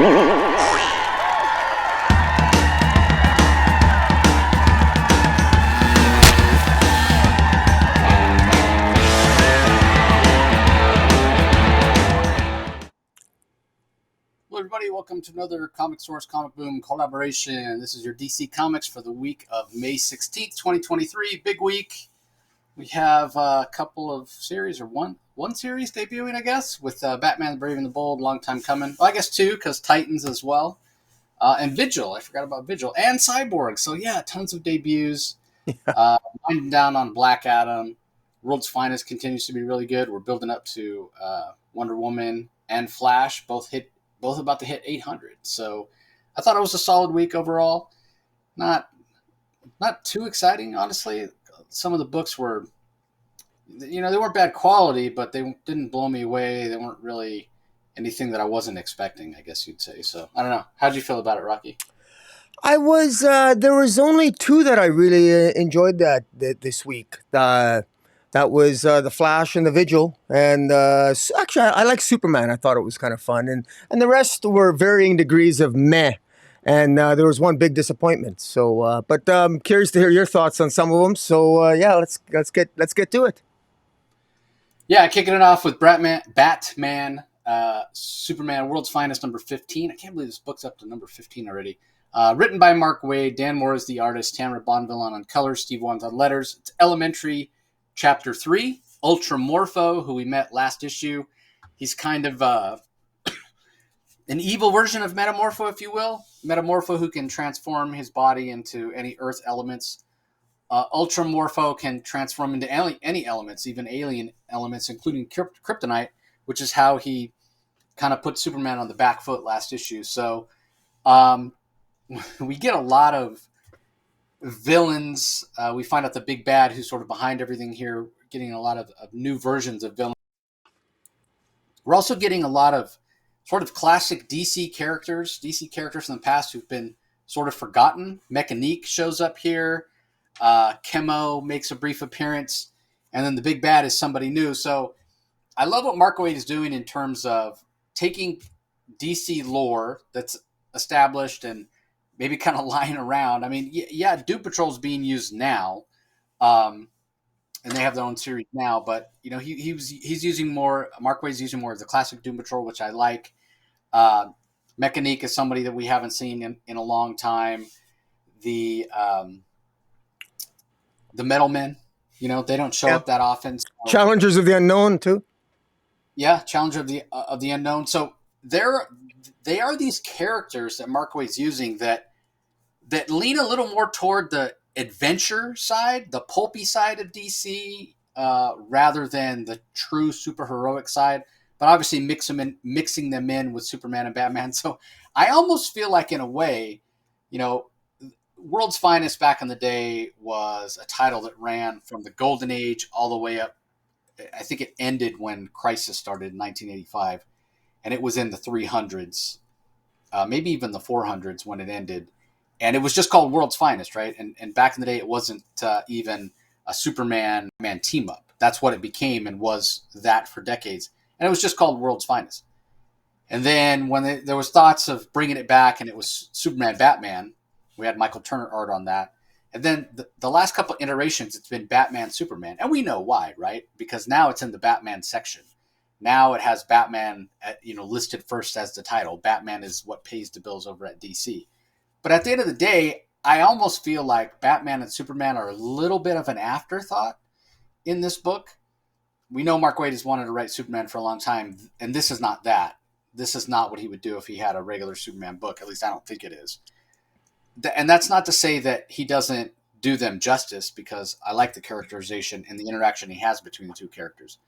Hello, everybody. Welcome to another Comic Source Comic Boom collaboration. This is your DC Comics for the week of May 16th, 2023. Big week. We have a couple of series, or one series debuting, I guess, with Batman, the Brave and the Bold, long time coming. Well, I guess two, because Titans as well. And Vigil. I forgot about Vigil. And Cyborg. So, yeah, tons of debuts. Winding down on Black Adam. World's Finest continues to be really good. We're building up to Wonder Woman and Flash, both about to hit 800. So I thought it was a solid week overall. Not too exciting, honestly. Some of the books were, they weren't bad quality, but they didn't blow me away. They weren't really anything that I wasn't expecting, I guess you'd say. So I don't know. How'd you feel about it, Rocky? I was there was only two that I really enjoyed this week. That was The Flash and The Vigil, and actually I like Superman. I thought it was kind of fun, and the rest were varying degrees of meh. And there was one big disappointment. So, but I'm curious to hear your thoughts on some of them. So yeah, let's get to it. Yeah, kicking it off with Batman, Superman, World's Finest, number 15. I can't believe this book's up to number 15 already. Written by Mark Waid. Dan Moore is the artist. Tamara Bonvillain on colors. Steve Wands on letters. It's Elementary, Chapter 3. Ultramorpho, who we met last issue. He's kind of an evil version of Metamorpho, if you will. Metamorpho, who can transform his body into any Earth elements. Ultramorpho can transform into any elements, even alien elements, including kryptonite, which is how he kind of put Superman on the back foot last issue. So we get a lot of villains. We find out the big bad who's sort of behind everything here, getting a lot of new versions of villains. We're also getting a lot of sort of classic DC characters from the past who've been sort of forgotten. Mechanique shows up here. Chemo makes a brief appearance. And then the big bad is somebody new. So I love what Mark Waid is doing in terms of taking DC lore that's established and maybe kind of lying around. I mean, yeah, Doom Patrol's being used now. And they have their own series now, but he's using more. Mark Waid's using more of the classic Doom Patrol, which I like. Mechanique is somebody that we haven't seen in a long time. The Metal Men, they don't show up that often. So. Challengers of the Unknown too. Yeah, Challenger of the Unknown. So they are these characters that Mark Waid's using that lean a little more toward the adventure side, the pulpy side of DC, rather than the true superheroic side. But obviously mixing them in with Superman and Batman. So I almost feel like, in a way, World's Finest back in the day was a title that ran from the Golden Age all the way up. I think it ended when Crisis started in 1985, and it was in the 300s, maybe even the 400s when it ended. And it was just called World's Finest, right? And back in the day, it wasn't even a Superman team up. That's what it became, and was that for decades. And it was just called World's Finest. And then when there was thoughts of bringing it back, and it was Superman Batman, we had Michael Turner art on that. And then the last couple of iterations, it's been Batman Superman. And we know why, right? Because now it's in the Batman section. Now it has Batman listed first as the title. Batman is what pays the bills over at DC. But at the end of the day, I almost feel like Batman and Superman are a little bit of an afterthought in this book. We know Mark Waid has wanted to write Superman for a long time, and this is not that. This is not what he would do if he had a regular Superman book. At least I don't think it is. And that's not to say that he doesn't do them justice, because I like the characterization and the interaction he has between the two characters.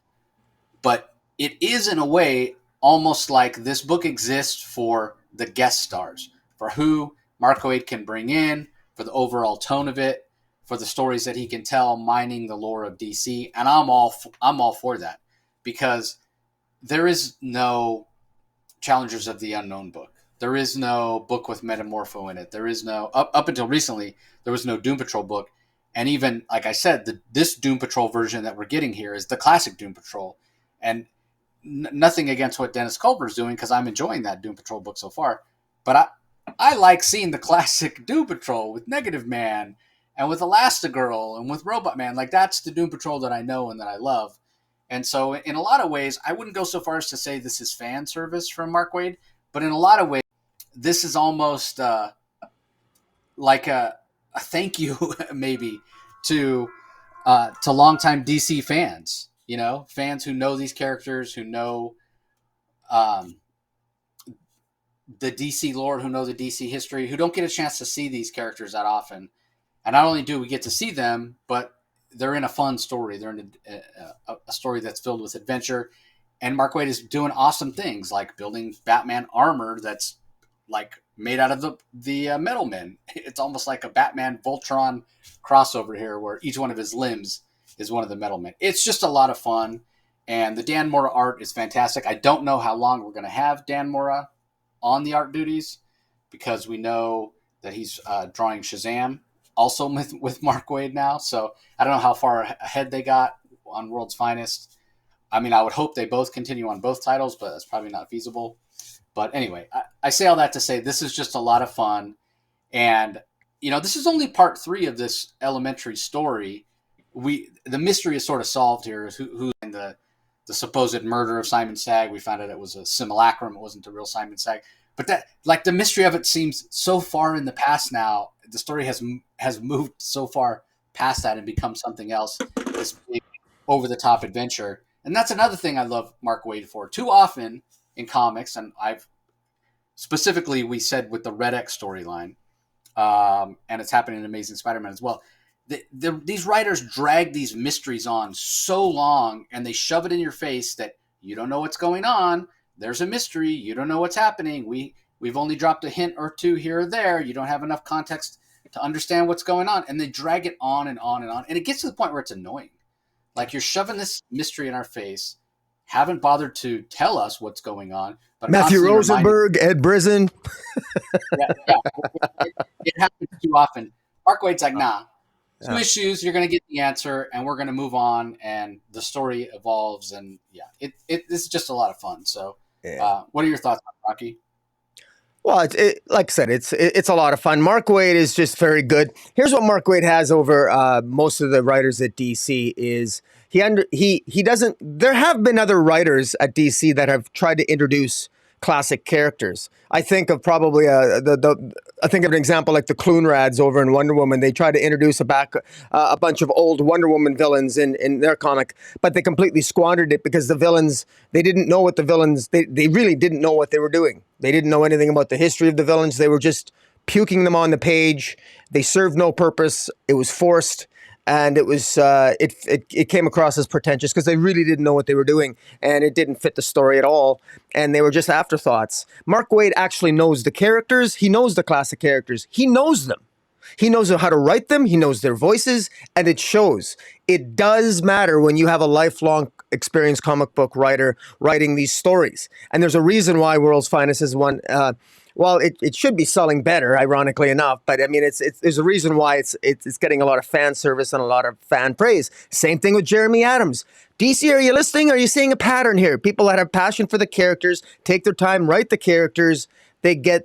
But it is, in a way, almost like this book exists for the guest stars, for who Mark Waid can bring in, for the overall tone of it, for the stories that he can tell, mining the lore of DC. And I'm all for that, because there is no Challengers of the Unknown book. There is no book with Metamorpho in it. There is no, up until recently, there was no Doom Patrol book. And even, like I said, this Doom Patrol version that we're getting here is the classic Doom Patrol. And nothing against what Dennis Culver's doing because I'm enjoying that Doom Patrol book so far. But I like seeing the classic Doom Patrol with Negative Man and with Elastigirl and with Robot Man. Like that's the Doom Patrol that I know and that I love. And so in a lot of ways, I wouldn't go so far as to say this is fan service from Mark Waid, but in a lot of ways, this is almost like a thank you maybe to longtime DC fans. You know, fans who know these characters, who know um, the DC lore, who know the DC history, who don't get a chance to see these characters that often. And not only do we get to see them, but they're in a fun story. They're in a story that's filled with adventure. And Mark Waid is doing awesome things like building Batman armor that's like made out of the Metal Men. It's almost like a Batman Voltron crossover here, where each one of his limbs is one of the Metal Men. It's just a lot of fun, and the Dan Mora art is fantastic. I don't know how long we're going to have Dan Mora on the art duties because we know that he's drawing Shazam also with Mark Waid now. So I don't know how far ahead they got on World's Finest. I mean, I would hope they both continue on both titles, but that's probably not feasible. But anyway, I say all that to say this is just a lot of fun. And, you know, this is only part 3 of this elementary story. The mystery is sort of solved here. Who in the supposed murder of Simon Stagg. We found out it was a simulacrum. It wasn't the real Simon Stagg. But that, like, the mystery of it seems so far in the past now. The story has moved so far past that and become something else. This big, over-the-top adventure. And that's another thing I love Mark Waid for. Too often in comics, and specifically we said with the Red X storyline, and it's happening in Amazing Spider-Man as well, these writers drag these mysteries on so long, and they shove it in your face that you don't know what's going on. There's a mystery. You don't know what's happening. We've only dropped a hint or two here or there. You don't have enough context to understand what's going on. And they drag it on and on and on. And it gets to the point where it's annoying. Like, you're shoving this mystery in our face, haven't bothered to tell us what's going on. But Matthew Rosenberg, Ed Brisson. It happens too often. Mark Waid's like, nah. Two issues, you're going to get the answer, and we're going to move on, and the story evolves, and it's just a lot of fun. So, what are your thoughts on Rocky? Well, like I said, it's a lot of fun. Mark Waid is just very good. Here's what Mark Waid has over most of the writers at DC is he doesn't. There have been other writers at DC that have tried to introduce classic characters. I think of probably I think of an example like the Clunrads over in Wonder Woman. They tried to introduce a bunch of old Wonder Woman villains in their comic, but they completely squandered it because the villains, they didn't know what the villains, they really didn't know what they were doing. They didn't know anything about the history of the villains. They were just puking them on the page. They served no purpose. It was forced. And it was it came across as pretentious because they really didn't know what they were doing, and it didn't fit the story at all, and they were just afterthoughts. Mark Waid actually knows the characters. He knows the classic characters. He knows them. He knows how to write them. He knows their voices, and it shows. It does matter when you have a lifelong experienced comic book writer writing these stories, and there's a reason why World's Finest is one. Well, it should be selling better, ironically enough, but I mean, there's a reason why it's getting a lot of fan service and a lot of fan praise. Same thing with Jeremy Adams. DC, are you listening? Are you seeing a pattern here? People that have passion for the characters take their time, write the characters. They get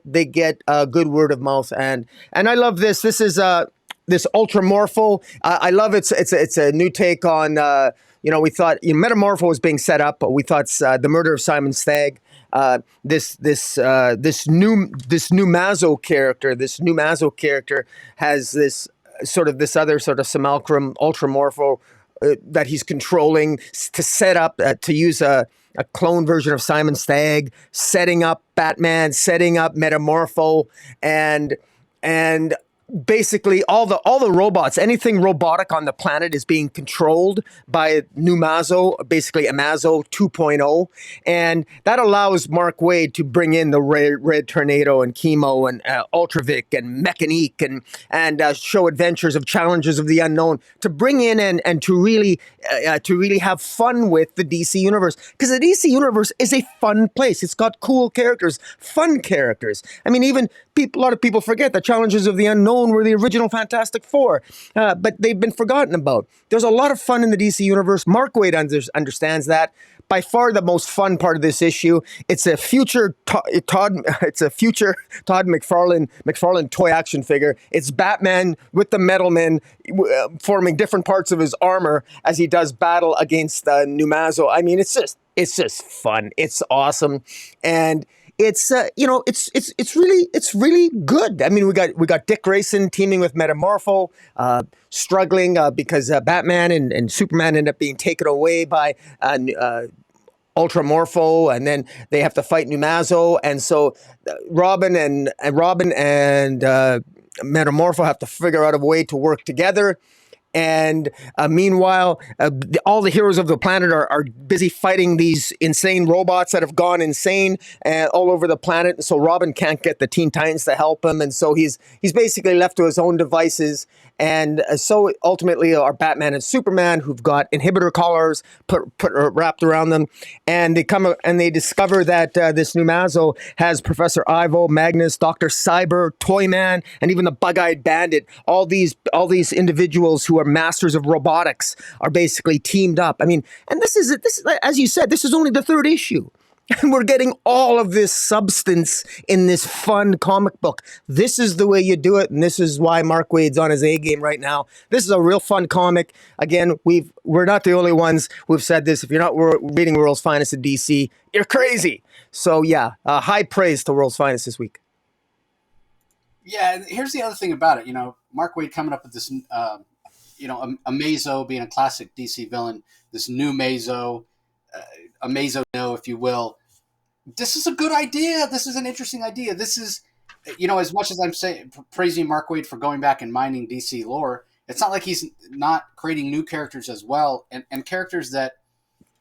a good word of mouth, and I love this. This is this Ultramorpho. I love it's a new take on. We thought Metamorpho was being set up, but we thought the murder of Simon Stagg. This new Mazo character has this other sort of simulacrum Ultramorpho that he's controlling to set up to use a clone version of Simon Stagg, setting up Batman, setting up Metamorpho, and basically all the robots, anything robotic on the planet is being controlled by new Mazo, basically a Mazo 2.0, and that allows Mark Waid to bring in the Red Tornado and Chemo and Ultravic and Mechanique and show adventures of Challengers of the Unknown, to bring in and to really have fun with the DC universe, because the DC universe is a fun place. It's got cool characters, fun characters. I mean, even a lot of people forget that Challengers of the Unknown known were the original Fantastic Four, but they've been forgotten about. There's a lot of fun in the DC universe. Mark Waid understands that. By far the most fun part of this issue. It's a future It's a future Todd McFarlane toy action figure. It's Batman with the Metal Men forming different parts of his armor as he does battle against Numazo. I mean, it's just fun. It's awesome, and it's it's really good. I mean, we got Dick Grayson teaming with Metamorpho, struggling because Batman and Superman end up being taken away by Ultramorpho, and then they have to fight Numazo, and so Robin and Metamorpho have to figure out a way to work together. And meanwhile, all the heroes of the planet are busy fighting these insane robots that have gone insane all over the planet. And so Robin can't get the Teen Titans to help him, and so he's basically left to his own devices. And so ultimately, our Batman and Superman, who've got inhibitor collars wrapped around them, and they discover that this Numazo has Professor Ivo, Magnus, Doctor Cyber, Toyman, and even the Bug-Eyed Bandit. All these individuals who are masters of robotics are basically teamed up. I mean, and this is as you said, this is only the third issue. And we're getting all of this substance in this fun comic book. This is the way you do it, and this is why Mark Waid's on his A game right now. This is a real fun comic. Again, we're not the only ones who've said this. If you're not reading World's Finest in DC, you're crazy. So yeah, high praise to World's Finest this week. Yeah, and here's the other thing about it. Mark Waid coming up with this, a Mazo being a classic DC villain, this new Mazo, a Mazo, if you will. This is a good idea. This is an interesting idea. This is, as much as I'm praising Mark Waid for going back and mining DC lore, it's not like he's not creating new characters as well, and characters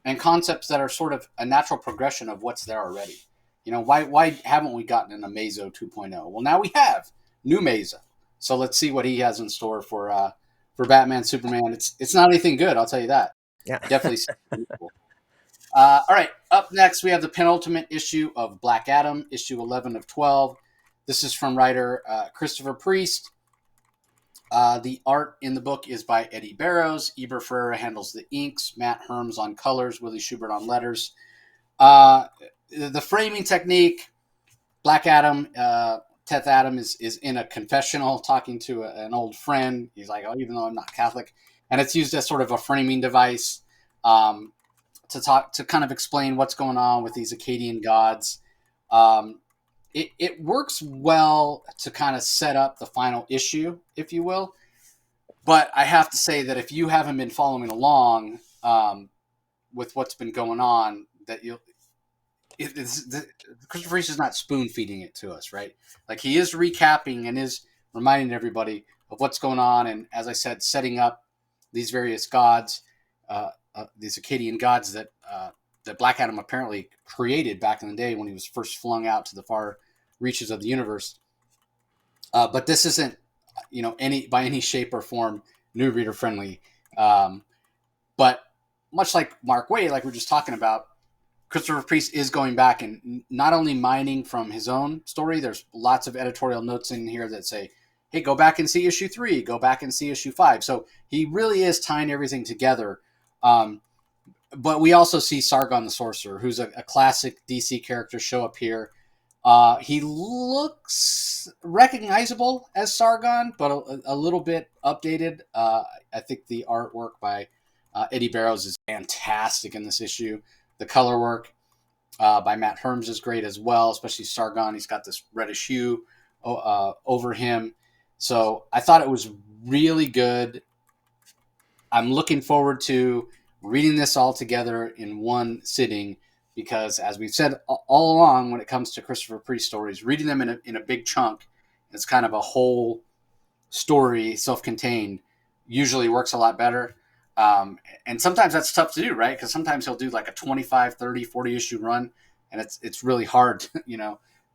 and concepts that are sort of a natural progression of what's there already. Why haven't we gotten an Mazo 2.0? Well, now we have new Mazo. So let's see what he has in store for Batman, Superman. It's not anything good, I'll tell you that. Yeah, definitely. All right, up next we have the penultimate issue of Black Adam, issue 11 of 12. This is from writer Christopher Priest. The art in the book is by Eddie Barrows. Eber Ferreira handles the inks. Matt Herms on colors. Willie Schubert on letters. The framing technique, Black Adam, Teth Adam is in a confessional talking to an old friend. He's like, even though I'm not Catholic. And it's used as sort of a framing device to kind of explain what's going on with these Akkadian gods. It works well to kind of set up the final issue, if you will. But I have to say that if you haven't been following along with what's been going on, that Christopher Reese is not spoon feeding it to us, right? Like, he is recapping and is reminding everybody of what's going on, and as I said, setting up these various gods, these Akkadian gods that Black Adam apparently created back in the day when he was first flung out to the far reaches of the universe. But this isn't, by any shape or form, new reader friendly. But much like Mark Waid, like we're just talking about, Christopher Priest is going back and not only mining from his own story. There's lots of editorial notes in here that say, hey, go back and see issue 3, go back and see issue 5. So he really is tying everything together. But we also see Sargon the Sorcerer, who's a classic DC character, show up here. He looks recognizable as Sargon, but a little bit updated. I think the artwork by Eddie Barrows is fantastic in this issue. The color work by Matt Herms is great as well, especially Sargon. He's got this reddish hue over him. So I thought it was really good. I'm looking forward to reading this all together in one sitting because, as we've said all along, when it comes to Christopher Priest stories, reading them in a big chunk, it's kind of a whole story, self-contained, usually works a lot better. And sometimes that's tough to do, right? Because sometimes he'll do like a 25, 30, 40 issue run, and it's really hard,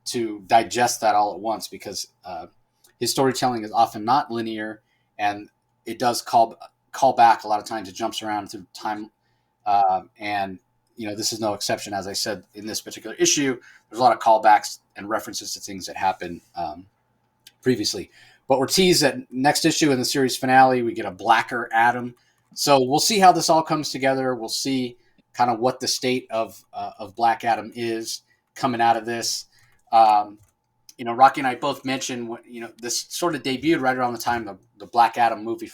to digest that all at once because his storytelling is often not linear, and it does call back a lot of times. It jumps around through time, and this is no exception. As I said, in this particular issue, there's a lot of callbacks and references to things that happened previously. But we're teased that next issue in the series finale, we get a blacker Adam. So we'll see how this all comes together. We'll see kind of what the state of Black Adam is coming out of this. Um, Rocky and I both mentioned, this sort of debuted right around the time the Black Adam movie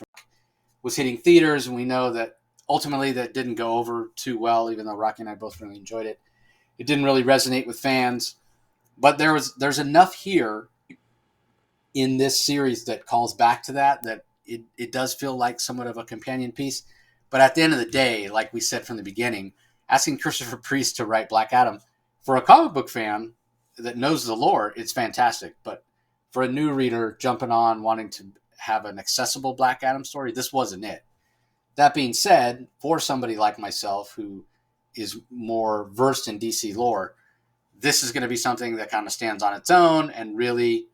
was hitting theaters, and we know that ultimately that didn't go over too well, even though Rocky and I both really enjoyed it. It didn't really resonate with fans, but there's enough here in this series that calls back to that it does feel like somewhat of a companion piece. But at the end of the day, like we said from the beginning, asking Christopher Priest to write Black Adam, for a comic book fan that knows the lore, it's fantastic. But for a new reader jumping on wanting to have an accessible Black Adam story, this wasn't it. That being said, for somebody like myself who is more versed in DC lore, this is going to be something that kind of stands on its own and really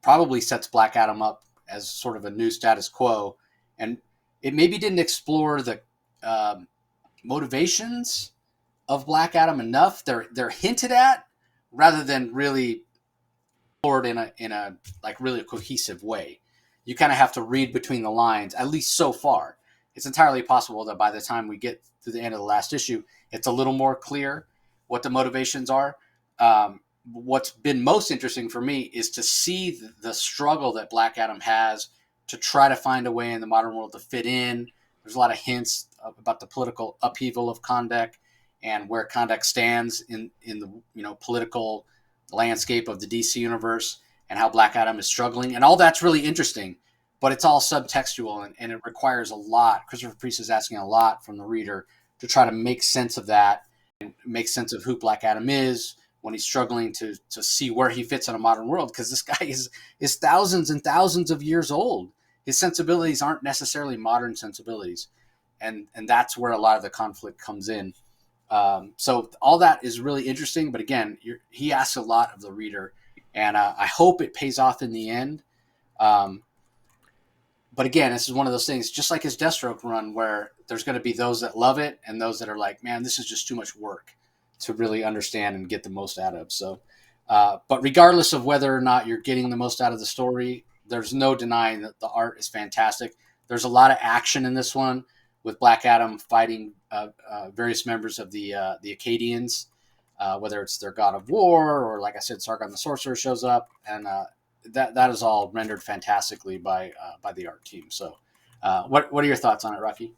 probably sets Black Adam up as sort of a new status quo. And it maybe didn't explore the motivations of Black Adam enough. They're hinted at rather than really explored in a like really a cohesive way. You kind of have to read between the lines, at least so far. It's entirely possible that by the time we get to the end of the last issue, it's a little more clear what the motivations are. What's been most interesting for me is to see the struggle that Black Adam has to try to find a way in the modern world to fit in. There's a lot of hints about the political upheaval of Kahndaq and where Kahndaq stands in the political landscape of the DC universe and how Black Adam is struggling. And all that's really interesting, but it's all subtextual and it requires a lot. Christopher Priest is asking a lot from the reader to try to make sense of that and make sense of who Black Adam is when he's struggling to see where he fits in a modern world, because this guy is thousands and thousands of years old. His sensibilities aren't necessarily modern sensibilities, and that's where a lot of the conflict comes in. So all that is really interesting, but again, he asks a lot of the reader, and I hope it pays off in the end. But again, this is one of those things, just like his Deathstroke run, where there's going to be those that love it and those that are like, man, this is just too much work to really understand and get the most out of. So, but regardless of whether or not you're getting the most out of the story, there's no denying that the art is fantastic. There's a lot of action in this one with Black Adam fighting various members of the Akkadians, whether it's their god of war or, like I said, Sargon the Sorcerer shows up, and that is all rendered fantastically by the art team. So, what are your thoughts on it, Rocky?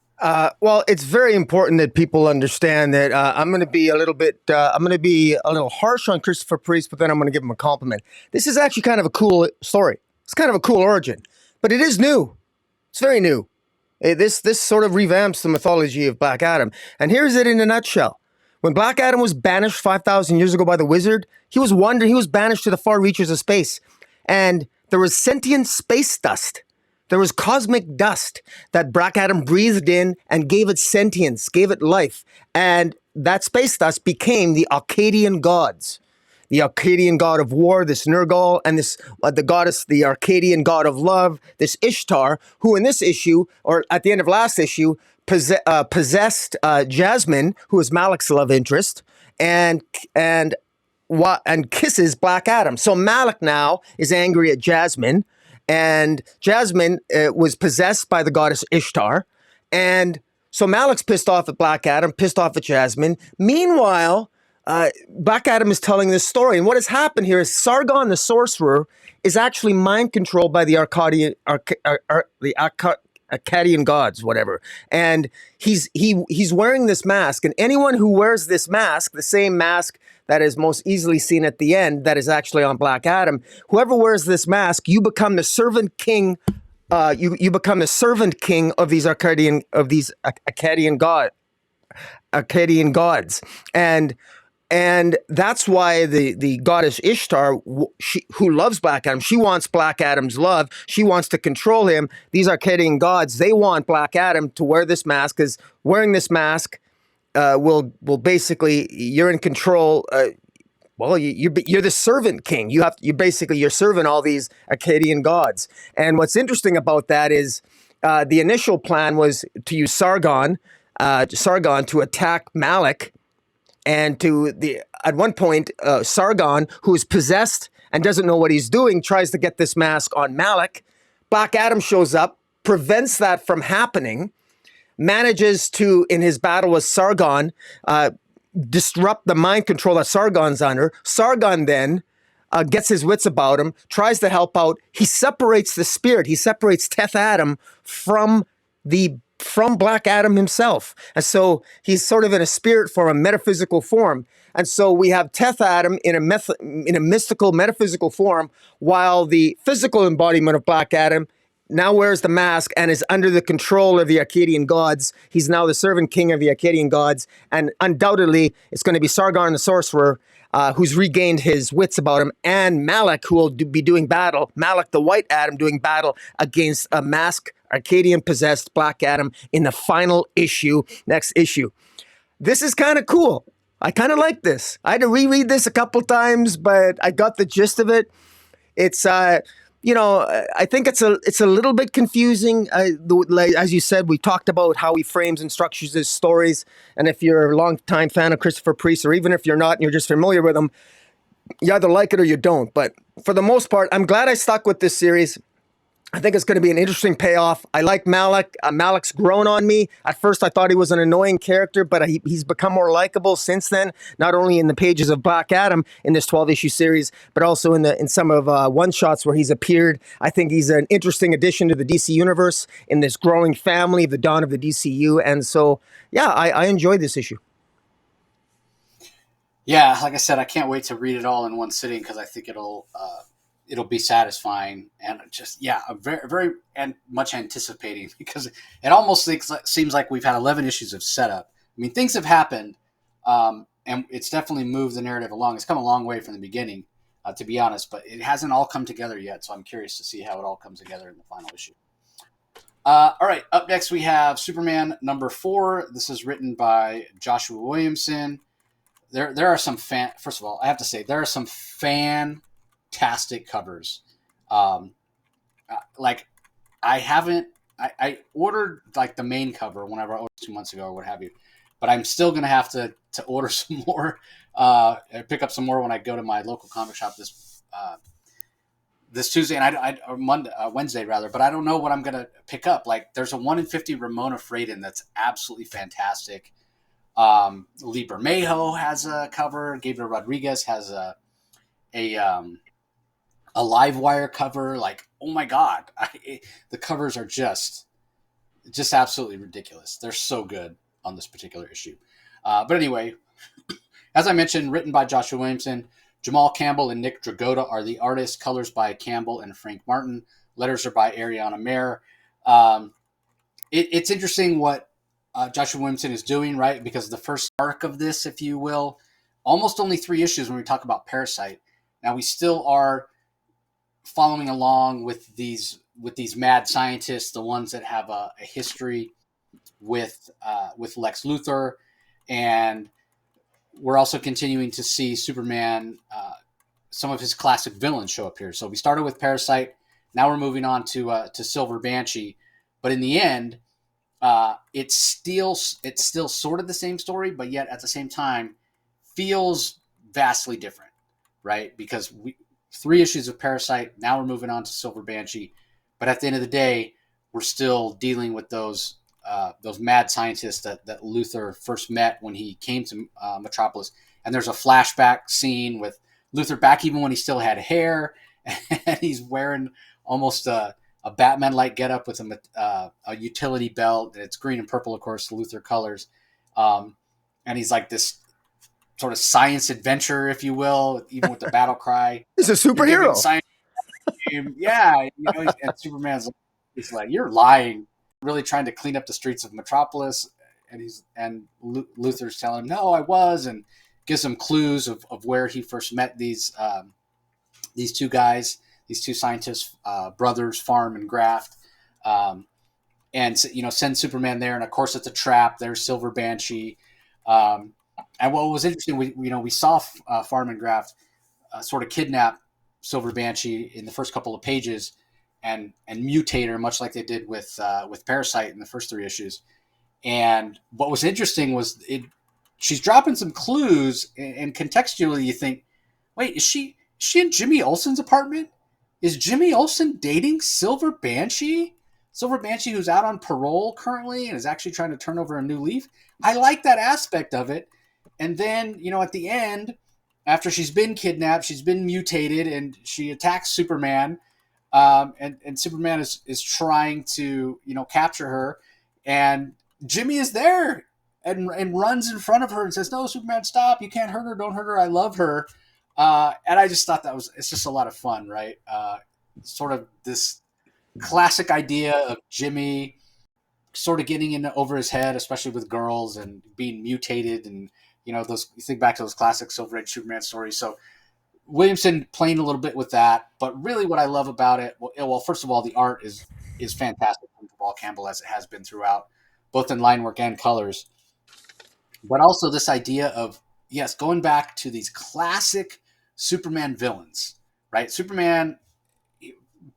Well, it's very important that people understand that I'm going to be a little harsh on Christopher Priest, but then I'm going to give him a compliment. This is actually kind of a cool story. It's kind of a cool origin, but it is new. It's very new. This sort of revamps the mythology of Black Adam. And here's it in a nutshell. When Black Adam was banished 5,000 years ago by the Wizard, he was banished to the far reaches of space. And there was sentient space dust. There was cosmic dust that Black Adam breathed in and gave it sentience, gave it life. And that space dust became the Akkadian gods. The Akkadian god of war, this Nergal, and this the goddess, the Akkadian god of love, this Ishtar, who in this issue, or at the end of last issue, possessed Jasmine, who is Malik's love interest, and kisses Black Adam. So Malik now is angry at Jasmine. And Jasmine was possessed by the goddess Ishtar. And so Malik's pissed off at Black Adam, pissed off at Jasmine. Meanwhile, Black Adam is telling this story. And what has happened here is Sargon the Sorcerer is actually mind controlled by the Akkadian gods, whatever. And he's wearing this mask. And anyone who wears this mask, the same mask that is most easily seen at the end, that is actually on Black Adam, whoever wears this mask, you become the servant king. You become the servant king of these Akkadian gods, and that's why the goddess Ishtar, who loves Black Adam, she wants Black Adam's love. She wants to control him. These Akkadian gods, they want Black Adam to wear this mask, because wearing this mask will basically, you're in control. You're the servant king. You're serving all these Akkadian gods. And what's interesting about that is the initial plan was to use Sargon to attack Malik, and at one point Sargon, who is possessed and doesn't know what he's doing, tries to get this mask on Malik. Black Adam shows up, prevents that from happening, manages to, in his battle with Sargon, disrupt the mind control that Sargon's under. Sargon then gets his wits about him, tries to help out. He separates the spirit. He separates Teth Adam from Black Adam himself. And so he's sort of in a spirit form, a metaphysical form. And so we have Teth Adam in a mystical, metaphysical form, while the physical embodiment of Black Adam now wears the mask and is under the control of the Akkadian gods. He's now the servant king of the Akkadian gods. And undoubtedly, it's going to be Sargon the sorcerer, who's regained his wits about him, and Malik, who will be doing battle, Malik the White Adam, doing battle against a masked, Akkadian-possessed Black Adam in the final issue, next issue. This is kind of cool. I kind of like this. I had to reread this a couple times, but I got the gist of it. It's, I think it's a little bit confusing. Like, as you said, we talked about how he frames and structures his stories. And if you're a longtime fan of Christopher Priest, or even if you're not and you're just familiar with him, you either like it or you don't. But for the most part, I'm glad I stuck with this series. I think it's going to be an interesting payoff. I like Malik. Malik's grown on me. At first, I thought he was an annoying character, but he's become more likable since then, not only in the pages of Black Adam in this 12-issue series, but also in some of one-shots where he's appeared. I think he's an interesting addition to the DC universe in this growing family of the dawn of the DCU. And so, yeah, I enjoyed this issue. Yeah, like I said, I can't wait to read it all in one sitting because I think it'll be satisfying and just, very, very and much anticipating, because it almost seems like we've had 11 issues of setup. I mean, things have happened, and it's definitely moved the narrative along. It's come a long way from the beginning, to be honest, but it hasn't all come together yet. So I'm curious to see how it all comes together in the final issue. All right, up next we have Superman number 4. This is written by Joshua Williamson. There are some first of all, I have to say there are some fantastic covers. Like I ordered like the main cover whenever I ordered 2 months ago or what have you, but I'm still gonna have to order some more, pick up some more when I go to my local comic shop this Tuesday or Wednesday rather. But I don't know what I'm gonna pick up. Like there's a 1 in 50 Ramona Fradon that's absolutely fantastic. Lee Bermejo has a cover. Gabriel Rodriguez has a Livewire cover. Like, oh my God, the covers are just absolutely ridiculous. They're so good on this particular issue. But anyway, as I mentioned, written by Joshua Williamson, Jamal Campbell and Nick Dragotta are the artists. Colors by Campbell and Frank Martin. Letters are by Ariana Mayer. It's interesting what Joshua Williamson is doing, right? Because the first arc of this, if you will, almost only 3 issues when we talk about Parasite. Now we still are following along with these mad scientists, the ones that have a history with Lex Luthor, and we're also continuing to see Superman, some of his classic villains show up here. So we started with Parasite, now we're moving on to Silver Banshee, but in the end, it's still sort of the same story, but yet at the same time feels vastly different, right? Because 3 issues of Parasite, now we're moving on to Silver Banshee, but at the end of the day, we're still dealing with those mad scientists that Luthor first met when he came to Metropolis. And there's a flashback scene with Luthor back even when he still had hair, and he's wearing almost a Batman-like getup with a utility belt. It's green and purple, of course, the Luthor colors. And he's like this sort of science adventure, if you will, even with the battle cry. He's a superhero. Yeah, and Superman's like, you're lying. Really trying to clean up the streets of Metropolis, and Luthor's telling him, no, I was, and gives him clues of where he first met these 2 guys, these 2 scientists, brothers, Farm and Graft, and send Superman there, and of course it's a trap. There's Silver Banshee, and what was interesting, we saw Farm and Graft sort of kidnap Silver Banshee in the first couple of pages, and mutate her, much like they did with Parasite in the first 3 issues. And what was interesting was she's dropping some clues, and contextually you think, wait, is she she in Jimmy Olsen's apartment? Is Jimmy Olsen dating Silver Banshee? Silver Banshee, who's out on parole currently and is actually trying to turn over a new leaf. I like that aspect of it. And then, at the end, after she's been kidnapped, she's been mutated, and she attacks Superman. And Superman is trying to, capture her. And Jimmy is there and runs in front of her and says, "No, Superman, stop. You can't hurt her. Don't hurt her. I love her." And I just thought it's just a lot of fun, right? Sort of this classic idea of Jimmy sort of getting in over his head, especially with girls and being mutated. And, those, you think back to those classic Silver Age Superman stories. So Williamson playing a little bit with that. But really what I love about it, well, first of all, the art is fantastic from Paul Campbell, as it has been throughout, both in line work and colors. But also this idea of, yes, going back to these classic Superman villains, right? Superman,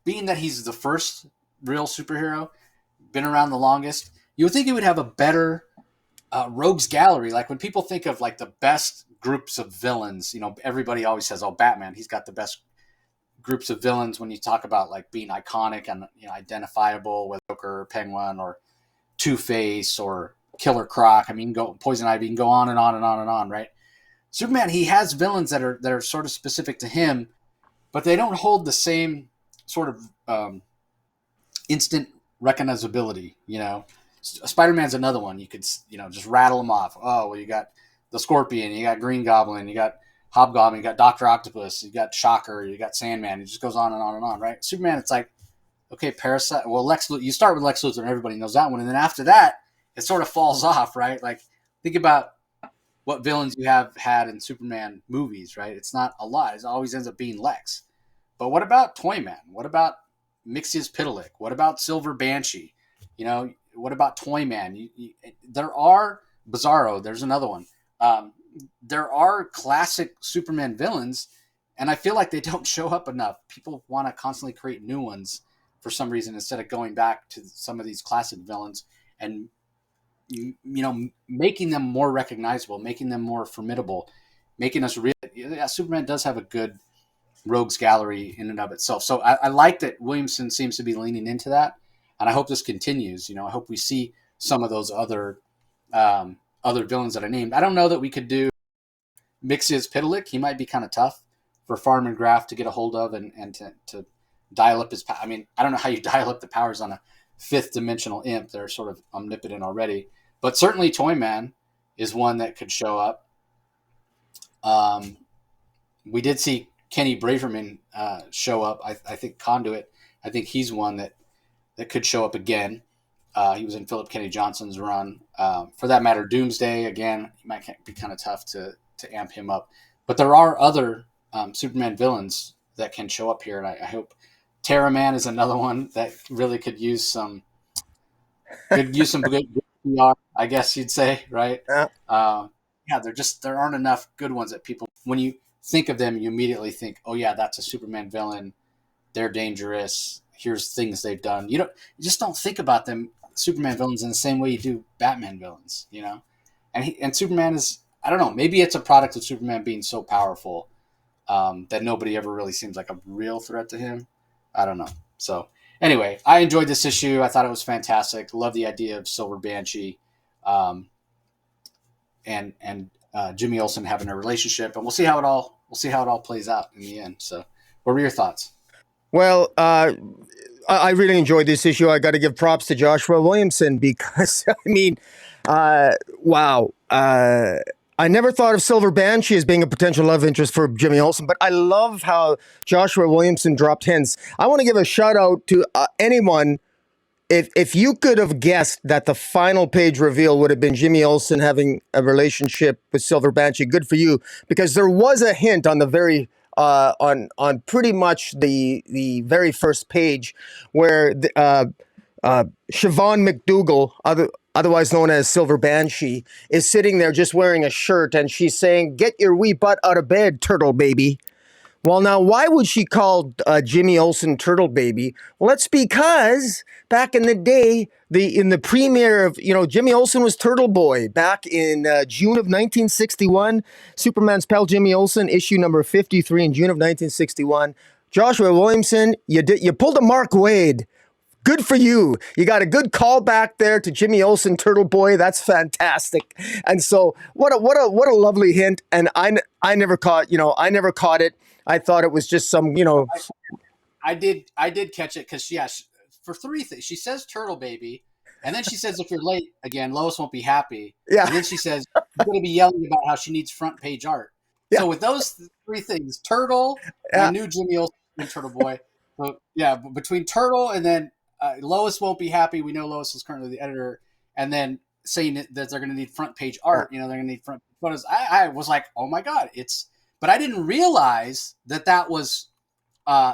being that he's the first real superhero, been around the longest, you would think he would have a better rogues gallery. Like when people think of like the best groups of villains, everybody always says, "Oh, Batman, he's got the best groups of villains." When you talk about like being iconic and identifiable with Joker or Penguin or Two-Face or Killer Croc. I mean, go Poison Ivy, you can go on and on and on and on, right? Superman, he has villains that are sort of specific to him, but they don't hold the same sort of instant recognizability. Spider-Man's another one. You could just rattle them off. Oh, well, you got the Scorpion, you got Green Goblin, you got Hobgoblin, you got Doctor Octopus, you got Shocker, you got Sandman. It just goes on and on and on, right? Superman, it's like, okay, Parasite. Well, Lex Luthor. You start with Lex Luthor, and everybody knows that one, and then after that, it sort of falls off, right? Like, think about what villains you have had in Superman movies, right? It's not a lot. It always ends up being Lex. But what about Toyman? What about Mxyzptlk? What about Silver Banshee? What about Toyman? There are Bizarro. There's another one. There are classic Superman villains, and I feel like they don't show up enough. People want to constantly create new ones for some reason instead of going back to some of these classic villains and making them more recognizable, making them more formidable, making us real. Yeah, Superman does have a good rogues gallery in and of itself. So I like that Williamson seems to be leaning into that, and I hope this continues. I hope we see some of those other villains that I named. I don't know that we could do Mxyzptlk. He might be kind of tough for Farman Graff to get a hold of and to dial up his power. I mean, I don't know how you dial up the powers on a fifth dimensional imp. They're sort of omnipotent already. But certainly Toyman is one that could show up. We did see Kenny Braverman show up. I think Conduit. I think he's one that could show up again. He was in Philip Kennedy Johnson's run. For that matter, Doomsday, again, it might be kind of tough to amp him up. But there are other Superman villains that can show up here, and I hope Terra Man is another one that really could use some good PR, I guess you'd say, right? Yeah. There aren't enough good ones that people, when you think of them, you immediately think, oh yeah, that's a Superman villain. They're dangerous. Here's things they've done. You just don't think about them, Superman villains, in the same way you do Batman villains, And Superman is, I don't know, maybe it's a product of Superman being so powerful that nobody ever really seems like a real threat to him. I don't know. So anyway, I enjoyed this issue. I thought it was fantastic. Love the idea of Silver Banshee, and Jimmy Olsen having a relationship, and we'll see how it all plays out in the end. So, what were your thoughts? Well, I really enjoyed this issue. I got to give props to Joshua Williamson because, I mean, wow. I never thought of Silver Banshee as being a potential love interest for Jimmy Olsen, but I love how Joshua Williamson dropped hints. I want to give a shout out to anyone. If you could have guessed that the final page reveal would have been Jimmy Olsen having a relationship with Silver Banshee, good for you, because there was a hint on the very on pretty much the very first page where Siobhan McDougal, otherwise known as Silver Banshee, is sitting there just wearing a shirt, and she's saying, "Get your wee butt out of bed, turtle baby," Well, now, why would she call Jimmy Olsen Turtle Baby? Well, that's because back in the day, in the premiere of, Jimmy Olsen was Turtle Boy back in June of 1961. Superman's pal Jimmy Olsen, issue number 53 in June of 1961. Joshua Williamson, you pulled a Mark Waid. Good for you. You got a good call back there to Jimmy Olsen, Turtle Boy. That's fantastic. And so, what a lovely hint. And I never caught it. I thought it was just some, I did catch it because for three things she says turtle baby, and then she says if you're late again, Lois won't be happy, yeah, and then she says she's going to be yelling about how she needs front page art. yeah, So with those three things, turtle, and I yeah, knew Jimmy Olsen and Turtle Boy. So yeah, between turtle and then Lois won't be happy. We know Lois is currently the editor, and then saying that they're going to need front page yeah. art. They're going to need front photos. I was like, oh my god, but I didn't realize that was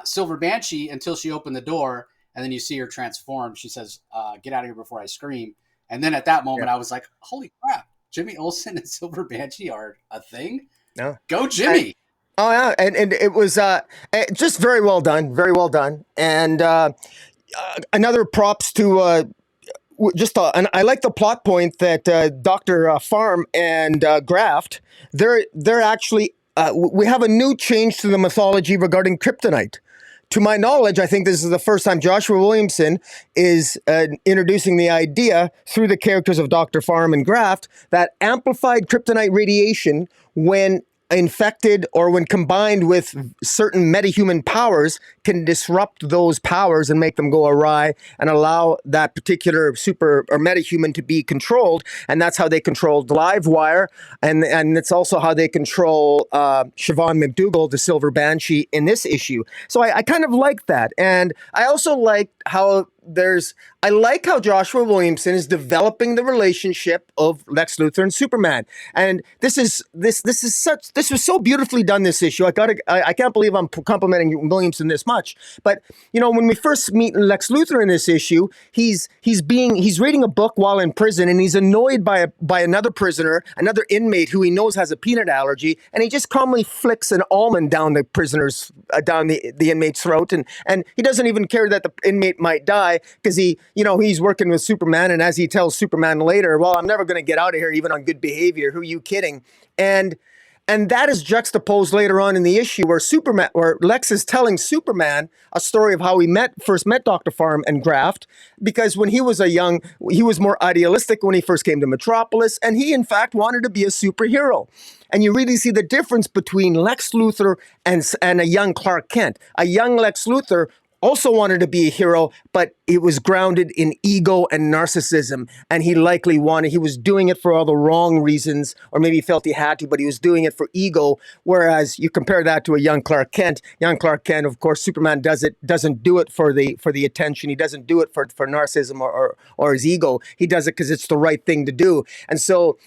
Silver Banshee until she opened the door, and then you see her transform. She says, "Get out of here before I scream." And then at that moment, Yeah. I was like, "Holy crap! Jimmy Olsen and Silver Banshee are a thing. No. Go, And, Jimmy!" oh yeah, and it was just very well done, and another props to and I like the plot point that Doctor Farm and Graft, they're actually we have a new change to the mythology regarding kryptonite. To my knowledge, I think this is the first time Joshua Williamson is introducing the idea through the characters of Dr. Farm and Graft that amplified kryptonite radiation, when infected or when combined with certain metahuman powers, can disrupt those powers and make them go awry and allow that particular super or metahuman to be controlled. And that's how they controlled Livewire, and it's also how they control Siobhan McDougall, the Silver Banshee, in this issue. So I kind of like that, and I also like how I like how Joshua Williamson is developing the relationship of Lex Luthor and Superman, and this was so beautifully done, this issue. I can't believe I'm complimenting Williamson this much, but when we first meet Lex Luthor in this issue, he's reading a book while in prison, and he's annoyed by another prisoner, another inmate who he knows has a peanut allergy, and he just calmly flicks an almond down the prisoner's down the inmate's throat, and he doesn't even care that the inmate might die, because he's working with Superman, and as he tells Superman later, well, I'm never going to get out of here even on good behavior. Who are you kidding? And that is juxtaposed later on in the issue where Lex is telling Superman a story of how he first met Dr. Farm and Graft, because when he was he was more idealistic when he first came to Metropolis, and he in fact wanted to be a superhero. And you really see the difference between Lex Luthor and a young Clark Kent. A young Lex Luthor also wanted to be a hero, but it was grounded in ego and narcissism. And he was doing it for all the wrong reasons, or maybe he felt he had to, but he was doing it for ego. Whereas you compare that to a young Clark Kent. Young Clark Kent, of course, Superman doesn't do it for the attention. He doesn't do it for narcissism or his ego. He does it because it's the right thing to do. And so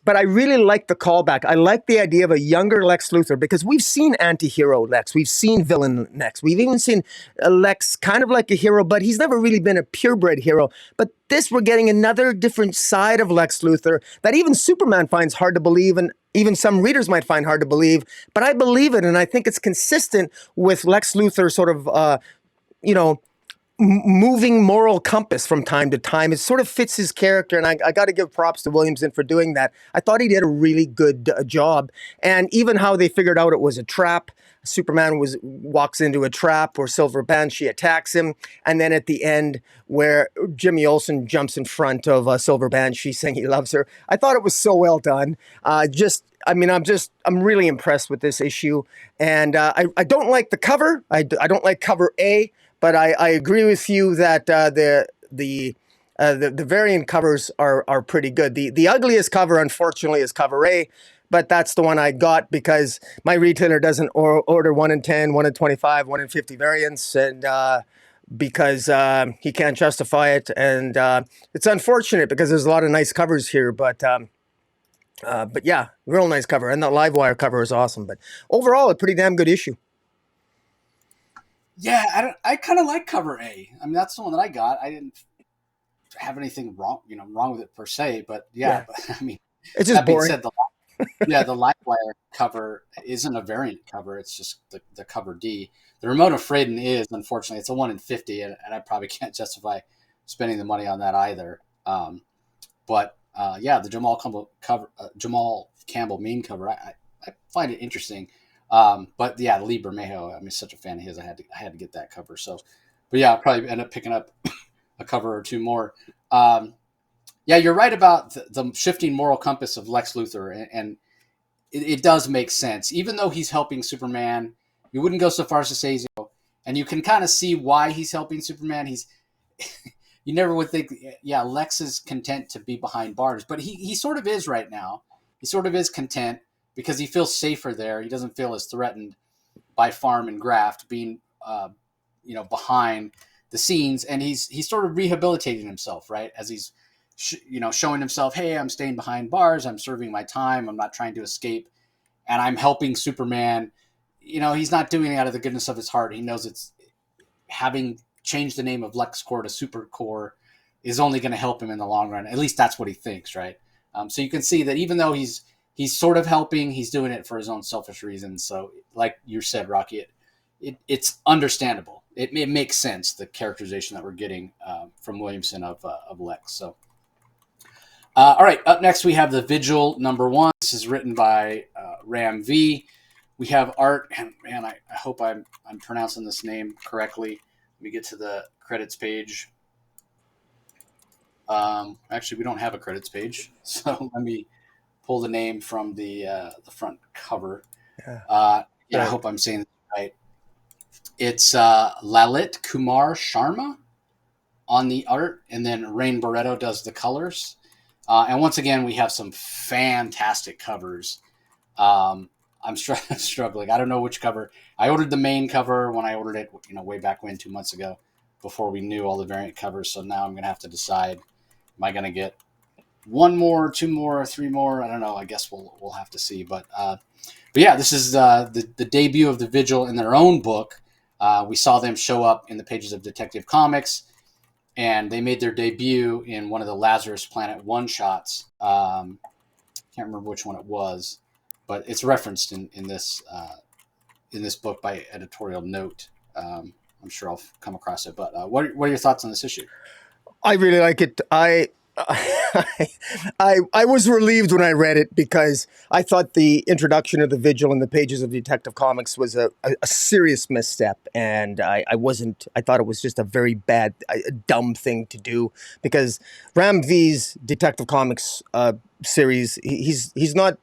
but I really like the callback. I like the idea of a younger Lex Luthor, because we've seen anti-hero Lex. We've seen villain Lex. We've even seen Lex kind of like a hero, but he's never really been a purebred hero. But we're getting another different side of Lex Luthor that even Superman finds hard to believe, and even some readers might find hard to believe. But I believe it, and I think it's consistent with Lex Luthor sort of, moving moral compass from time to time. It sort of fits his character, and I got to give props to Williamson for doing that. I thought he did a really good job, and even how they figured out it was a trap. Superman walks into a trap where Silver Banshee attacks him, and then at the end, where Jimmy Olsen jumps in front of Silver Banshee saying he loves her. I thought it was so well done. I'm really impressed with this issue, and I don't like the cover. I don't like cover A. But I agree with you that the variant covers are pretty good. The ugliest cover, unfortunately, is cover A, but that's the one I got because my retailer doesn't order 1 in 10, 1 in 25, 1 in 50 variants, and because he can't justify it, and it's unfortunate because there's a lot of nice covers here, but yeah, real nice cover, and the Livewire cover is awesome. But overall, a pretty damn good issue. Yeah, I kind of like cover A. I mean, that's the one that I got. I didn't have anything wrong with it per se, but yeah. Yeah. But, I mean, It's just that being boring. said, Yeah, the Livewire cover isn't a variant cover. It's just the cover D. The Ramona Fradon is, unfortunately, it's a 1 in 50, and I probably can't justify spending the money on that either. But yeah, the Jamal Campbell meme cover, I find it interesting. But yeah, Lee Bermejo, I'm such a fan of his. I had to get that cover. So, but yeah, I'll probably end up picking up a cover or two more. Um, yeah, you're right about the shifting moral compass of Lex Luthor, and it does make sense. Even though he's helping Superman, you wouldn't go so far as to say and you can kind of see why he's helping Superman. He's you never would think, yeah, Lex is content to be behind bars, but he sort of is right now. He sort of is content because he feels safer there. He doesn't feel as threatened by Farm and Graft being, behind the scenes, and he's sort of rehabilitating himself, right? As he's, showing himself, hey, I'm staying behind bars. I'm serving my time. I'm not trying to escape, and I'm helping Superman. He's not doing it out of the goodness of his heart. He knows it's having changed the name of LexCorp to SuperCorp is only going to help him in the long run. At least that's what he thinks, right? So you can see that even though he's sort of helping, he's doing it for his own selfish reasons. So, like you said, Rocky, it's understandable. It makes sense, the characterization that we're getting from Williamson of Lex. So, all right, up next we have The Vigil #1. This is written by Ram V. We have art, and man, I hope I'm pronouncing this name correctly. Let me get to the credits page. Actually, we don't have a credits page, so let me pull the name from the front cover. Yeah, I hope I'm saying it right. It's Lalit Kumar Sharma on the art, and then Rain Barreto does the colors. And once again, we have some fantastic covers. I'm struggling. I don't know which cover. I ordered the main cover when I ordered it, way back when, 2 months ago, before we knew all the variant covers. So now I'm going to have to decide, am I going to get one more, two more, three more? I don't know. I guess we'll have to see. But yeah, this is the debut of the Vigil in their own book. We saw them show up in the pages of Detective Comics, and they made their debut in one of the Lazarus Planet one-shots. Can't remember which one it was, but it's referenced in this book by editorial note. I'm sure I'll come across it. But what are your thoughts on this issue? I really like it. I was relieved when I read it because I thought the introduction of the Vigil in the pages of Detective Comics was a serious misstep, and I thought it was just a very bad, dumb thing to do, because Ram V's Detective Comics series, he's not.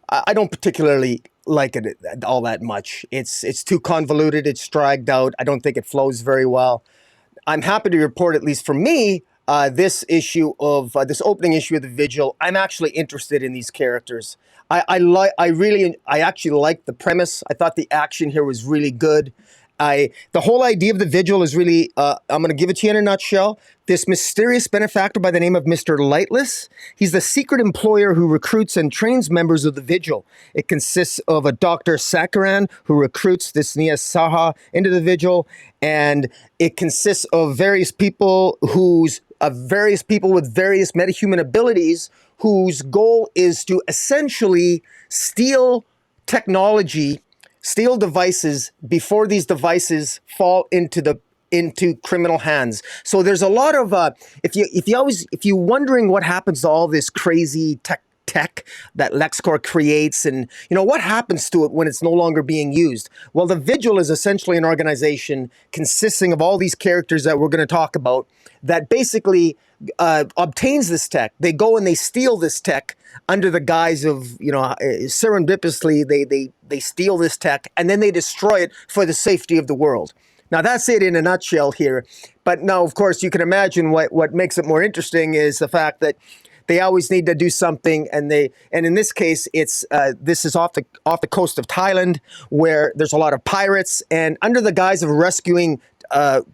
I don't particularly like it all that much. It's too convoluted. It's dragged out. I don't think it flows very well. I'm happy to report, at least for me, this issue of this opening issue of the Vigil, I'm actually interested in these characters. I actually like the premise. I thought the action here was really good. The whole idea of the Vigil is really, I'm going to give it to you in a nutshell. This mysterious benefactor by the name of Mr. Lightless, he's the secret employer who recruits and trains members of the Vigil. It consists of a Dr. Sakaran who recruits this Nia Saha into the Vigil, and it consists of various people with various metahuman abilities whose goal is to essentially steal technology, steal devices before these devices fall into criminal hands. So there's a lot of if you're wondering what happens to all this crazy tech that LexCorp creates, and what happens to it when it's no longer being used. Well, the Vigil is essentially an organization consisting of all these characters that we're going to talk about that basically obtains this tech. They go and they steal this tech under the guise of, serendipitously, they steal this tech and then they destroy it for the safety of the world. Now, that's it in a nutshell here. But now, of course, you can imagine what makes it more interesting is the fact that they always need to do something, and in this case, this is off the coast of Thailand, where there's a lot of pirates, and under the guise of rescuing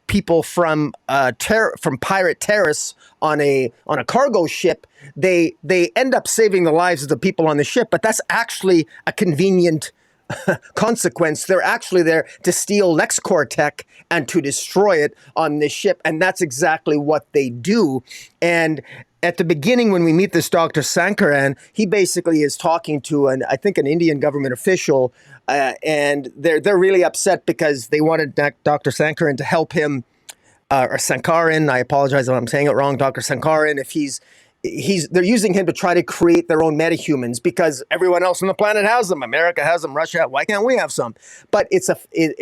people from pirate terrorists on a cargo ship, they end up saving the lives of the people on the ship. But that's actually a convenient consequence. They're actually there to steal LexCorp tech and to destroy it on this ship. And that's exactly what they do. And at the beginning, when we meet this Dr. Sankaran, he basically is talking to I think an Indian government official, and they're really upset because they wanted Dr. Sankaran to help him, or Sankaran. I apologize if I'm saying it wrong, Dr. Sankaran. If they're using him to try to create their own metahumans because everyone else on the planet has them. America has them. Russia. Why can't we have some? But it's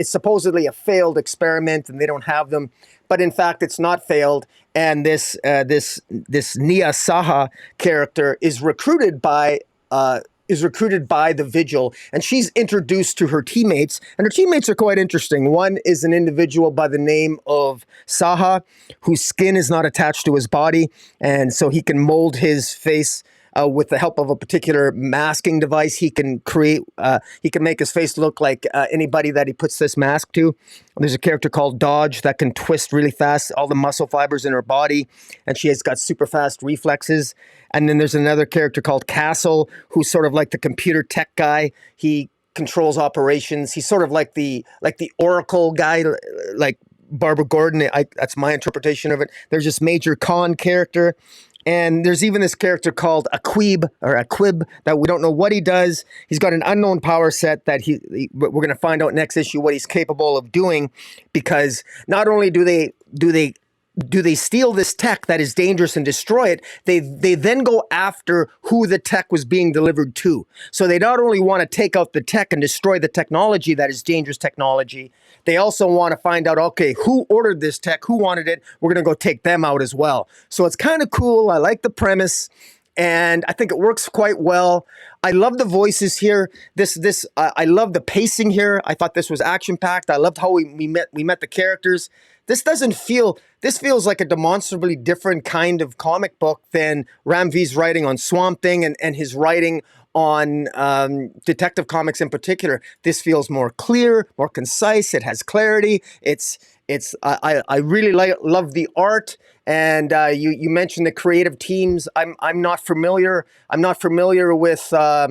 supposedly a failed experiment, and they don't have them. But in fact, it's not failed. And this Nia Saha character is recruited by the Vigil, and she's introduced to her teammates, and her teammates are quite interesting. One is an individual by the name of Saha, whose skin is not attached to his body, and so he can mold his face with the help of a particular masking device. He can make his face look like anybody that he puts this mask to. There's a character called Dodge that can twist really fast all the muscle fibers in her body, and she has got super fast reflexes. And then there's another character called Castle, who's sort of like the computer tech guy. He controls operations. He's sort of like the Oracle guy, like Barbara Gordon. That's my interpretation of it. There's this Major Khan character. And there's even this character called Aquib that we don't know what he does. He's got an unknown power set that we're going to find out next issue what he's capable of doing, because not only do they steal this tech that is dangerous and destroy it, they then go after who the tech was being delivered to. So they not only want to take out the tech and destroy the technology that is dangerous technology, they also want to find out, okay, who ordered this tech, who wanted it, we're going to go take them out as well. So it's kind of cool. I like the premise, and I think it works quite well. I love the voices here. I love the pacing here. I thought this was action-packed. I loved how we met the characters. This feels like a demonstrably different kind of comic book than Ram V's writing on Swamp Thing and his writing on Detective Comics in particular. This feels more clear, more concise. It has clarity. I really love the art. And you mentioned the creative teams. I'm not familiar. I'm not familiar with Sharma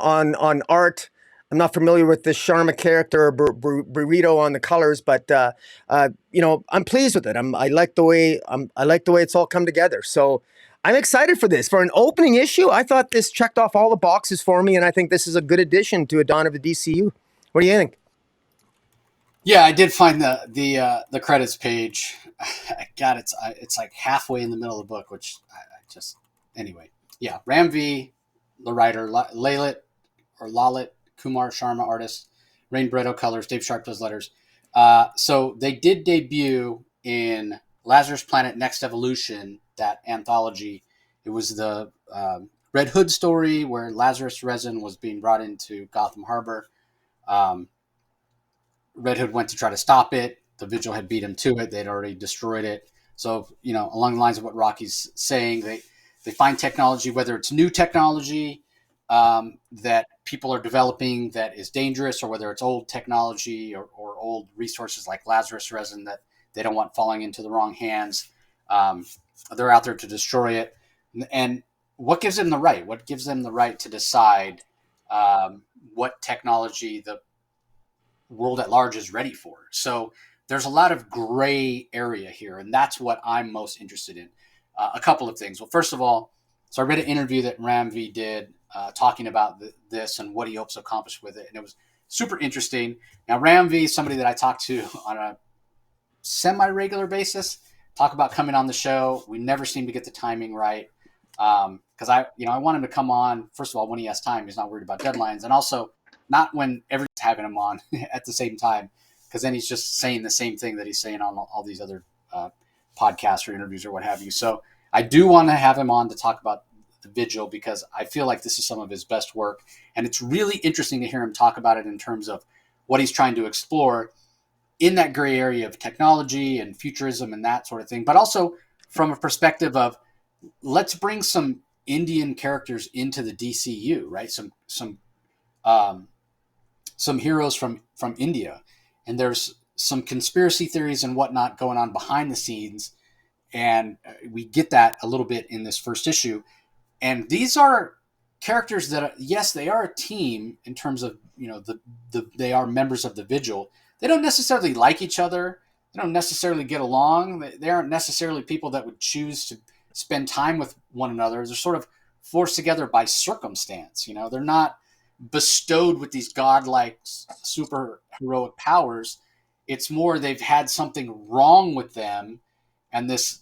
on art. I'm not familiar with the Sharma character or Burrito on the colors, but I'm pleased with it. I like the way it's all come together. So I'm excited for this. For an opening issue, I thought this checked off all the boxes for me, and I think this is a good addition to a Dawn of the DCU. What do you think? Yeah, I did find the credits page. God, it's like halfway in the middle of the book, which I just anyway. Yeah, Ram V, the writer, Lalit Kumar Sharma, artist, Rain Bretto colors, Dave Sharp does letters. So they did debut in Lazarus Planet Next Evolution, that anthology. It was the Red Hood story where Lazarus Resin was being brought into Gotham Harbor. Red Hood went to try to stop it. The Vigil had beat him to it. They'd already destroyed it. So, along the lines of what Rocky's saying, they find technology, whether it's new technology that people are developing that is dangerous, or whether it's old technology or old resources like Lazarus resin that they don't want falling into the wrong hands. They're out there to destroy it. And what gives them the right? What gives them the right to decide what technology the world at large is ready for? So there's a lot of gray area here, and that's what I'm most interested in. A couple of things. Well, first of all, so I read an interview that Ram V did talking about this and what he hopes to accomplish with it, and it was super interesting. Now, Ram V is somebody that I talk to on a semi-regular basis, talk about coming on the show. We never seem to get the timing right, because I want him to come on, first of all, when he has time. He's not worried about deadlines, and also not when everyone's having him on at the same time, because then he's just saying the same thing that he's saying on all these other podcasts or interviews or what have you. So I do want to have him on to talk about the Vigil, because I feel like this is some of his best work, and it's really interesting to hear him talk about it in terms of what he's trying to explore in that gray area of technology and futurism and that sort of thing, but also from a perspective of, let's bring some Indian characters into the DCU, right? Some heroes from India, and there's some conspiracy theories and whatnot going on behind the scenes, and we get that a little bit in this first issue. And these are characters that yes, they are a team in terms of they are members of the Vigil. They don't necessarily like each other. They don't necessarily get along. They aren't necessarily people that would choose to spend time with one another. They're sort of forced together by circumstance. They're not bestowed with these godlike super heroic powers. It's more they've had something wrong with them, and this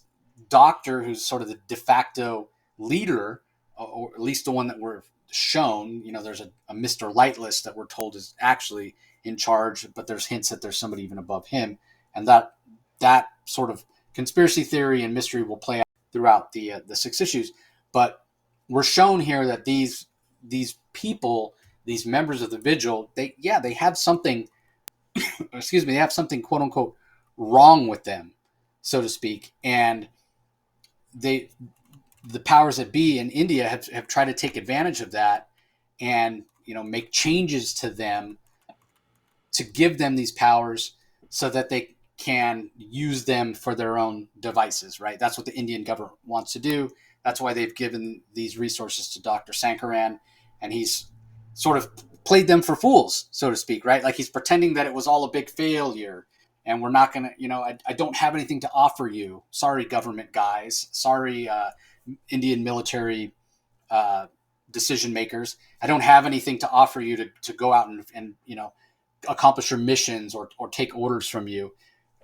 doctor, who's sort of the de facto leader, or at least the one that we're shown. There's a Mr. Lightless that we're told is actually in charge, but there's hints that there's somebody even above him, and that sort of conspiracy theory and mystery will play out throughout the 6 issues. But we're shown here that these people, these members of the Vigil, they have something, excuse me, they have something quote unquote wrong with them, so to speak, and the powers that be in India have tried to take advantage of that and make changes to them to give them these powers so that they can use them for their own devices, right? That's what the Indian government wants to do. That's why they've given these resources to Dr. Sankaran, and he's sort of played them for fools, so to speak, right? Like he's pretending that it was all a big failure and we're not going to, I don't have anything to offer you. Sorry, government guys. Sorry, Indian military decision makers. I don't have anything to offer you to go out and accomplish your missions or take orders from you,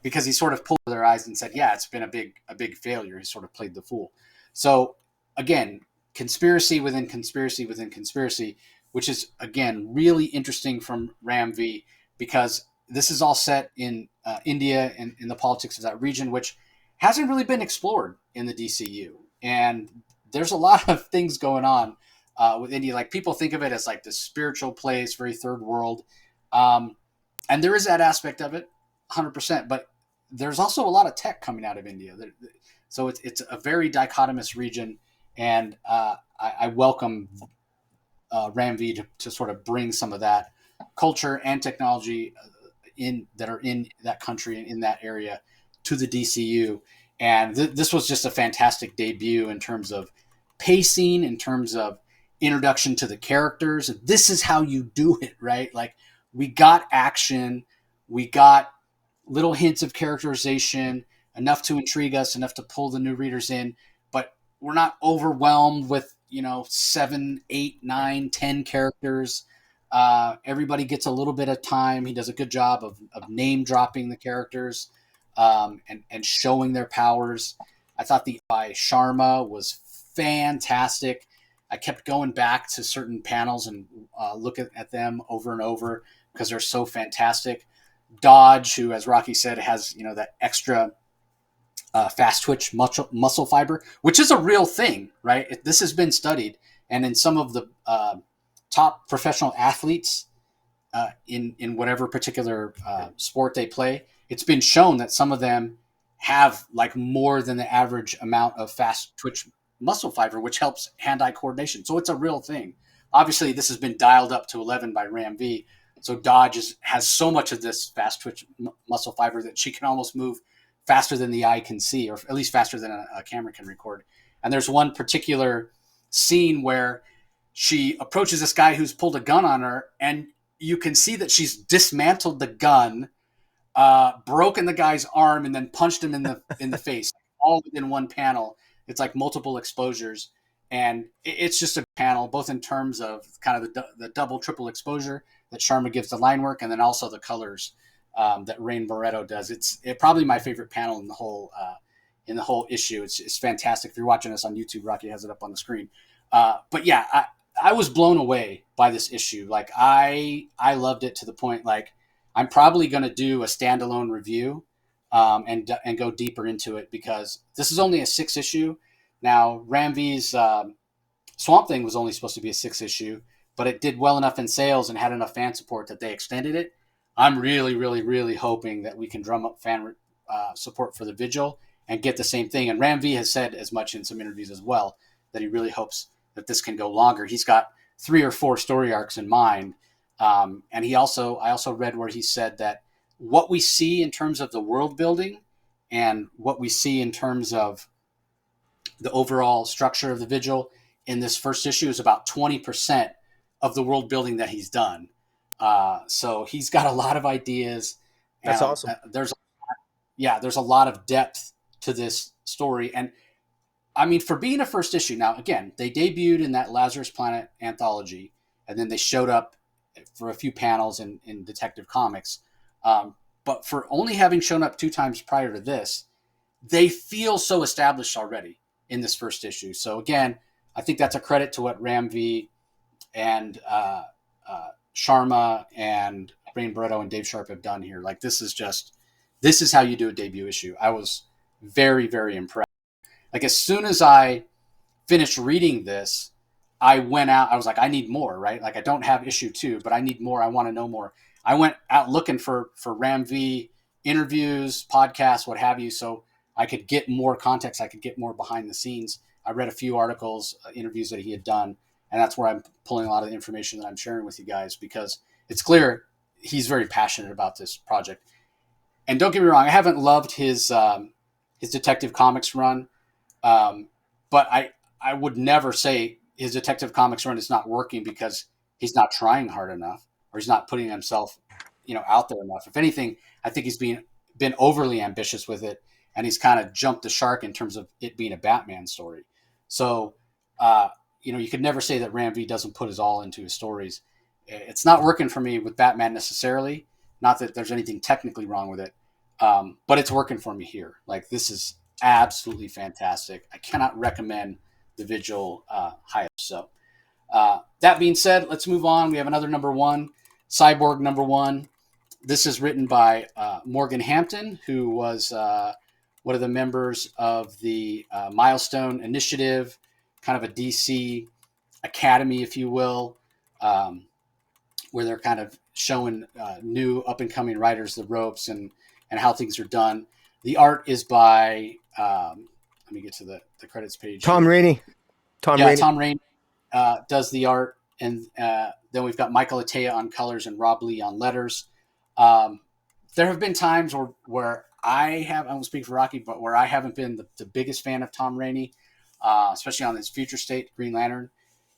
because he sort of pulled their eyes and said, yeah, it's been a big failure. He sort of played the fool. So again, conspiracy within conspiracy within conspiracy, which is again really interesting from Ram V, because this is all set in India and in the politics of that region, which hasn't really been explored in the DCU. And there's a lot of things going on with India. Like people think of it as like this spiritual place, very third world. And there is that aspect of it, 100%. But there's also a lot of tech coming out of India. So it's a very dichotomous region. And I welcome Ram V to sort of bring some of that culture and technology that are in that country and in that area to the DCU. And this was just a fantastic debut in terms of pacing, in terms of introduction to the characters. This is how you do it, right? Like we got action, we got little hints of characterization, enough to intrigue us, enough to pull the new readers in, but we're not overwhelmed with 7, 8, 9, 10 characters. Everybody gets a little bit of time. He does a good job of name dropping the characters and showing their powers. I thought the by Sharma was fantastic. I kept going back to certain panels and looking at them over and over because they're so fantastic. Dodge, who, as Rocky said, has that extra fast twitch muscle fiber, which is a real thing, right? This has been studied, and in some of the top professional athletes in whatever particular sport they play, it's been shown that some of them have like more than the average amount of fast twitch muscle fiber, which helps hand-eye coordination. So it's a real thing. Obviously, this has been dialed up to 11 by Ram V. So Dodge has so much of this fast twitch muscle fiber that she can almost move faster than the eye can see, or at least faster than a camera can record. And there's one particular scene where she approaches this guy who's pulled a gun on her, and you can see that she's dismantled the gun, broken the guy's arm, and then punched him in the face, all within one panel. It's like multiple exposures, and it's just a panel, both in terms of kind of the double, triple exposure that Sharma gives the line work, and then also the colors that Rain Barreto does. It's probably my favorite panel in the whole issue. It's fantastic. If you're watching this on YouTube, Rocky has it up on the screen. But yeah, I was blown away by this issue. Like I loved it to the point like I'm probably going to do a standalone review and go deeper into it, because this is only a 6 issue. Now Ram V's Swamp Thing was only supposed to be a 6 issue, but it did well enough in sales and had enough fan support that they extended it. I'm really, really, really hoping that we can drum up fan support for the Vigil and get the same thing. And Ram V has said as much in some interviews as well, that he really hopes that this can go longer. He's got 3 or 4 story arcs in mind. And I also read where he said that what we see in terms of the world building and what we see in terms of the overall structure of the Vigil in this first issue is about 20% of the world building that he's done. So he's got a lot of ideas, That's and awesome. there's a lot of depth to this story. And I mean, for being a first issue, now again, they debuted in that Lazarus Planet anthology, and then they showed up for a few panels in Detective Comics. But for only having shown up 2 times prior to this, they feel so established already in this first issue. So again, I think that's a credit to what Ram V and Sharma and Brain Barretto and Dave Sharp have done here. Like this is how you do a debut issue. I was very, very impressed. Like as soon as I finished reading this, I went out. I was like, I need more, right? Like I don't have issue 2, but I need more. I want to know more. I went out looking for Ram V interviews, podcasts, what have you, so I could get more context. I could get more behind the scenes. I read a few articles, interviews that he had done, and that's where I'm pulling a lot of the information that I'm sharing with you guys, because it's clear he's very passionate about this project. And don't get me wrong, I haven't loved his Detective Comics run. Um, but I would never say his Detective Comics run is not working because he's not trying hard enough or he's not putting himself, out there enough. If anything, I think he's been overly ambitious with it, and he's kind of jumped the shark in terms of it being a Batman story. So, you could never say that Ram V doesn't put his all into his stories. It's not working for me with Batman necessarily. Not that there's anything technically wrong with it, but it's working for me here. Like this is absolutely fantastic. I cannot recommend the Vigil higher. So that being said, let's move on. We have another number one, Cyborg number one. This is written by Morgan Hampton, who was one of the members of the Milestone Initiative, kind of a DC academy, if you will, where they're kind of showing new up and coming writers the ropes and how things are done. The art is by let me get to the credits page Tom here. Rainey. Tom Rainey does the art, and then we've got Michael Attea on colors and Rob Lee on letters. There have been times where I won't speak for Rocky, but where I haven't been the biggest fan of Tom Rainey, especially on his Future State Green Lantern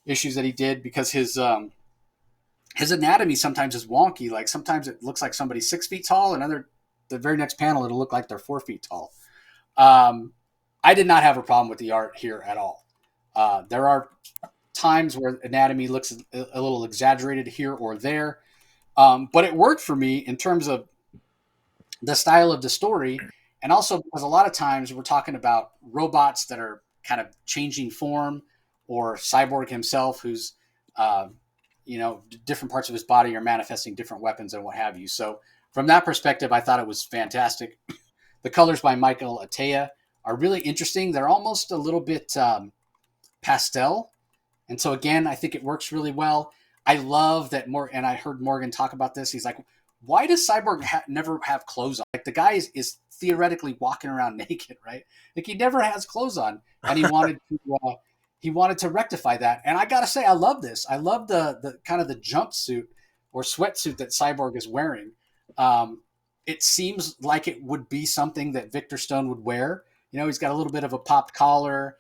issues that he did, because his anatomy sometimes is wonky. Like sometimes it looks like somebody's 6 feet tall, and the very next panel it'll look like they're 4 feet tall. I did not have a problem with the art here at all. There are times where anatomy looks a little exaggerated here or there, but it worked for me in terms of the style of the story, and also because a lot of times we're talking about robots that are kind of changing form, or Cyborg himself, who's different parts of his body are manifesting different weapons and what have you. So from that perspective, I thought it was fantastic. The colors by Michael Attea are really interesting. They're almost a little bit pastel. And so again, I think it works really well. I love that and I heard Morgan talk about this. He's like, why does Cyborg never have clothes on? Like the guy is theoretically walking around naked, right? Like he never has clothes on, and he wanted to rectify that. And I got to say, I love this. I love the kind of the jumpsuit or sweatsuit that Cyborg is wearing. It seems like it would be something that Victor Stone would wear. He's got a little bit of a popped collar.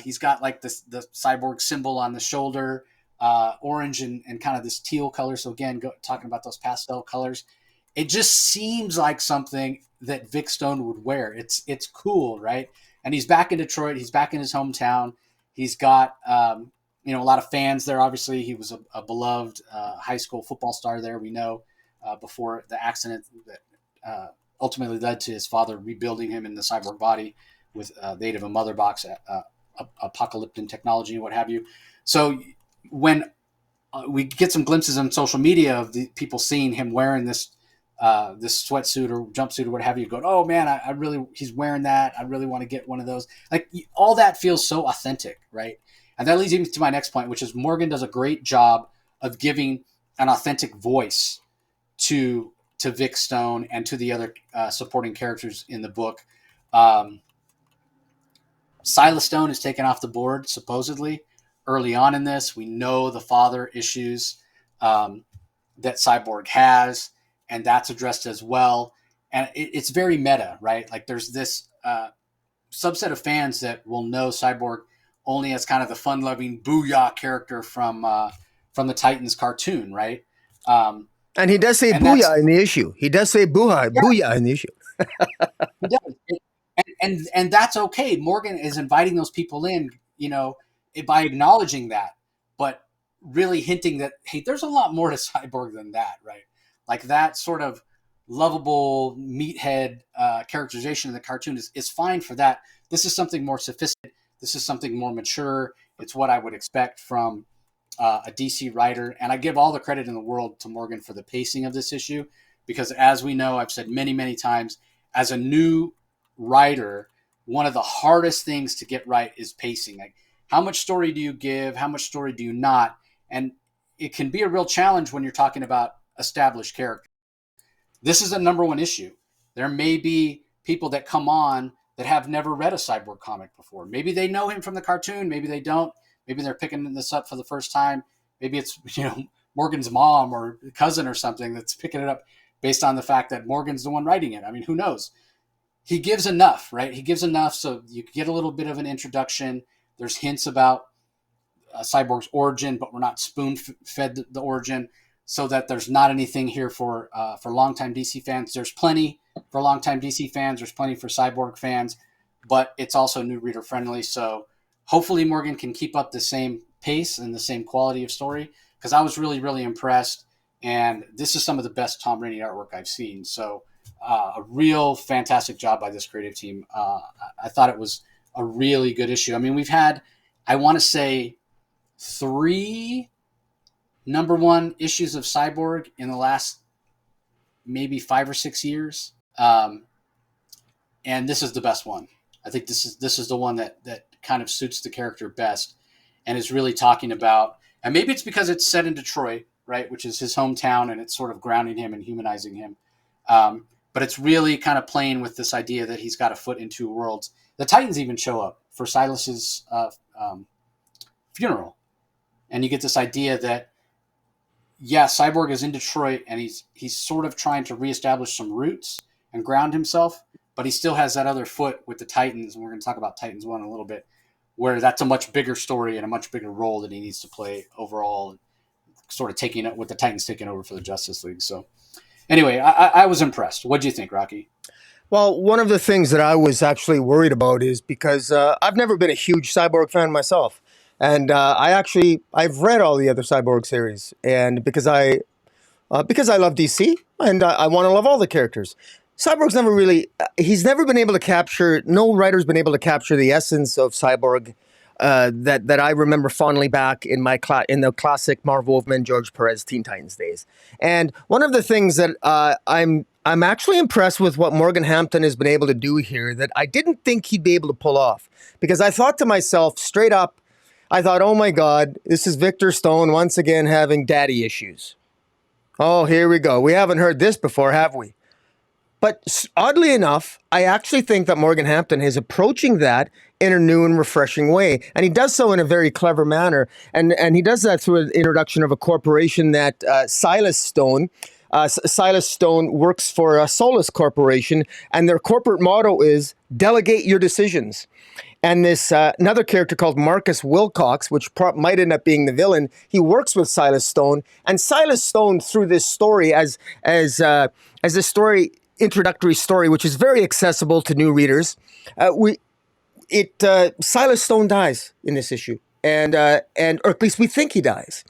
He's got like the Cyborg symbol on the shoulder, orange and kind of this teal color. So again, talking about those pastel colors, it just seems like something that Vic Stone would wear. It's cool, right? And he's back in Detroit. He's back in his hometown. He's got a lot of fans there. Obviously, he was a beloved high school football star there. We know before the accident that ultimately led to his father rebuilding him in the cyborg body with the aid of a mother box, apocalyptic technology, and what have you. So when we get some glimpses on social media of the people seeing him wearing this sweatsuit or jumpsuit or what have you, go, oh man, he's wearing that. I really want to get one of those. Like all that feels so authentic, right? And that leads me to my next point, which is Morgan does a great job of giving an authentic voice to Vic Stone and to the other supporting characters in the book. Silas Stone is taken off the board, supposedly, early on in this. We know the father issues that Cyborg has, and that's addressed as well. And it's very meta, right? Like there's this subset of fans that will know Cyborg only as kind of the fun-loving booyah character from the Titans cartoon, right? Um, And he does say and that's booyah in the issue. He does say booyah in the issue. he does. And that's okay. Morgan is inviting those people in, by acknowledging that, but really hinting that, hey, there's a lot more to Cyborg than that, right? Like that sort of lovable meathead characterization in the cartoon is fine for that. This is something more sophisticated. This is something more mature. It's what I would expect from a DC writer. And I give all the credit in the world to Morgan for the pacing of this issue, because as we know, I've said many, many times, as a new writer, one of the hardest things to get right is pacing. Like, how much story do you give? How much story do you not? And it can be a real challenge when you're talking about established characters. This is a number one issue. There may be people that come on that have never read a Cyborg comic before. Maybe they know him from the cartoon. Maybe they don't. Maybe they're picking this up for the first time. Maybe it's, Morgan's mom or cousin or something that's picking it up based on the fact that Morgan's the one writing it. I mean, who knows? He gives enough, right? He gives enough so you get a little bit of an introduction. There's hints about Cyborg's origin, but we're not spoon-fed the origin, so that there's not anything here for longtime DC fans. There's plenty for longtime DC fans. There's plenty for Cyborg fans, but it's also new reader friendly. So hopefully Morgan can keep up the same pace and the same quality of story, because I was really, really impressed. And this is some of the best Tom Rainey artwork I've seen. So a real fantastic job by this creative team. I thought it was a really good issue. I mean, we've had, I want to say, 3 number one issues of Cyborg in the last maybe 5 or 6 years. And this is the best one. I think this is the one that kind of suits the character best and is really talking about, and maybe it's because it's set in Detroit, right, which is his hometown, and it's sort of grounding him and humanizing him. But it's really kind of playing with this idea that he's got a foot in 2 worlds. The Titans even show up for Silas's funeral. And you get this idea that, yeah, Cyborg is in Detroit, and he's sort of trying to reestablish some roots and ground himself, but he still has that other foot with the Titans, and we're going to talk about Titans 1 in a little bit, where that's a much bigger story and a much bigger role that he needs to play overall, sort of taking it with the Titans taking over for the Justice League. So anyway, I was impressed. What do you think, Rocky? Well, one of the things that I was actually worried about is because I've never been a huge Cyborg fan myself. And I've read all the other Cyborg series. And because I love DC and I want to love all the characters. Cyborg's never really, he's never been able to capture, no writer's been able to capture the essence of Cyborg that I remember fondly back in in the classic Marv Wolfman, George Perez Teen Titans days. And one of the things that I'm actually impressed with what Morgan Hampton has been able to do here that I didn't think he'd be able to pull off. Because I thought to myself, straight up, I thought, oh my God, this is Victor Stone once again having daddy issues. Oh, here we go. We haven't heard this before, have we? But oddly enough, I actually think that Morgan Hampton is approaching that in a new and refreshing way. And he does so in a very clever manner. And he does that through an introduction of a corporation that Silas Stone works for Solus Corporation. And their corporate motto is delegate your decisions. And this another character called Marcus Wilcox, which might end up being the villain, he works with Silas Stone. And Silas Stone, through this story, as a story, introductory story, which is very accessible to new readers, Silas Stone dies in this issue, or at least we think he dies.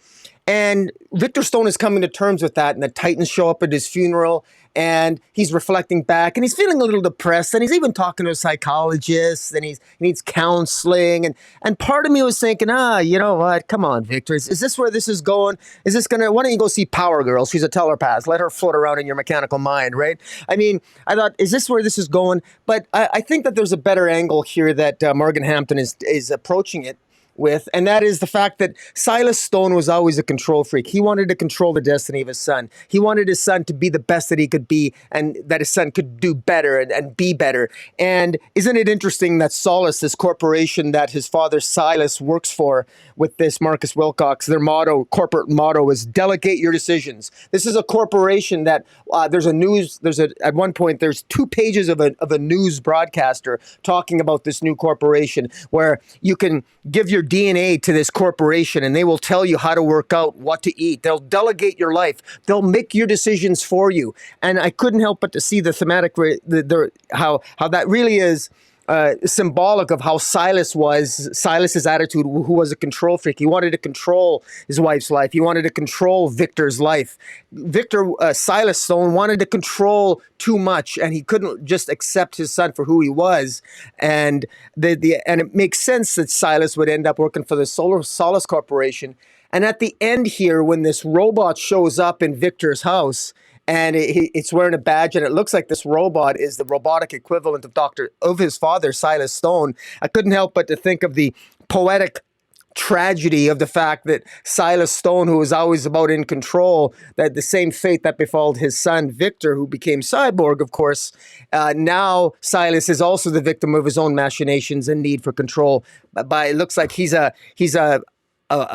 And Victor Stone is coming to terms with that, and the Titans show up at his funeral, and he's reflecting back, and he's feeling a little depressed, and he's even talking to a psychologist, and he needs counseling, and part of me was thinking, you know what, come on, Victor, is this where this is going? Why don't you go see Power Girl? She's a telepath. Let her float around in your mechanical mind, right? I mean, I thought, is this where this is going? But I think that there's a better angle here that Morgan Hampton is approaching it. with, and that is the fact that Silas Stone was always a control freak. He wanted to control the destiny of his son. He wanted his son to be the best that he could be, and that his son could do better and be better. And isn't it interesting that Solace, this corporation that his father Silas works for with this Marcus Wilcox, their motto, corporate motto, is delegate your decisions. This is a corporation that at one point there's 2 pages of a news broadcaster talking about this new corporation where you can give your DNA to this corporation and they will tell you how to work out, what to eat. They'll delegate your life. They'll make your decisions for you. And I couldn't help but to see the thematic, how that really is symbolic of how Silas's attitude, who was a control freak. He wanted to control his wife's life. He wanted to control Victor's life. Silas Stone wanted to control too much, and he couldn't just accept his son for who he was. And and it makes sense that Silas would end up working for the Solace Corporation. And at the end here, when this robot shows up in Victor's house, and it's wearing a badge, and it looks like this robot is the robotic equivalent of his father, Silas Stone. I couldn't help but to think of the poetic tragedy of the fact that Silas Stone, who was always about in control, that the same fate that befell his son Victor, who became Cyborg, of course. Now Silas is also the victim of his own machinations and need for control. But it looks like he's a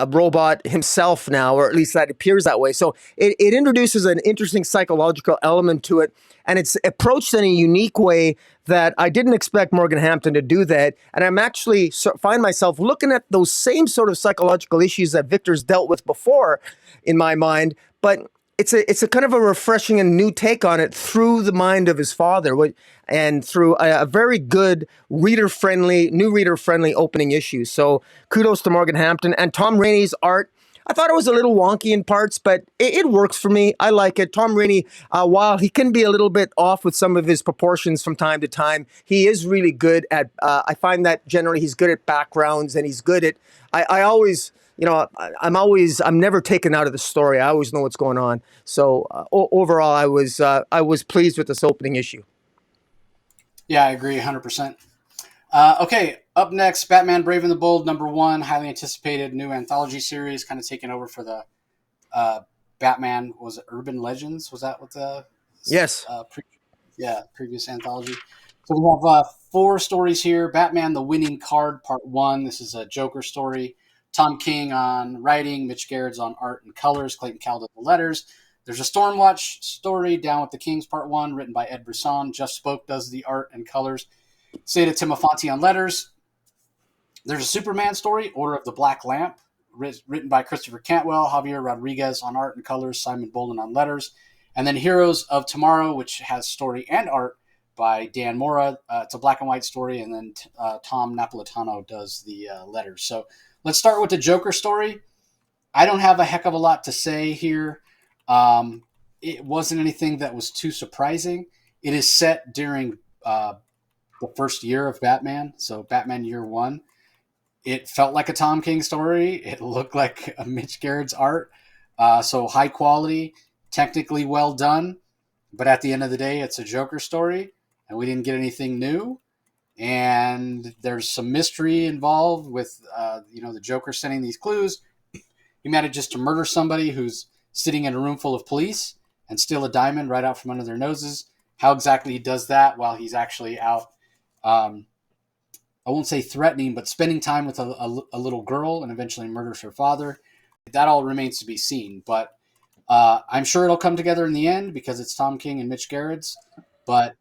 robot himself now, or at least that appears that way. So it introduces an interesting psychological element to it, and it's approached in a unique way that I didn't expect Morgan Hampton to do that. And I'm actually find myself looking at those same sort of psychological issues that Victor's dealt with before in my mind, but it's a kind of a refreshing and new take on it through the mind of his father, and through a very good new reader-friendly opening issue. So kudos to Morgan Hampton and Tom Rainey's art. I thought it was a little wonky in parts, but it works for me. I like it. Tom Rainey, while he can be a little bit off with some of his proportions from time to time, he is really good at, I find that generally he's good at backgrounds, and he's good at, I always, I'm never taken out of the story. I always know what's going on. So overall, I was pleased with this opening issue. Yeah, I agree 100%. Okay, up next, Batman Brave and the Bold, #1, highly anticipated new anthology series, kind of taking over for the Batman, was it Urban Legends? Was that what the Yes. Previous anthology? So we have 4 stories here. Batman, The Winning Card, Part 1. This is a Joker story. Tom King on writing, Mitch Gerards on art and colors, Clayton Cowles on the letters. There's a Stormwatch story, Down with the Kings, Part 1, written by Ed Brisson. Jeff Spoke does the art and colors. Seda Timofanti on letters. There's a Superman story, Order of the Black Lamp, written by Christopher Cantwell, Javier Rodriguez on art and colors, Simon Bolin on letters. And then Heroes of Tomorrow, which has story and art by Dan Mora. It's a black and white story, and then Tom Napolitano does the letters. So let's start with the Joker story. I don't have a heck of a lot to say here. It wasn't anything that was too surprising. It is set during the first year of Batman, so Batman Year 1. It felt like a Tom King story. It looked like a Mitch Gerards art. So high quality, technically well done. But at the end of the day, it's a Joker story, and we didn't get anything new. And there's some mystery involved with, the Joker sending these clues. He manages to murder somebody who's sitting in a room full of police and steal a diamond right out from under their noses. How exactly he does that while he's actually out, I won't say threatening, but spending time with a little girl, and eventually murders her father. That all remains to be seen. But I'm sure it'll come together in the end because it's Tom King and Mitch Gerards. But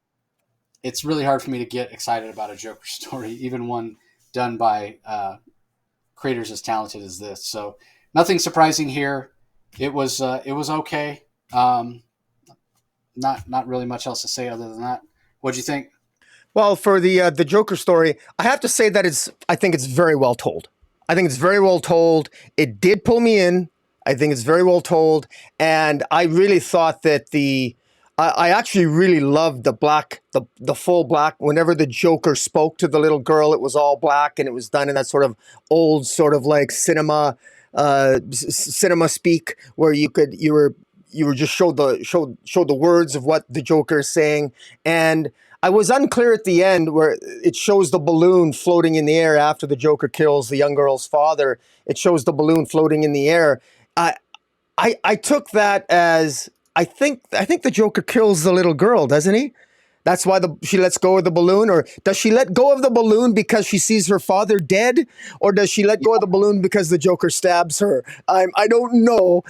it's really hard for me to get excited about a Joker story, even one done by creators as talented as this. So nothing surprising here. It was okay. Not really much else to say other than that. What'd you think? Well, for the Joker story, I have to say that I think it's very well told. I think it's very well told. It did pull me in. I think it's very well told, and I really thought that I actually really loved the full black. Whenever the Joker spoke to the little girl, it was all black, and it was done in that sort of old, sort of like cinema speak, where you were just showed the words of what the Joker is saying. And I was unclear at the end where it shows the balloon floating in the air after the Joker kills the young girl's father. It shows the balloon floating in the air. I I took that as I think the Joker kills the little girl, doesn't he? That's why she lets go of the balloon, or does she let go of the balloon because she sees her father dead, or does she let go of the balloon because the Joker stabs her? I don't know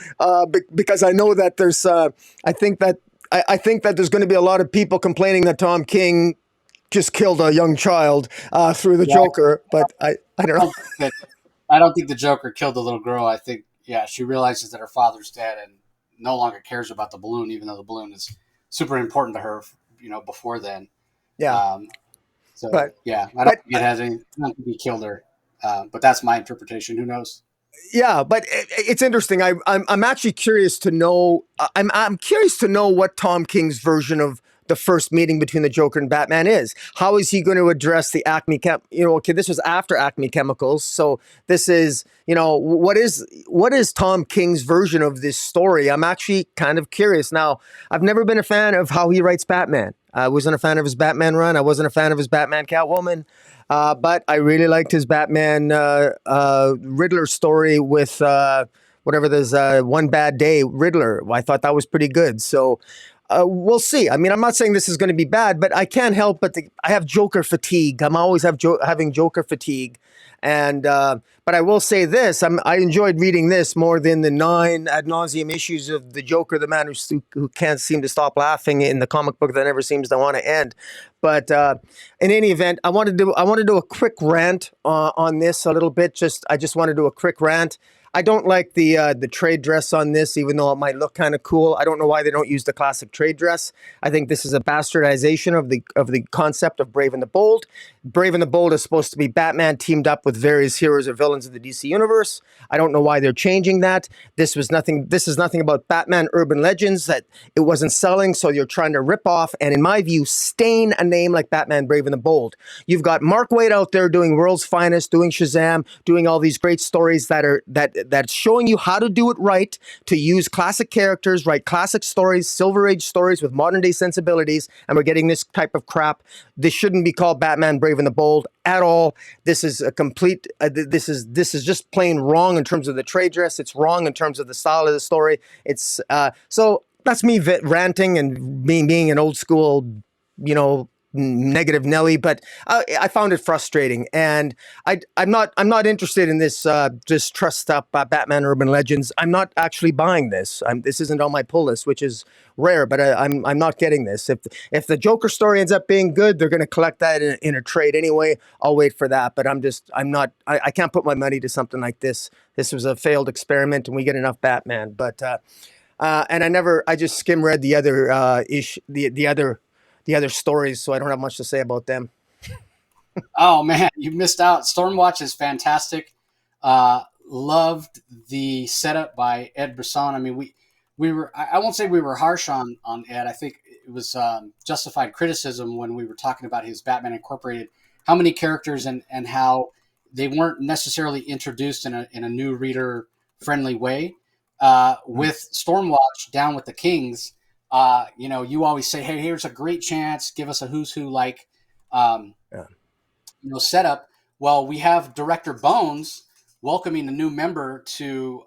because I know that there's I think that I think that there's going to be a lot of people complaining that Tom King just killed a young child through the Yeah, Joker, but I don't I know. don't think that I don't think the Joker killed the little girl. I think, yeah, she realizes that her father's dead and no longer cares about the balloon, even though the balloon is super important to her, before then. Yeah, Um, so but yeah, I don't but think it has any. I don't think he killed her, but that's my interpretation. Who knows? yeah, but it's interesting. I'm actually curious to know. I'm curious to know what Tom King's version of the first meeting between the Joker and Batman is. How is he going to address the Acme Chem? Okay, this was after Acme Chemicals, so this is what is Tom King's version of this story? I'm actually kind of curious. Now, I've never been a fan of how he writes Batman. I wasn't a fan of his Batman run. I wasn't a fan of his Batman Catwoman. But I really liked his Batman Riddler story with whatever there's One Bad Day Riddler. I thought that was pretty good. So we'll see. I mean, I'm not saying this is going to be bad, but I can't help but I have Joker fatigue. I'm always having Joker fatigue. And but I will say this: I enjoyed reading this more than the 9 ad nauseum issues of the Joker, the man who can't seem to stop laughing in the comic book that never seems to want to end. But in any event, I want to do a quick rant on this a little bit. I just want to do a quick rant. I don't like the trade dress on this, even though it might look kind of cool. I don't know why they don't use the classic trade dress. I think this is a bastardization of the concept of Brave and the Bold. Brave and the Bold is supposed to be Batman teamed up with various heroes or villains of the DC universe. I don't know why they're changing that. This was nothing. This is nothing about Batman urban legends that it wasn't selling, so you're trying to rip off and, in my view, stain a name like Batman Brave and the Bold. You've got Mark Waid out there doing World's Finest, doing Shazam, doing all these great stories that's showing you how to do it right, to use classic characters, write classic stories, Silver Age stories with modern day sensibilities, and we're getting this type of crap. This shouldn't be called Batman Brave and the Bold at all. This is a complete. This is just plain wrong in terms of the trade dress. It's wrong in terms of the style of the story. It's so that's me ranting and me being an old school, negative Nelly, but I found it frustrating, and I'm not interested in this just trussed up Batman Urban Legends. I'm not actually buying this. This isn't on my pull list, which is rare, but I'm not getting this. If the Joker story ends up being good, they're going to collect that in a trade anyway. I'll wait for that, but I'm not. I can't put my money to something like this. This was a failed experiment, and we get enough Batman, but. And I just skim read the other the other stories, so I don't have much to say about them. Oh man, you missed out. Stormwatch is fantastic. Loved the setup by Ed Brisson. I mean, we were. I won't say we were harsh on Ed. I think it was justified criticism when we were talking about his Batman Incorporated. How many characters and how they weren't necessarily introduced in a new reader friendly way. With Stormwatch down with the Kings, you always say, "Hey, here's a great chance. Give us a who's who like." Um, Yeah. Setup. Well, we have Director Bones welcoming a new member to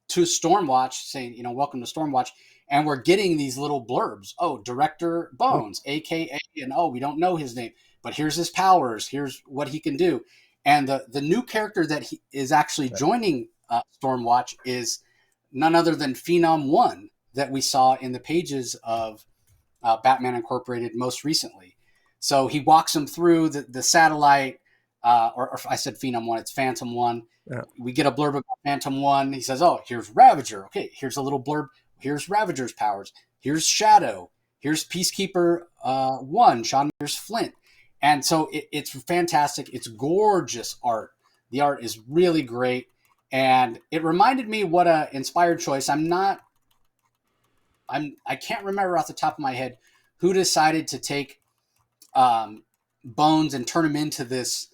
Stormwatch, saying, welcome to Stormwatch, and we're getting these little blurbs. Oh, Director Bones, aka, and we don't know his name, but here's his powers. Here's what he can do, and the new character that he is actually joining Stormwatch is none other than Phenom One that we saw in the pages of Batman Incorporated most recently. So he walks him through the satellite, or I said Phenom One, it's Phantom One. Yeah. We get a blurb about Phantom One. He says, "Oh, here's Ravager. Okay, here's a little blurb. Here's Ravager's powers. Here's Shadow. Here's Peacekeeper One. Sean Mears Flint." And so it's fantastic. It's gorgeous art. The art is really great, and it reminded me what a inspired choice. I can't remember off the top of my head who decided to take Bones and turn him into this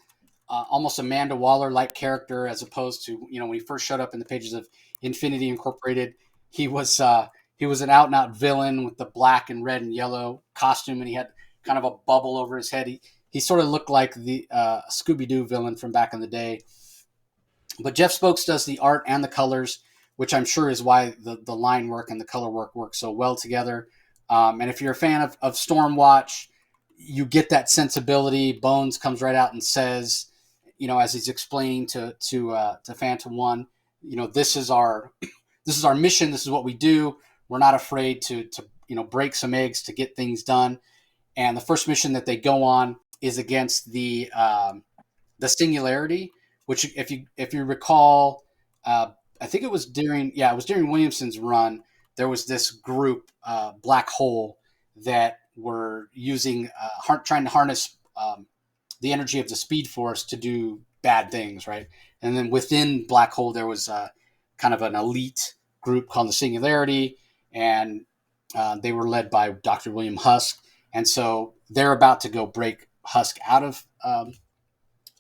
almost Amanda Waller like character, as opposed to when he first showed up in the pages of Infinity Incorporated, he was an out and out villain with the black and red and yellow costume, and he had kind of a bubble over his head. He sort of looked like the Scooby Doo villain from back in the day. But Jeff Spokes does the art and the colors, which I'm sure is why the line work and the color work so well together. And if you're a fan of Stormwatch, you get that sensibility. Bones comes right out and says, as he's explaining to Phantom One, this is our mission. This is what we do. We're not afraid to break some eggs to get things done. And the first mission that they go on is against the Singularity, which if you recall, I think it was during Williamson's run. There was this group, Black Hole, that were using trying to harness the energy of the Speed Force to do bad things, right? And then within Black Hole, there was kind of an elite group called the Singularity, and they were led by Dr. William Husk. And so they're about to go break Husk out of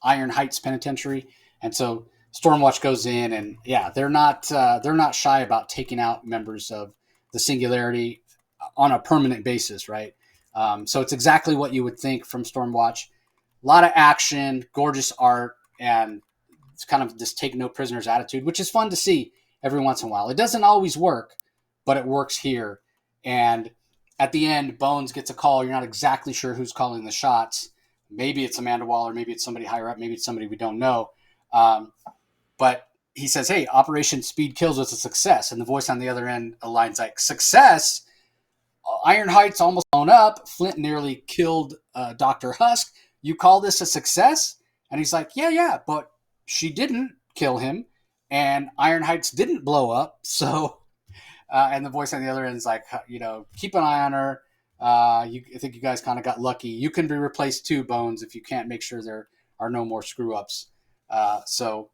Iron Heights Penitentiary, and so Stormwatch goes in, and they're not shy about taking out members of the Singularity on a permanent basis, right? So it's exactly what you would think from Stormwatch. A lot of action, gorgeous art, and it's kind of this take no prisoners attitude, which is fun to see every once in a while. It doesn't always work, but it works here. And at the end, Bones gets a call. You're not exactly sure who's calling the shots. Maybe it's Amanda Waller. Maybe it's somebody higher up. Maybe it's somebody we don't know. But he says, hey, Operation Speed Kills was a success. And the voice on the other end aligns like, success? Iron Heights almost blown up. Flint nearly killed Dr. Husk. You call this a success? And he's like, yeah, but she didn't kill him. And Iron Heights didn't blow up. So, and the voice on the other end is like, keep an eye on her. I think you guys kind of got lucky. You can be replaced too, Bones, if you can't make sure there are no more screw ups. So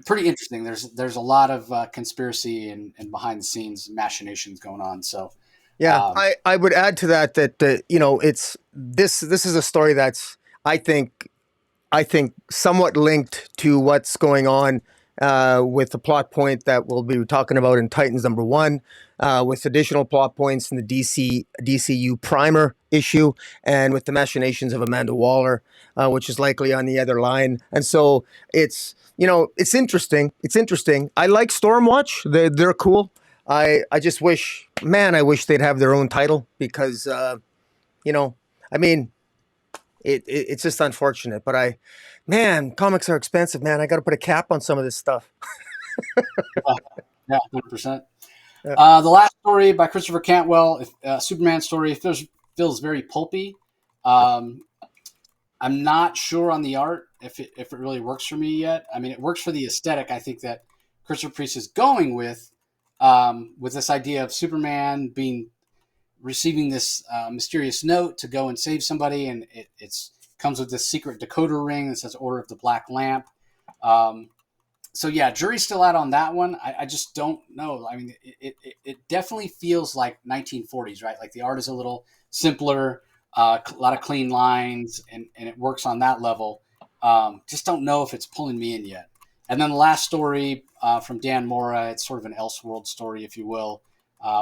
pretty interesting. There's a lot of conspiracy and behind the scenes machinations going on. So Yeah, I would add to that it's this is a story that's I think somewhat linked to what's going on with the plot point that we'll be talking about in Titans #1, with additional plot points in the DCU primer issue, and with the machinations of Amanda Waller, which is likely on the other line. And so it's it's interesting. It's interesting. I like Stormwatch. They're cool. I just wish, man, I wish they'd have their own title because I mean, it's just unfortunate. But comics are expensive, man. I got to put a cap on some of this stuff. Yeah, 100%. Yeah. The last story by Christopher Cantwell, Superman story, feels very pulpy. I'm not sure on the art if it really works for me yet. I mean, it works for the aesthetic. I think that Christopher Priest is going with this idea of Superman receiving this mysterious note to go and save somebody, and it's comes with this secret decoder ring that says Order of the Black Lamp. So yeah, jury's still out on that one. I just don't know. I mean, it definitely feels like 1940s, right? Like the art is a little simpler, a lot of clean lines, and it works on that level. Just don't know if it's pulling me in yet. And then the last story from Dan Mora, it's sort of an Elseworld story, if you will,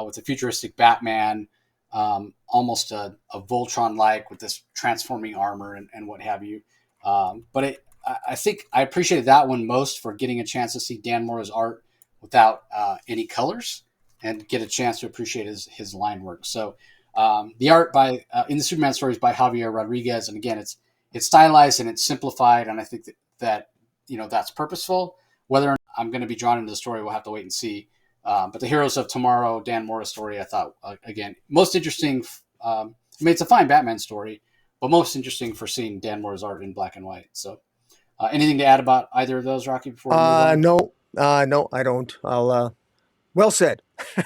with a futuristic Batman, almost a Voltron-like with this transforming armor and what have you. But I think I appreciated that one most for getting a chance to see Dan Mora's art without any colors and get a chance to appreciate his line work. So the art by in the Superman stories by Javier Rodriguez, and again, it's stylized and it's simplified, and I think that that's purposeful. Whether or not I'm going to be drawn into the story, we'll have to wait and see. But the Heroes of Tomorrow, Dan Mora story, I thought again most interesting. I mean, it's a fine Batman story, but most interesting for seeing Dan Mora's art in black and white. So. Anything to add about either of those, Rocky, before we move on? No, I don't. I'll, well said. All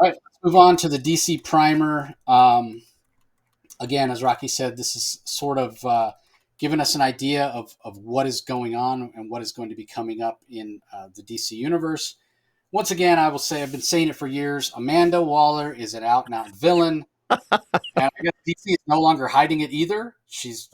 right, let's move on to the DC Primer. Again, as Rocky said, this is sort of giving us an idea of what is going on and what is going to be coming up in the DC universe. Once again, I will say, I've been saying it for years, Amanda Waller is an out-and-out villain. And I guess DC is no longer hiding it either. She's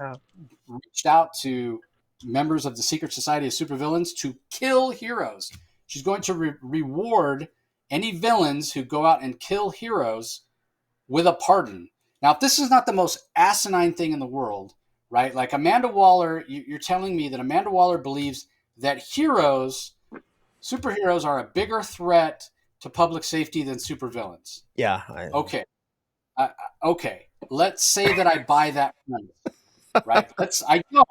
reached out to members of the secret society of supervillains to kill heroes. She's going to reward any villains who go out and kill heroes with a pardon. Now, if this is not the most asinine thing in the world, right? Like Amanda Waller, you're telling me that Amanda Waller believes that superheroes are a bigger threat to public safety than supervillains. Yeah. Okay. Uh, okay. Let's say that I buy that premise, right? I don't,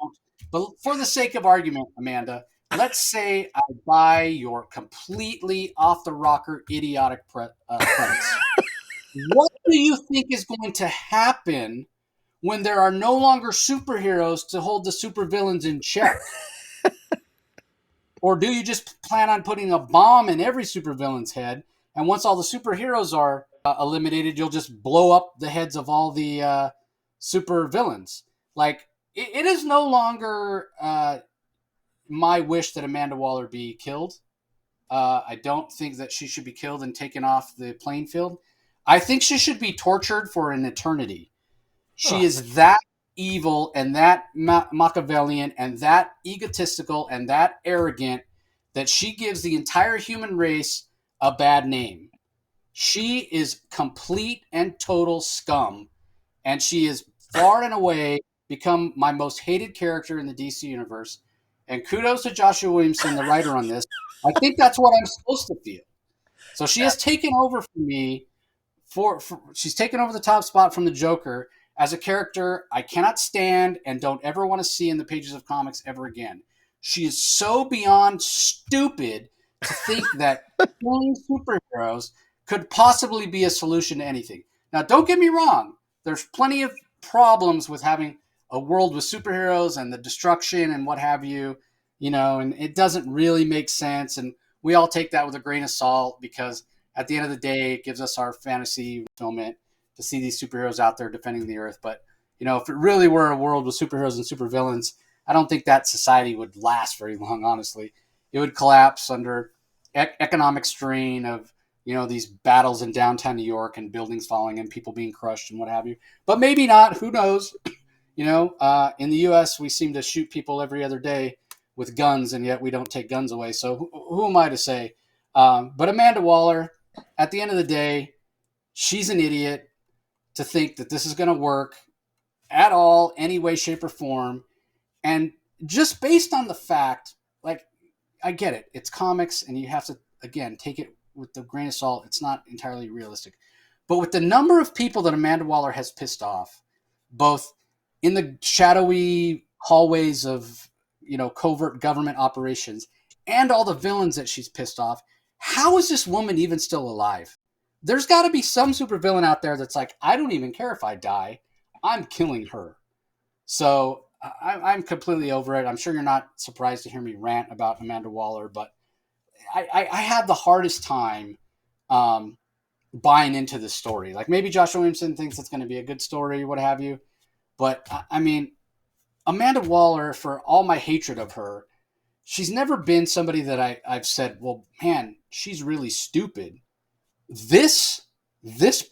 but for the sake of argument, Amanda, let's say I buy your completely off the rocker, idiotic premise. What do you think is going to happen when there are no longer superheroes to hold the supervillains in check? Or do you just plan on putting a bomb in every supervillain's head, and once all the superheroes are eliminated, you'll just blow up the heads of all the supervillains? Like, it is no longer my wish that Amanda Waller be killed. I don't think that she should be killed and taken off the playing field. I think she should be tortured for an eternity. She Oh, is that evil and that Machiavellian and that egotistical and that arrogant that she gives the entire human race a bad name. She is complete and total scum, and she is far and away become my most hated character in the DC universe. And kudos to Joshua Williamson, the writer on this. I think that's what I'm supposed to feel. So she has taken over for me she's taken over the top spot from the Joker as a character I cannot stand and don't ever want to see in the pages of comics ever again. She is so beyond stupid to think that killing superheroes could possibly be a solution to anything. Now, don't get me wrong. There's plenty of problems with having a world with superheroes and the destruction and what have you, and it doesn't really make sense. And we all take that with a grain of salt because at the end of the day, it gives us our fantasy fulfillment to see these superheroes out there defending the earth. But, if it really were a world with superheroes and supervillains, I don't think that society would last very long, honestly. It would collapse under economic strain of, these battles in downtown New York and buildings falling and people being crushed and what have you. But maybe not. Who knows? In the U.S., we seem to shoot people every other day with guns, and yet we don't take guns away. So who am I to say? But Amanda Waller, at the end of the day, she's an idiot to think that this is going to work at all, any way, shape, or form. And just based on the fact, like, I get it. It's comics, and you have to, again, take it with a grain of salt. It's not entirely realistic. But with the number of people that Amanda Waller has pissed off, both in the shadowy hallways of, covert government operations and all the villains that she's pissed off, how is this woman even still alive? There's got to be some supervillain out there that's like, I don't even care if I die. I'm killing her. So I'm completely over it. I'm sure you're not surprised to hear me rant about Amanda Waller, but I had the hardest time buying into this story. Like maybe Josh Williamson thinks it's going to be a good story, what have you. But I mean, Amanda Waller, for all my hatred of her, she's never been somebody that I've said, well, man, she's really stupid. This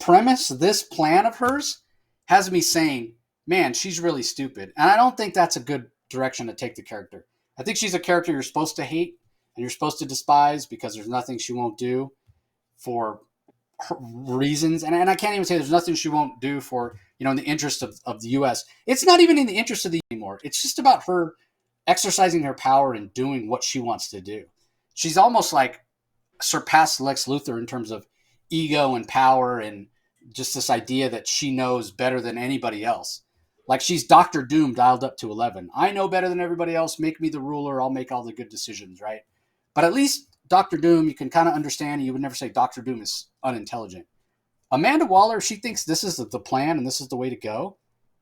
premise, this plan of hers has me saying, man, she's really stupid. And I don't think that's a good direction to take the character. I think she's a character you're supposed to hate and you're supposed to despise because there's nothing she won't do for her reasons. And I can't even say there's nothing she won't do for, in the interest of the U.S. It's not even in the interest of the anymore. It's just about her exercising her power and doing what she wants to do. She's almost like surpassed Lex Luthor in terms of ego and power and just this idea that she knows better than anybody else. Like she's Doctor Doom dialed up to 11. I know better than everybody else. Make me the ruler. I'll make all the good decisions, right? But at least Doctor Doom, you can kind of understand. You would never say Doctor Doom is unintelligent. Amanda Waller, she thinks this is the plan and this is the way to go,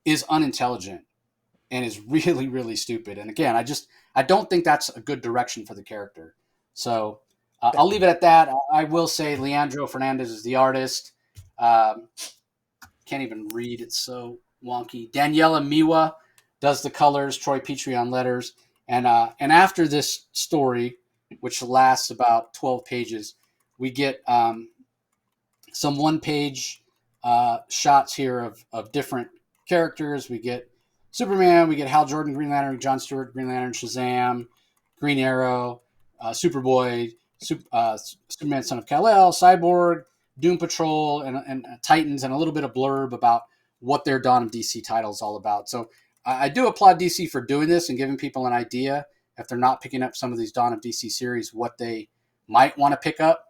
is unintelligent and is really, really stupid. And again, I don't think that's a good direction for the character. So I'll leave it at that. I will say Leandro Fernandez is the artist. Can't even read. It's so wonky. Daniela Miwa does the colors. Troy Petrie on letters. And after this story, which lasts about 12 pages, we get some one-page shots here of different characters. We get Superman, we get Hal Jordan, Green Lantern, John Stewart, Green Lantern, Shazam, Green Arrow, Superboy, Superman, Son of Kal-El, Cyborg, Doom Patrol, and Titans, and a little bit of blurb about what their Dawn of DC title is all about. So I do applaud DC for doing this and giving people an idea, if they're not picking up some of these Dawn of DC series, what they might want to pick up.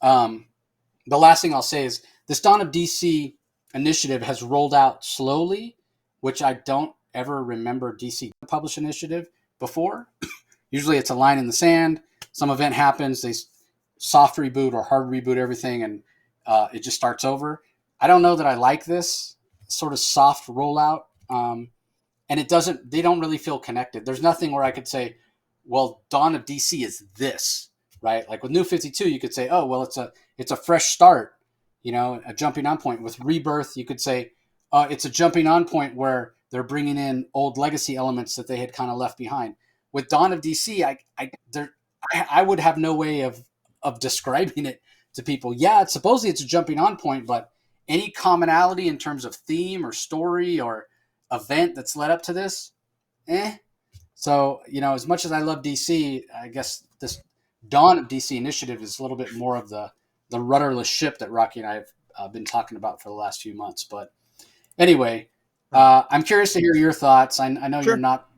The last thing I'll say is this Dawn of DC initiative has rolled out slowly, which I don't ever remember DC publish initiative before. Usually it's a line in the sand. Some event happens, they soft reboot or hard reboot everything, and it just starts over. I don't know that I like this sort of soft rollout. And they don't really feel connected. There's nothing where I could say, well, Dawn of DC is this, right? Like with New 52, you could say, oh, well, it's a fresh start, a jumping on point. With Rebirth, you could say it's a jumping on point where they're bringing in old legacy elements that they had kind of left behind. With Dawn of DC, I would have no way of describing it to people. Yeah, supposedly it's a jumping on point, but any commonality in terms of theme or story or event that's led up to this, So, as much as I love DC, I guess this Dawn of DC initiative is a little bit more of the rudderless ship that Rocky and I have been talking about for the last few months. But anyway, I'm curious to hear your thoughts. I know Sure. you're not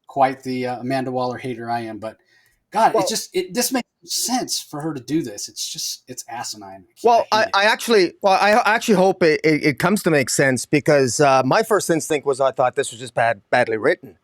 quite the Amanda Waller hater I am, but God, Well, this makes sense for her to do this. It's asinine. Well, I hate it. I actually hope it comes to make sense, because my first instinct was, I thought this was just badly written.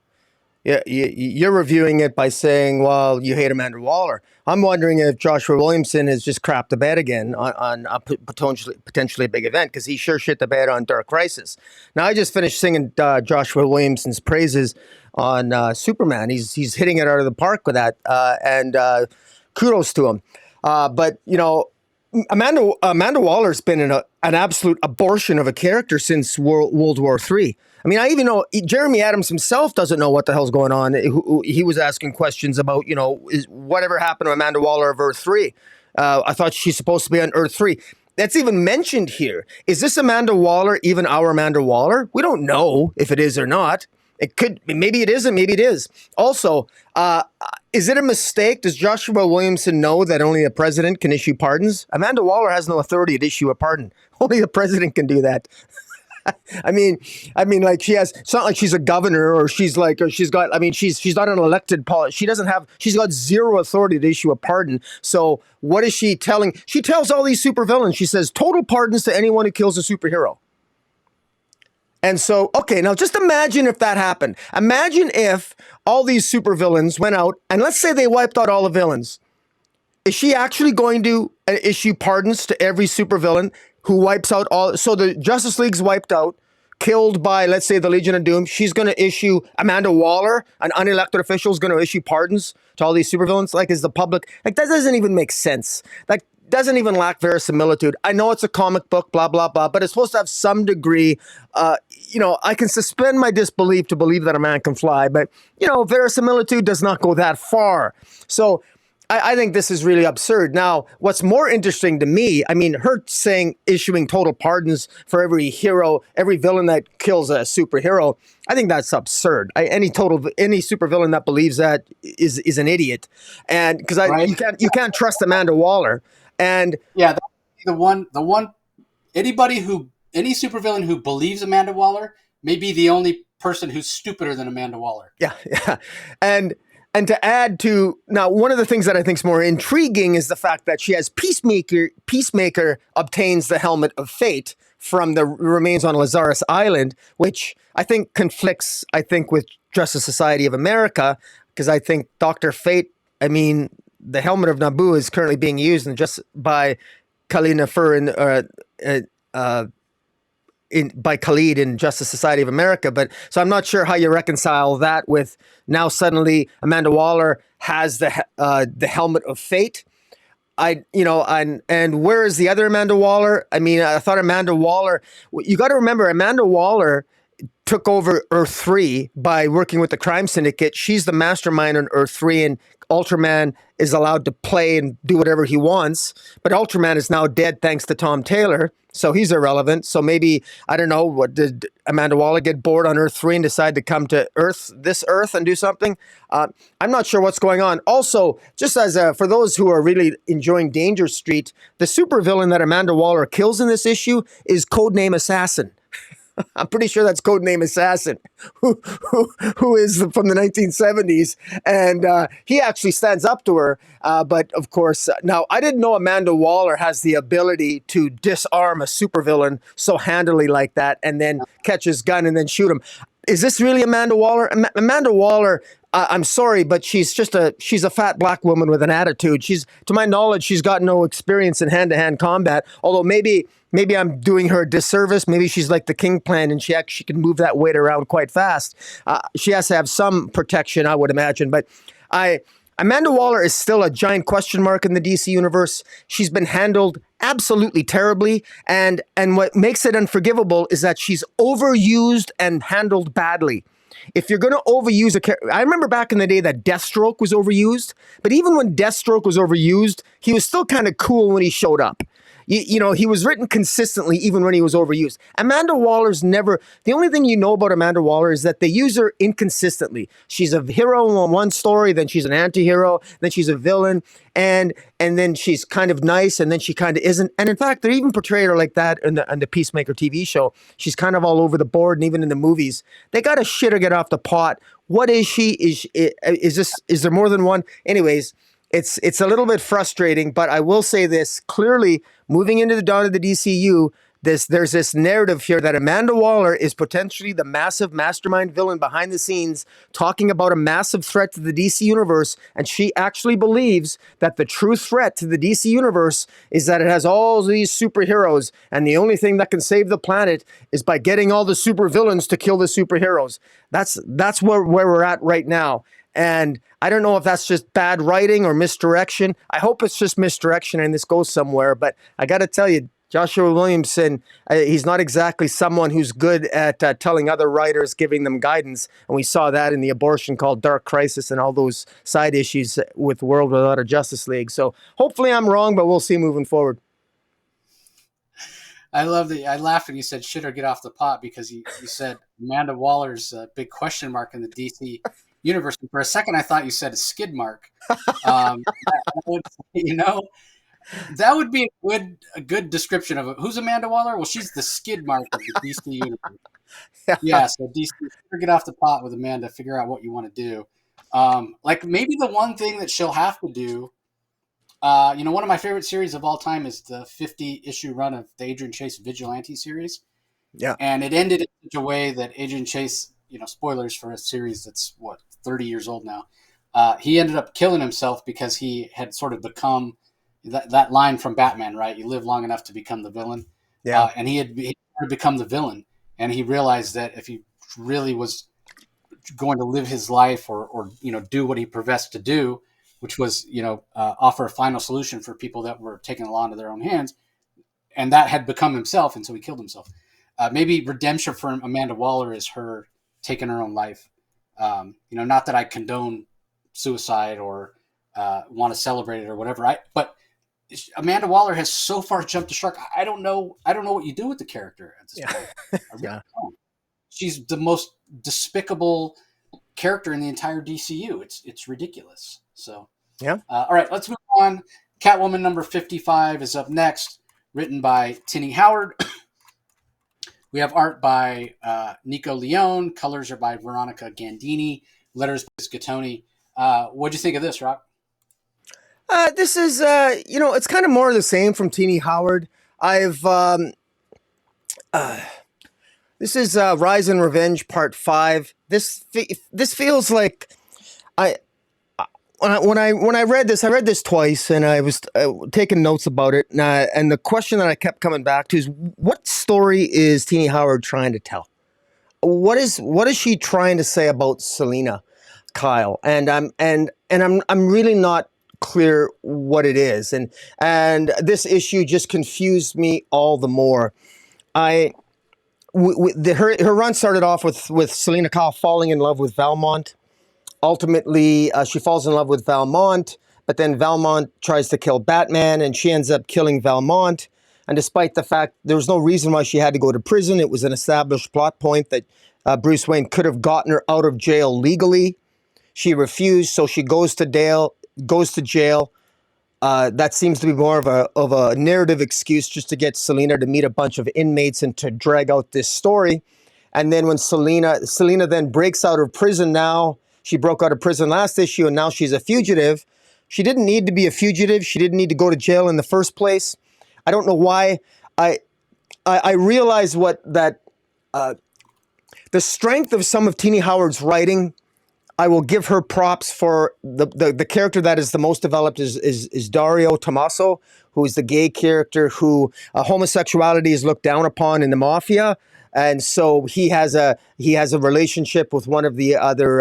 Yeah, you're reviewing it by saying, well, you hate Amanda Waller. I'm wondering if Joshua Williamson has just crapped the bed again on a potentially a big event, because he sure shit the bed on Dark Crisis. Now, I just finished singing Joshua Williamson's praises on Superman. He's hitting it out of the park with that, and kudos to him. But Amanda Waller's been an absolute abortion of a character since World War III. I mean, I even know Jeremy Adams himself doesn't know what the hell's going on. He was asking questions about, is whatever happened to Amanda Waller of Earth 3. I thought she's supposed to be on Earth 3. That's even mentioned here. Is this Amanda Waller even our Amanda Waller? We don't know if it is or not. It could, maybe it isn't, maybe it is. Also, is it a mistake? Does Joshua Williamson know that only the president can issue pardons? Amanda Waller has no authority to issue a pardon. Only the president can do that. I mean, like it's not like she's a governor or she's got, she's not an elected she's got zero authority to issue a pardon. So what is she telling? She tells all these supervillains, she says, total pardons to anyone who kills a superhero. And so, okay, now just imagine if that happened. Imagine if all these supervillains went out and let's say they wiped out all the villains. Is she actually going to issue pardons to every supervillain who wipes out all? So the Justice League's wiped out, killed by, let's say, the Legion of Doom. She's going to issue, Amanda Waller, an unelected official, is going to issue pardons to all these supervillains. Like, is the public, like, that doesn't even make sense. Like, doesn't even lack verisimilitude. I know it's a comic book, blah, blah, blah, but it's supposed to have some degree, I can suspend my disbelief to believe that a man can fly, but, verisimilitude does not go that far. So I think this is really absurd. Now, what's more interesting to me, her saying issuing total pardons for every hero, every villain that kills a superhero, I think that's absurd. Any supervillain that believes that is an idiot, and because Right? you can't trust Amanda Waller. And Yeah, the one any supervillain who believes Amanda Waller may be the only person who's stupider than Amanda Waller. yeah. And to add to, now, one of the things that I think is more intriguing is the fact that she has Peacemaker obtains the Helmet of Fate from the remains on Lazarus Island, which I think conflicts, with Justice Society of America, because I think Dr. Fate, the Helmet of Naboo is currently being used just by Khalid Nafur by Khalid in Justice Society of America. But so I'm not sure how you reconcile that with now suddenly Amanda Waller has the Helmet of Fate. And where is the other Amanda Waller? I thought Amanda Waller, you got to remember, Amanda Waller took over Earth 3 by working with the crime syndicate. She's the mastermind on Earth 3, and Ultraman is allowed to play and do whatever he wants. But Ultraman is now dead thanks to Tom Taylor, so he's irrelevant. So maybe, I don't know, what did Amanda Waller get bored on Earth 3 and decide to come to this Earth and do something? I'm not sure what's going on. Also, just as for those who are really enjoying Danger Street, the supervillain that Amanda Waller kills in this issue is Codename Assassin. I'm pretty sure that's Codename Assassin, who is from the 1970s, and he actually stands up to her. But of course, now I didn't know Amanda Waller has the ability to disarm a supervillain so handily like that, and then catch his gun and then shoot him. Is this really Amanda Waller? Amanda Waller. I'm sorry, but she's a fat black woman with an attitude. To my knowledge, she's got no experience in hand-to-hand combat. Although maybe I'm doing her a disservice. Maybe she's like the Kingpin and she actually can move that weight around quite fast. She has to have some protection, I would imagine. But Amanda Waller is still a giant question mark in the DC universe. She's been handled absolutely terribly, and what makes it unforgivable is that she's overused and handled badly. If you're going to overuse a character, I remember back in the day that Deathstroke was overused, but even when Deathstroke was overused, he was still kind of cool when he showed up. He was written consistently even when he was overused. Amanda Waller's never, the only thing you know about Amanda Waller is that they use her inconsistently. She's a hero in one story, then she's an anti-hero, then she's a villain, and then she's kind of nice, and then she kind of isn't. And in fact, they even portrayed her like that in the Peacemaker TV show. She's kind of all over the board, and even in the movies. They got to shit or get off the pot. What is she? Is there more than one? Anyways, it's a little bit frustrating, but I will say this clearly: moving into the dawn of the DCU, there's this narrative here that Amanda Waller is potentially the massive mastermind villain behind the scenes, talking about a massive threat to the DC universe, and she actually believes that the true threat to the DC universe is that it has all these superheroes, and the only thing that can save the planet is by getting all the supervillains to kill the superheroes. That's where we're at right now. And I don't know if that's just bad writing or misdirection. I hope it's just misdirection and this goes somewhere. But I got to tell you, Joshua Williamson, he's not exactly someone who's good at telling other writers, giving them guidance. And we saw that in the abortion called Dark Crisis and all those side issues with World Without a Justice League. So hopefully I'm wrong, but we'll see moving forward. I love that. I laughed when you said "shit or get off the pot" because you said Amanda Waller's a big question mark in the DC universe. And for a second, I thought you said a skid mark. That would, that would be a good description of it. Who's Amanda Waller? Well, she's the skid mark of the DC universe. Yeah, so DC, get off the pot with Amanda. Figure out what you want to do. Like maybe the one thing that she'll have to do. One of my favorite series of all time is the 50-issue run of the Adrian Chase Vigilante series. Yeah. And it ended in such a way that Adrian Chase, spoilers for a series that's, 30 years old now, he ended up killing himself because he had sort of become that line from Batman, right? You live long enough to become the villain. Yeah. And he had become the villain. And he realized that if he really was going to live his life or do what he professed to do, which was, offer a final solution for people that were taking the law into their own hands. And that had become himself, and so he killed himself. Maybe redemption for Amanda Waller is her taking her own life. Not that I condone suicide or want to celebrate it or whatever. But Amanda Waller has so far jumped the shark. I don't know what you do with the character at this point. I really don't. She's the most despicable character in the entire DCU. It's ridiculous. So, yeah. All right, let's move on. Catwoman number 55 is up next, written by Tini Howard. We have art by Nico Leone. Colors are by Veronica Gandini. Letters by Scottoni. What'd you think of this, Rock? This is, it's kind of more of the same from Tini Howard. This is Rise and Revenge Part 5. This feels like when I read this twice, and I was taking notes about it, and the question that I kept coming back to is, what story is Tini Howard trying to tell? What is she trying to say about Selina Kyle? And I'm really not clear what it is, and this issue just confused me all the more. Her run started off with Selina Kyle falling in love with Valmont. Ultimately, she falls in love with Valmont, but then Valmont tries to kill Batman, and she ends up killing Valmont. And despite the fact there was no reason why she had to go to prison, it was an established plot point that Bruce Wayne could have gotten her out of jail legally. She refused, so she goes to jail. That seems to be more of a narrative excuse just to get Selena to meet a bunch of inmates and to drag out this story. And then when Selena then breaks out of prison now, she broke out of prison last issue and now she's a fugitive. She didn't need to be a fugitive. She didn't need to go to jail in the first place. I don't know why. I I realize what that the strength of some of Teenie Howard's writing. I will give her props for the character that is the most developed is Dario Tommaso, who is the gay character who homosexuality is looked down upon in the mafia, and so he has a relationship with one of the other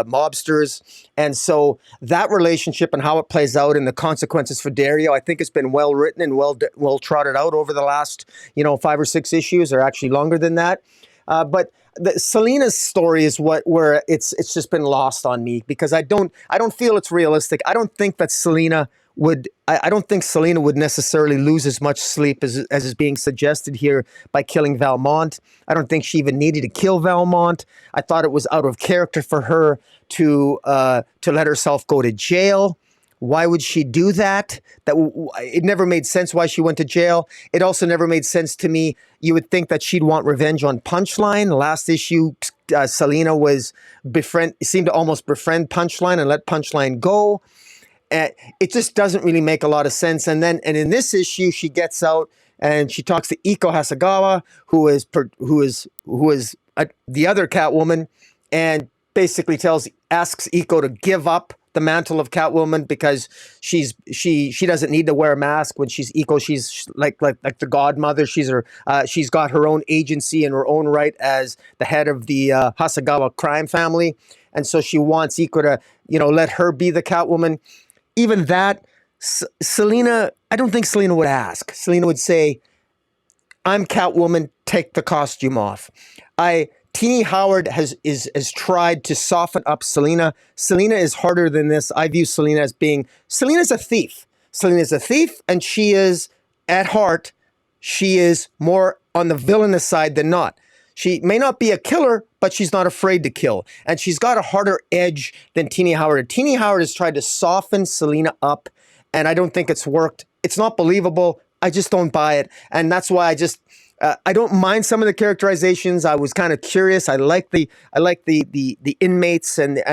mobsters, and so that relationship and how it plays out and the consequences for Dario, I think it's been well written and well trotted out over the last 5 or 6 issues, or actually longer than that, but Selena's story is where it's just been lost on me because I don't feel it's realistic. I don't think that Selena would I don't think Selena would necessarily lose as much sleep as is being suggested here by killing Valmont. I don't think she even needed to kill Valmont. I thought it was out of character for her to let herself go to jail. Why would she do that? It never made sense why she went to jail. It also never made sense to me. You would think that she'd want revenge on Punchline. Last issue, Selena seemed to almost befriend Punchline and let Punchline go. It just doesn't really make a lot of sense. And in this issue, she gets out and she talks to Iko Hasegawa, who is the other Catwoman, and basically asks Iko to give up the mantle of Catwoman because she doesn't need to wear a mask when she's Iko. She's like the godmother. She's got her own agency in her own right as the head of the Hasegawa crime family, and so she wants Iko to let her be the Catwoman. Even that, Selena, I don't think Selena would ask. Selena would say, "I'm Catwoman. Take the costume off." Teenie Howard has tried to soften up Selena. Selena is harder than this. I view Selena as Selena's a thief. Selena's a thief, and she is, at heart, she is more on the villainous side than not. She may not be a killer, but she's not afraid to kill. And she's got a harder edge than Teenie Howard. Teenie Howard has tried to soften Selena up, and I don't think it's worked. It's not believable. I just don't buy it. And that's why I don't mind some of the characterizations. I was kind of curious. I like the inmates and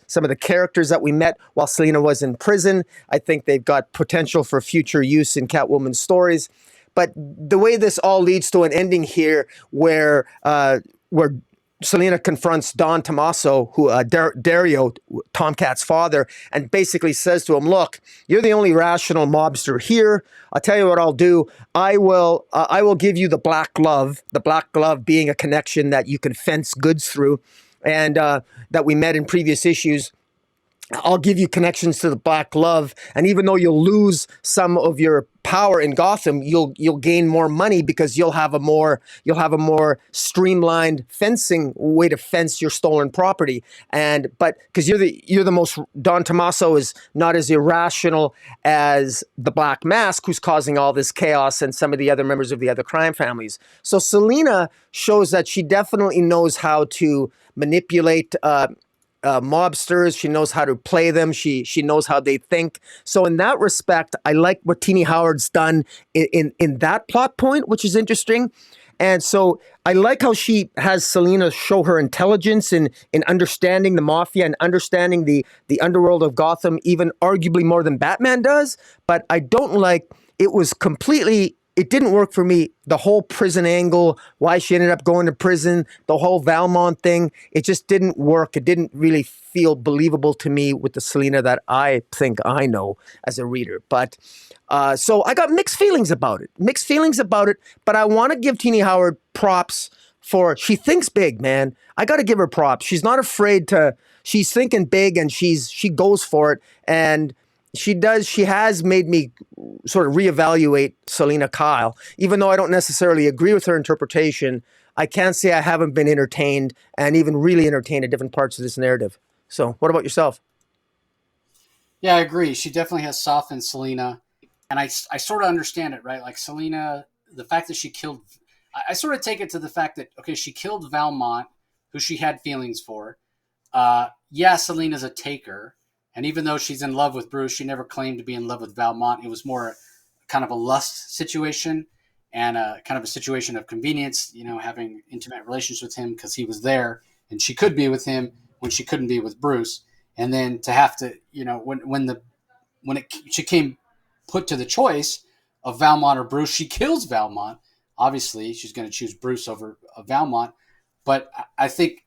some of the characters that we met while Selena was in prison. I think they've got potential for future use in Catwoman stories. But the way this all leads to an ending here, where Selena confronts Don Tommaso, who Dario, Tomcat's father, and basically says to him, "Look, you're the only rational mobster here. I'll tell you what I'll do. I will give you the black glove. The black glove being a connection that you can fence goods through, and that we met in previous issues. I'll give you connections to the black glove, and even though you'll lose some of your power in Gotham, you'll gain more money because you'll have a more streamlined fencing way to fence your stolen property. But because you're the most, Don Tommaso is not as irrational as the Black Mask, who's causing all this chaos, and some of the other members of the other crime families. So Selena shows that she definitely knows how to manipulate mobsters. She knows how to play them. She knows how they think. So in that respect, I like what Teenie Howard's done in that plot point, which is interesting. And so I like how she has Selena show her intelligence in understanding the mafia and understanding the underworld of Gotham, even arguably more than Batman does. But I don't like, it didn't work for me. The whole prison angle, why she ended up going to prison, the whole Valmont thing, it just didn't work. It didn't really feel believable to me with the Selena that I think I know as a reader. But so I got mixed feelings about it. But I want to give Teenie Howard props she thinks big, man. I got to give her props. She's not afraid she's thinking big, and she goes for it. And she has made me sort of reevaluate Selena Kyle. Even though I don't necessarily agree with her interpretation, I can't say I haven't been entertained, and even really entertained at different parts of this narrative. So what about yourself? Yeah, I agree. She definitely has softened Selena, and I sort of understand it, right? Like Selena, the fact that she killed, I sort of take it to the fact that, okay, she killed Valmont, who she had feelings for. Yeah, Selena's a taker, And even though she's in love with Bruce, she never claimed to be in love with Valmont. It was more kind of a lust situation and a kind of a situation of convenience, having intimate relations with him because he was there and she could be with him when she couldn't be with Bruce. And then to have to, when she came put to the choice of Valmont or Bruce, she kills Valmont. Obviously, she's going to choose Bruce over Valmont. But I think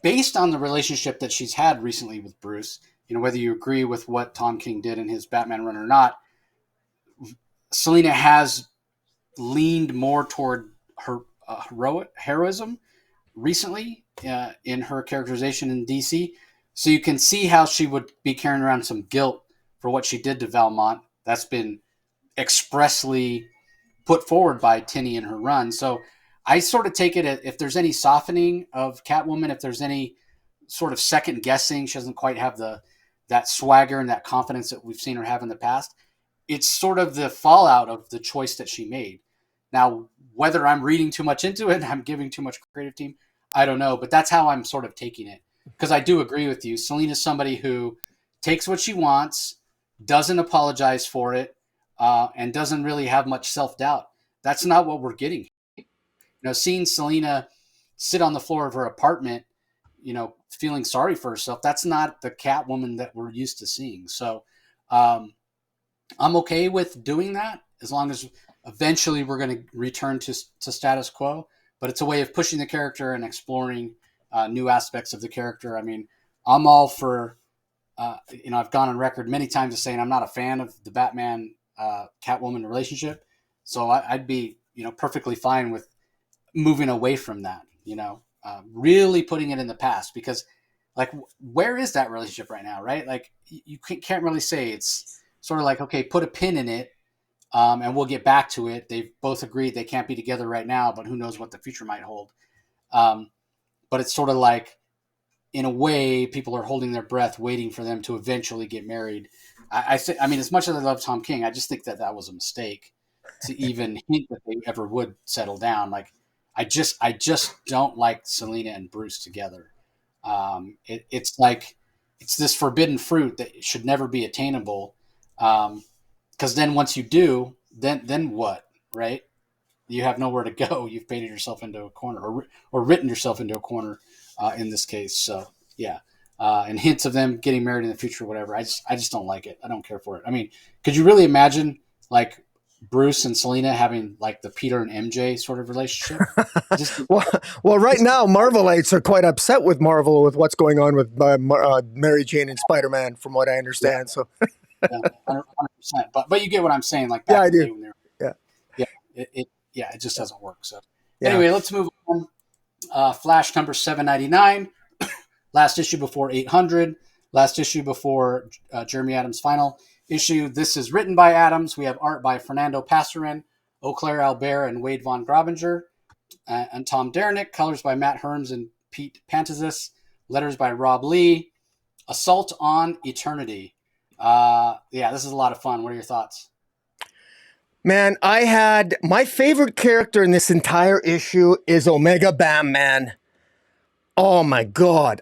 based on the relationship that she's had recently with Bruce, whether you agree with what Tom King did in his Batman run or not, Selina has leaned more toward her heroism recently in her characterization in DC. So you can see how she would be carrying around some guilt for what she did to Valmont. That's been expressly put forward by Tinney in her run. So I sort of take it if there's any softening of Catwoman, if there's any sort of second guessing, she doesn't quite have that swagger and that confidence that we've seen her have in the past. It's sort of the fallout of the choice that she made. Now, whether I'm reading too much into it, I'm giving too much creative team, I don't know, but that's how I'm sort of taking it. Because I do agree with you. Selina's somebody who takes what she wants, doesn't apologize for it, and doesn't really have much self-doubt. That's not what we're getting. Seeing Selina sit on the floor of her apartment, feeling sorry for herself, that's not the Catwoman that we're used to seeing. So I'm okay with doing that as long as eventually we're going to return to status quo. But it's a way of pushing the character and exploring new aspects of the character. I mean, I'm all for, I've gone on record many times as saying I'm not a fan of the Batman Catwoman relationship. So I'd be, perfectly fine with moving away from that, really putting it in the past, because like, where is that relationship right now? Right. Like you can't really say. It's sort of like, okay, put a pin in it. And we'll get back to it. They've both agreed they can't be together right now, but who knows what the future might hold. But it's sort of like, in a way, people are holding their breath, waiting for them to eventually get married. I mean, as much as I love Tom King, I just think that was a mistake to even hint that they ever would settle down. Like, I just don't like Selina and Bruce together. It's like it's this forbidden fruit that should never be attainable. Because then once you do, then what, right? You have nowhere to go. You've painted yourself into a corner, or written yourself into a corner in this case. So yeah, and hints of them getting married in the future, whatever. I just don't like it. I don't care for it. I mean, could you really imagine like Bruce and Selina having like the Peter and MJ sort of relationship? Just, well, well, right just now, Marvelites are quite upset with Marvel with what's going on with Mary Jane and Spider-Man, from what I yeah, understand. So, yeah, 100%. But you get what I'm saying. Like yeah, back I in the do. day when they were, Yeah, yeah, it just doesn't work. So yeah. anyway, let's move on. Flash number 799, last issue before 800, last issue before Jeremy Adams' final issue. This is written by Adams. We have art by Fernando Passarin, Eau Claire Albert, and Wade Von Grobinger, and Tom Derenick. Colors by Matt Herms and Pete Pantazis. Letters by Rob Lee. Assault on Eternity. Yeah, this is a lot of fun. What are your thoughts? Man, I had my favorite character in this entire issue is Omega Bam Man. Oh my God!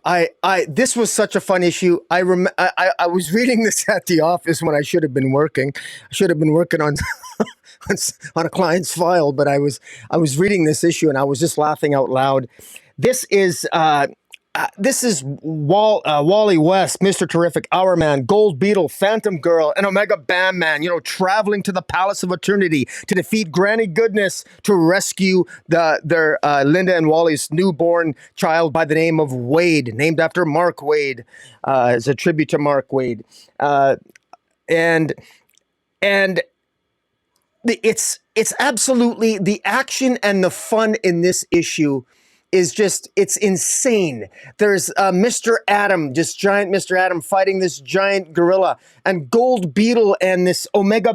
This was such a fun issue. I was reading this at the office when I should have been working. I should have been working on on a client's file, but I was reading this issue and I was just laughing out loud. This is Wally West, Mr. Terrific, Hour Man, Gold Beetle, Phantom Girl, and Omega Bam Man, traveling to the Palace of Eternity to defeat Granny Goodness to rescue their Linda and Wally's newborn child by the name of Wade, named after Mark Wade, as a tribute to Mark Wade. And and it's absolutely, the action and the fun in this issue is just, it's insane. There's Mr. Atom, just giant Mr. Atom fighting this giant gorilla, and Gold Beetle and this Omega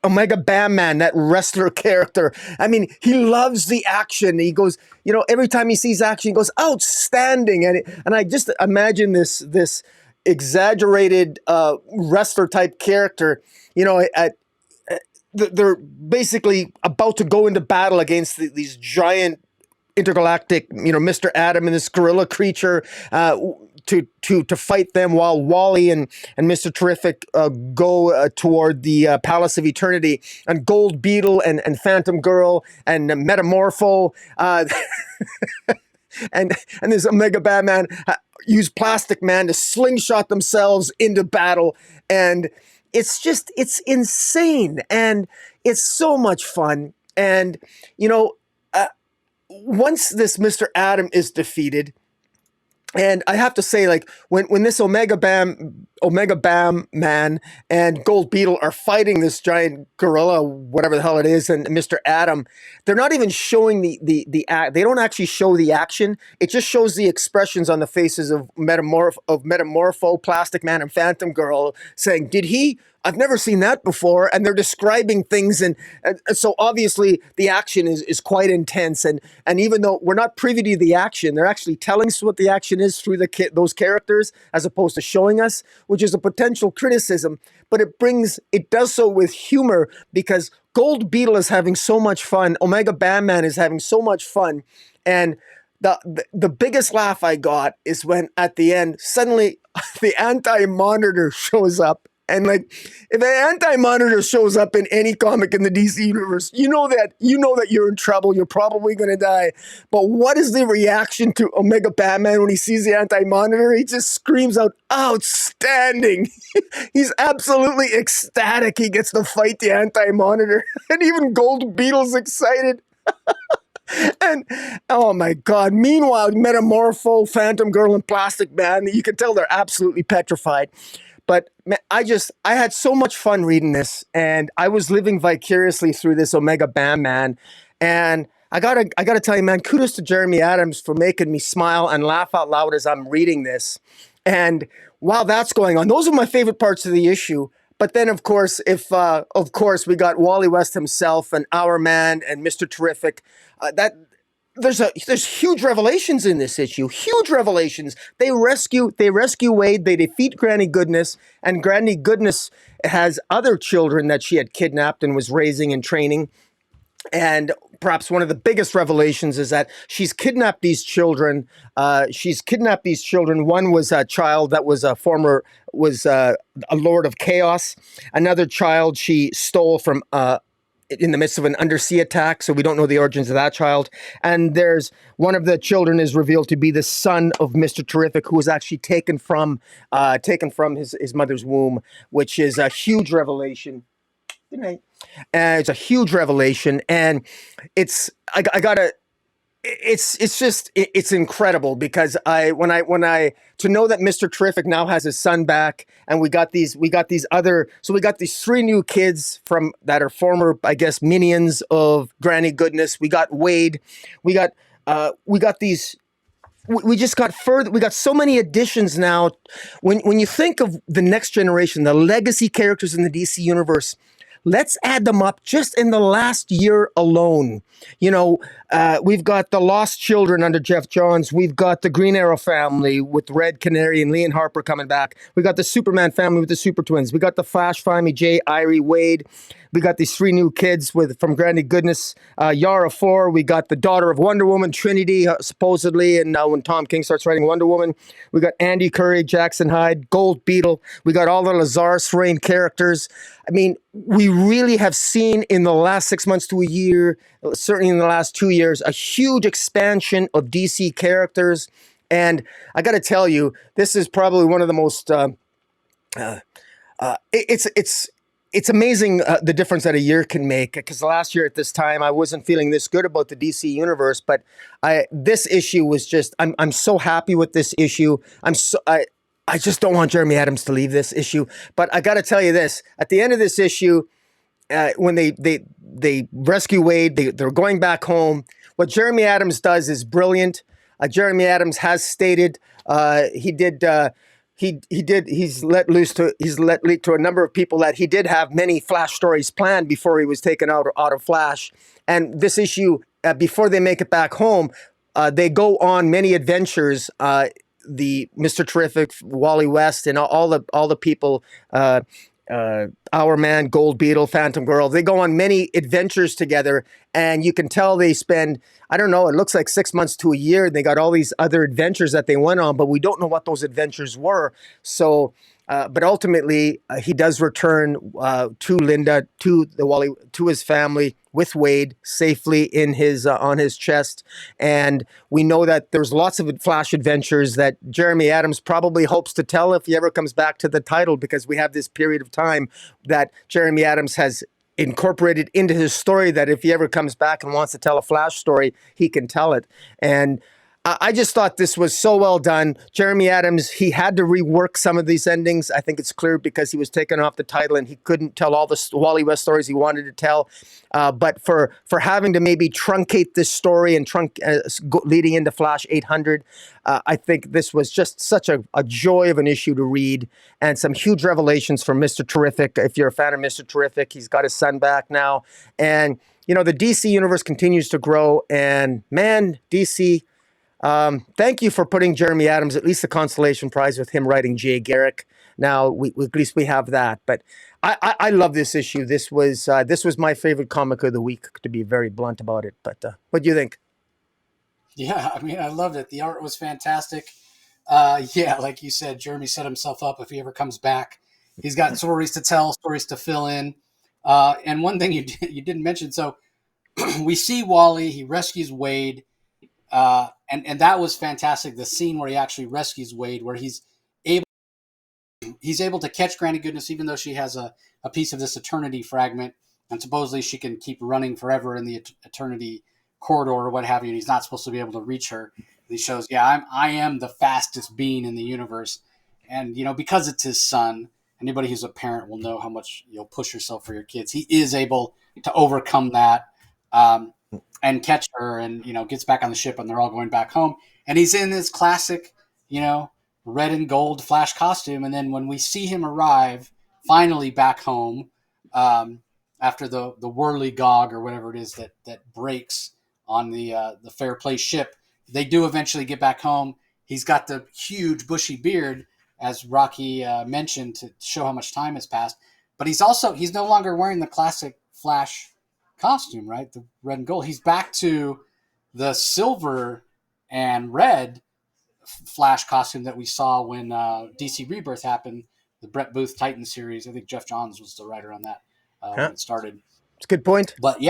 Bam Man, that wrestler character. I mean, he loves the action. He goes, every time he sees action, he goes, outstanding. And I just imagine this exaggerated wrestler type character, they're basically about to go into battle against these giant intergalactic, Mr. Atom and this gorilla creature, to fight them while Wally and Mr. Terrific go toward the Palace of Eternity, and Gold Beetle and Phantom Girl and Metamorpho and this Omega Batman use Plastic Man to slingshot themselves into battle, and it's insane, and it's so much fun. And you know, once this Mr. Atom is defeated, and I have to say, like, when this Omega Bam Man and Gold Beetle are fighting this giant gorilla, whatever the hell it is, and Mr. Atom, they're not even showing the act. They don't actually show the action. It just shows the expressions on the faces of Metamorpho, Plastic Man, and Phantom Girl, saying, "Did he? I've never seen that before," and they're describing things, and so obviously the action is quite intense, and even though we're not privy to the action, they're actually telling us what the action is through those characters as opposed to showing us, which is a potential criticism, but it does so with humor, because Gold Beetle is having so much fun, Omega Batman is having so much fun, and the biggest laugh I got is when at the end suddenly the Anti-Monitor shows up. And like, if an Anti-Monitor shows up in any comic in the DC universe, you know that you're in trouble. You're probably going to die. But what is the reaction to Omega Batman when he sees the Anti-Monitor? He just screams out, "Outstanding!" He's absolutely ecstatic. He gets to fight the Anti-Monitor, and even Gold Beetle's excited. And oh my God! Meanwhile, Metamorpho, Phantom Girl, and Plastic Man, you can tell they're absolutely petrified. But I had so much fun reading this, and I was living vicariously through this Omega Batman. And I gotta tell you, man, kudos to Jeremy Adams for making me smile and laugh out loud as I'm reading this. And while that's going on, those are my favorite parts of the issue. But then, of course, we got Wally West himself and Our Man and Mr. Terrific. There's huge revelations in this issue. Huge revelations. They rescue Wade. They defeat Granny Goodness, and Granny Goodness has other children that she had kidnapped and was raising and training. And perhaps one of the biggest revelations is that she's kidnapped these children. One was a child that was a Lord of Chaos. Another child she stole from in the midst of an undersea attack, so we don't know the origins of that child. And there's one of the children is revealed to be the son of Mr. Terrific, who was actually taken from his mother's womb, which is a huge revelation. Good night. It's a huge revelation, and it's incredible, because when I to know that Mr. Terrific now has his son back, and we got these three new kids that are former, I guess, minions of Granny Goodness. We got Wade, we got these. We just got further. We got so many additions now. When you think of the next generation, the legacy characters in the DC universe, let's add them up just in the last year alone. We've got the Lost Children under Jeff Johns. We've got the Green Arrow family with Red Canary and Leon Harper coming back. We got the Superman family with the Super Twins. We got the Flash family, Jay, Irie, Wade. We got these three new kids from Granny Goodness, Yara Flor. We got the daughter of Wonder Woman, Trinity, supposedly, and now when Tom King starts writing Wonder Woman. We got Andy Curry, Jackson Hyde, Gold Beetle. We got all the Lazarus Reign characters. I mean, we really have seen in the last 6 months to a year, certainly in the last 2 years, a huge expansion of DC characters. And I got to tell you, this is probably one of the most. It's amazing the difference that a year can make. Because last year at this time, I wasn't feeling this good about the DC universe, but this issue was just. I'm so happy with this issue. I just don't want Jeremy Adams to leave this issue. But I got to tell you this: at the end of this issue, when they rescue Wade, they're going back home. What Jeremy Adams does is brilliant. Jeremy Adams has stated he's let lead to a number of people that he did have many Flash stories planned before he was taken out of Flash. And this issue, before they make it back home, they go on many adventures. The Mr. Terrific, Wally West, and all the people Our Man, Gold Beetle, Phantom Girl. They go on many adventures together, and you can tell they spend, I don't know, it looks like 6 months to a year. And they got all these other adventures that they went on, but we don't know what those adventures were. So, but ultimately, he does return to Linda, to the Wally, to his family with Wade safely in his on his chest, and we know that there's lots of Flash adventures that Jeremy Adams probably hopes to tell if he ever comes back to the title, because we have this period of time that Jeremy Adams has incorporated into his story that if he ever comes back and wants to tell a Flash story, he can tell it. And I just thought this was so well done. Jeremy Adams, he had to rework some of these endings. I think it's clear because he was taken off the title and he couldn't tell all the Wally West stories he wanted to tell. But for having to maybe truncate this story and leading into Flash 800, I think this was just such a joy of an issue to read, and some huge revelations from Mr. Terrific. If you're a fan of Mr. Terrific, he's got his son back now. And, you know, the DC universe continues to grow. And man, DC, thank you for putting Jeremy Adams, at least the consolation prize with him writing Jay Garrick. Now, at least we have that. But I love this issue. This was my favorite comic of the week, to be very blunt about it. But what do you think? Yeah, I mean, I loved it. The art was fantastic. Yeah, like you said, Jeremy set himself up. If he ever comes back, he's got stories to tell, stories to fill in. And one thing you didn't mention, so we see Wally. He rescues Wade, and that was fantastic. The scene where he actually rescues Wade, where able he's able to catch Granny Goodness, even though she has a piece of this eternity fragment, and supposedly she can keep running forever in the eternity corridor or what have you. And he's not supposed to be able to reach her. And he shows, yeah, I am the fastest being in the universe, and you know, because it's his son. Anybody who's a parent will know how much you'll push yourself for your kids. He is able to overcome that. And catch her, and you know, gets back on the ship, and they're all going back home, and he's in this classic, you know, red and gold Flash costume. And then when we see him arrive finally back home, after the whirly-gog or whatever it is that breaks on the Fair Play ship, they do eventually get back home. He's got the huge bushy beard, as Rocky mentioned, to show how much time has passed, but he's no longer wearing the classic Flash costume, right? The red and gold. He's back to the silver and red Flash costume that we saw when DC Rebirth happened, the Brett Booth Titan series. I think Jeff Johns was the writer on that Huh? when it started. It's a good point. But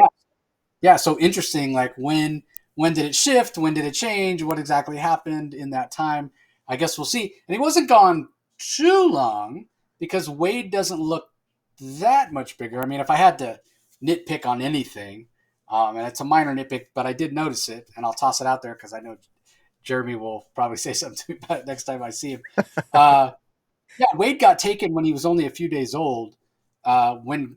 yeah. So interesting. Like when did it shift? When did it change? What exactly happened in that time? I guess we'll see. And he wasn't gone too long, because Wade doesn't look that much bigger. I mean, if I had to nitpick on anything, and it's a minor nitpick, but I did notice it, and I'll toss it out there because I know Jeremy will probably say something to me about it next time I see him. Uh, yeah, Wade got taken when he was only a few days old. When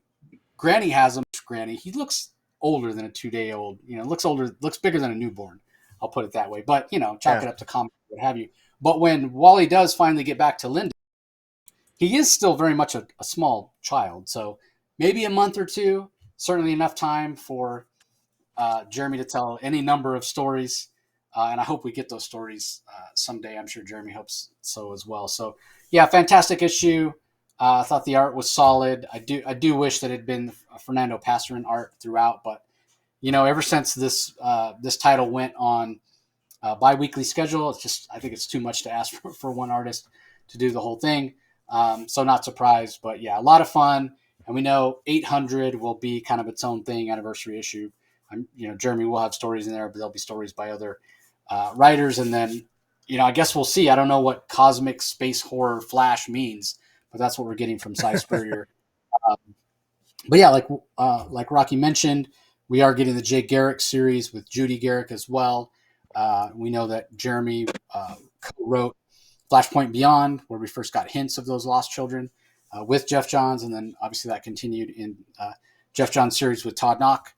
Granny has him, Granny, he looks older than a 2 day old. You know, looks older, looks bigger than a newborn. I'll put it that way. But you know, chalk Yeah. it up to comic, what have you. But when Wally does finally get back to Linda, he is still very much a small child. So maybe a month or two, certainly enough time for Jeremy to tell any number of stories. And I hope we get those stories someday. I'm sure Jeremy hopes so as well. So, yeah, fantastic issue. I thought the art was solid. I do wish that it had been Fernando Pasarin art throughout, but you know, ever since this title went on bi-weekly schedule, it's just, I think it's too much to ask for one artist to do the whole thing. So not surprised, but yeah, a lot of fun. And we know 800 will be kind of its own thing, anniversary issue. You know, Jeremy will have stories in there, but there'll be stories by other writers. And then, you know, I guess we'll see. I don't know what cosmic space horror Flash means, but that's what we're getting from Cy Spurrier. But yeah, like Rocky mentioned, we are getting the Jay Garrick series with Judy Garrick as well. We know that Jeremy co-wrote Flashpoint Beyond, where we first got hints of those lost children with Jeff Johns, and then obviously that continued in Jeff Johns' series with Todd Knock,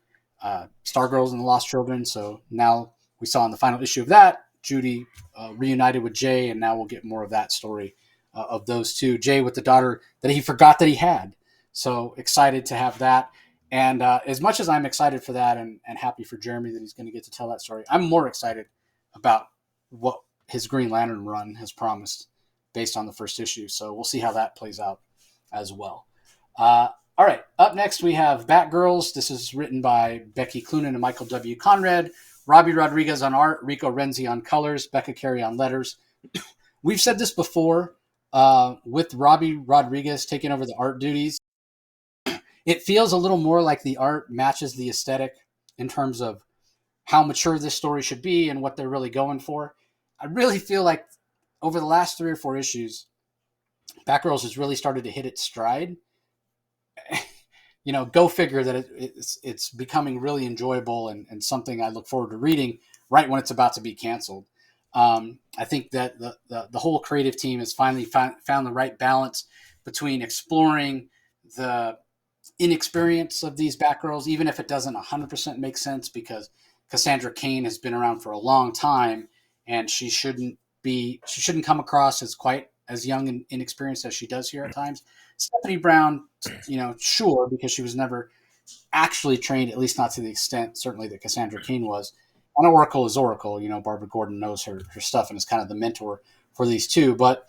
Stargirls and the Lost Children. So now we saw in the final issue of that, Judy reunited with Jay, and now we'll get more of that story of those two. Jay with the daughter that he forgot that he had. So excited to have that. And as much as I'm excited for that and happy for Jeremy that he's going to get to tell that story, I'm more excited about what his Green Lantern run has promised based on the first issue. So we'll see how that plays out as well. All right, up next we have Batgirls. This is written by Becky Cloonan and Michael W. Conrad. Robbie Rodriguez on art, Rico Renzi on colors, Becca Carey on letters. We've said this before with Robbie Rodriguez taking over the art duties. It feels a little more like the art matches the aesthetic in terms of how mature this story should be and what they're really going for. I really feel like over the last 3 or 4 issues, Batgirls has really started to hit its stride. Go figure that it's becoming really enjoyable and something I look forward to reading right when it's about to be canceled. I think that the whole creative team has finally found the right balance between exploring the inexperience of these Batgirls, even if it doesn't 100% make sense, because Cassandra Cain has been around for a long time, and she shouldn't come across as quite as young and inexperienced as she does here at times. Stephanie Brown, sure, because she was never actually trained, at least not to the extent certainly that Cassandra Cain was. And Oracle is Oracle. Barbara Gordon knows her stuff and is kind of the mentor for these two. But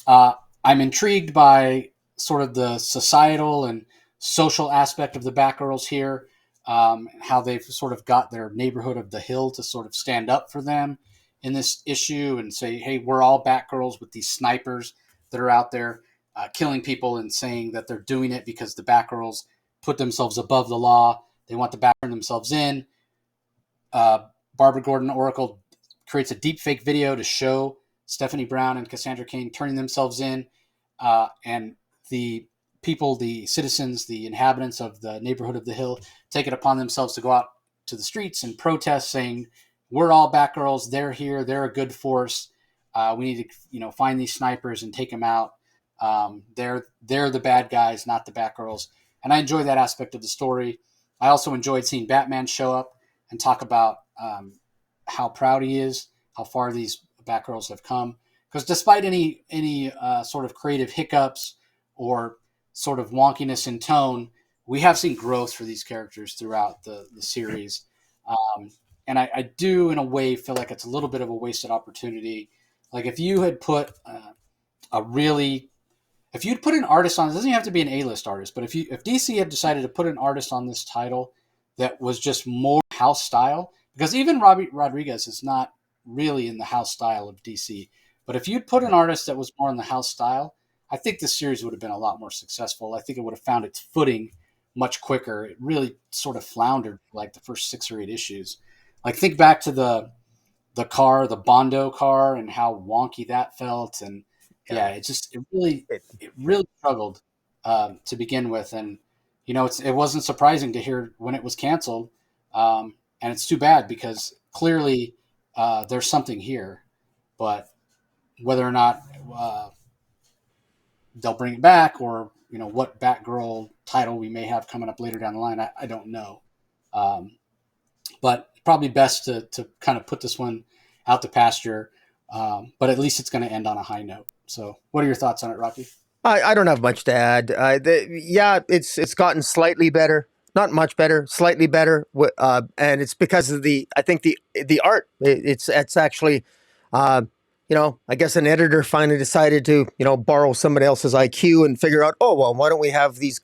I'm intrigued by sort of the societal and social aspect of the Batgirls here, how they've sort of got their neighborhood of the Hill to sort of stand up for them in this issue and say, hey, we're all Batgirls with these snipers that are out there killing people and saying that they're doing it because the Batgirls put themselves above the law. They want the Bat turn themselves in. Uh, Barbara Gordon Oracle creates a deep fake video to show Stephanie Brown and Cassandra Cain turning themselves in, and the people, the citizens, the inhabitants of the neighborhood of the Hill take it upon themselves to go out to the streets and protest, saying, "We're all Batgirls. They're here. They're a good force. We need to, find these snipers and take them out. They're the bad guys, not the Batgirls." And I enjoy that aspect of the story. I also enjoyed seeing Batman show up and talk about how proud he is, how far these Batgirls have come. Because despite any sort of creative hiccups or sort of wonkiness in tone, we have seen growth for these characters throughout the series. And I do, in a way, feel like it's a little bit of a wasted opportunity. Like if you had put a really if you'd put an artist on, it doesn't even have to be an A-list artist, but if DC had decided to put an artist on this title that was just more house style, because even Robbie Rodriguez is not really in the house style of DC, but if you'd put an artist that was more in the house style, I think this series would have been a lot more successful. I think it would have found its footing much quicker. It really sort of floundered for like the first 6 or 8 issues. Like think back to the Bondo car and how wonky that felt, and Yeah. yeah, it really struggled to begin with, and it wasn't surprising to hear when it was canceled, and it's too bad because clearly there's something here, but whether or not they'll bring it back or what Batgirl title we may have coming up later down the line, I don't know. Um, but probably best to kind of put this one out to pasture. But at least it's going to end on a high note. So, what are your thoughts on it, Rocky? I don't have much to add. Yeah, it's gotten slightly better, not much better, slightly better, and it's because of I think the art. It's actually, uh, I guess an editor finally decided to borrow somebody else's IQ and figure out, oh well, why don't we have these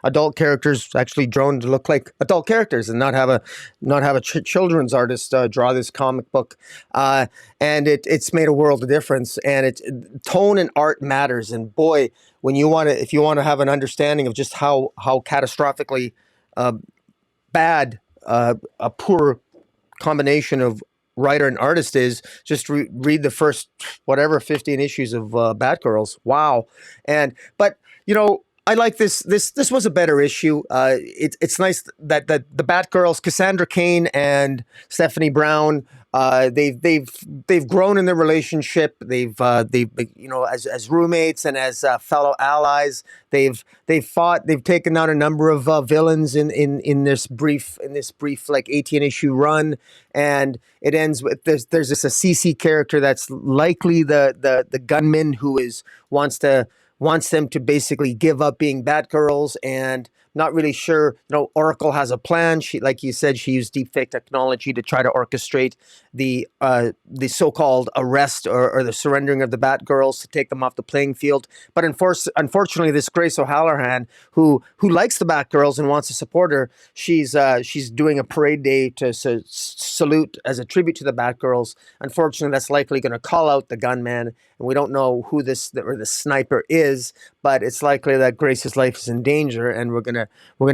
adult characters actually drawn to look like adult characters and not have a children's artist draw this comic book, uh, and it's made a world of difference. And tone and art matters. And boy, if you want to have an understanding of just how catastrophically uh, bad a poor combination of writer and artist is, just read the first whatever 15 issues of Batgirls. Wow. But I like this. This was a better issue. It's nice that the Batgirls, Cassandra Cain and Stephanie Brown, they've grown in their relationship. They've as roommates and as fellow allies. They've fought. They've taken out a number of villains in this brief like 18 issue run, and it ends with there's this a CC character that's likely the gunman who wants them to basically give up being Batgirls and Not really sure. Oracle has a plan. She, like you said, she used deepfake technology to try to orchestrate the so-called arrest or the surrendering of the Batgirls to take them off the playing field. But unfortunately, this Grace O'Halloran, who likes the Batgirls and wants to support her, she's doing a parade day to salute as a tribute to the Batgirls. Unfortunately, that's likely going to call out the gunman, and we don't know who the sniper is, but it's likely that Grace's life is in danger, and we're gonna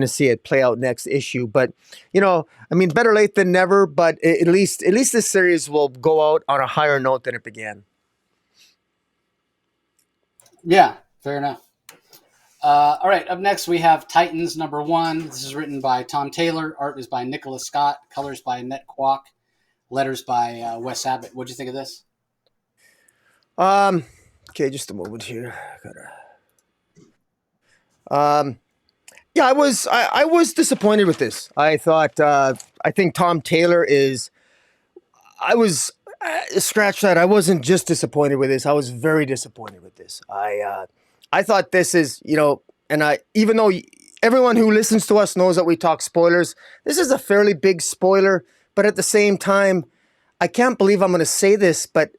see it play out next issue. But I mean, better late than never. But at least this series will go out on a higher note than it began. Yeah, fair enough. All right, up next we have Titans #1. This is written by Tom Taylor. Art is by Nicholas Scott. Colors by Annette Kwok. Letters by Wes Abbott. What'd you think of this? Okay, just a moment here. Yeah, I was disappointed with this. I thought I think Tom Taylor is. I was scratch that. I wasn't just disappointed with this. I was very disappointed with this. I thought this is and even though everyone who listens to us knows that we talk spoilers, this is a fairly big spoiler. But at the same time, I can't believe I'm going to say this, but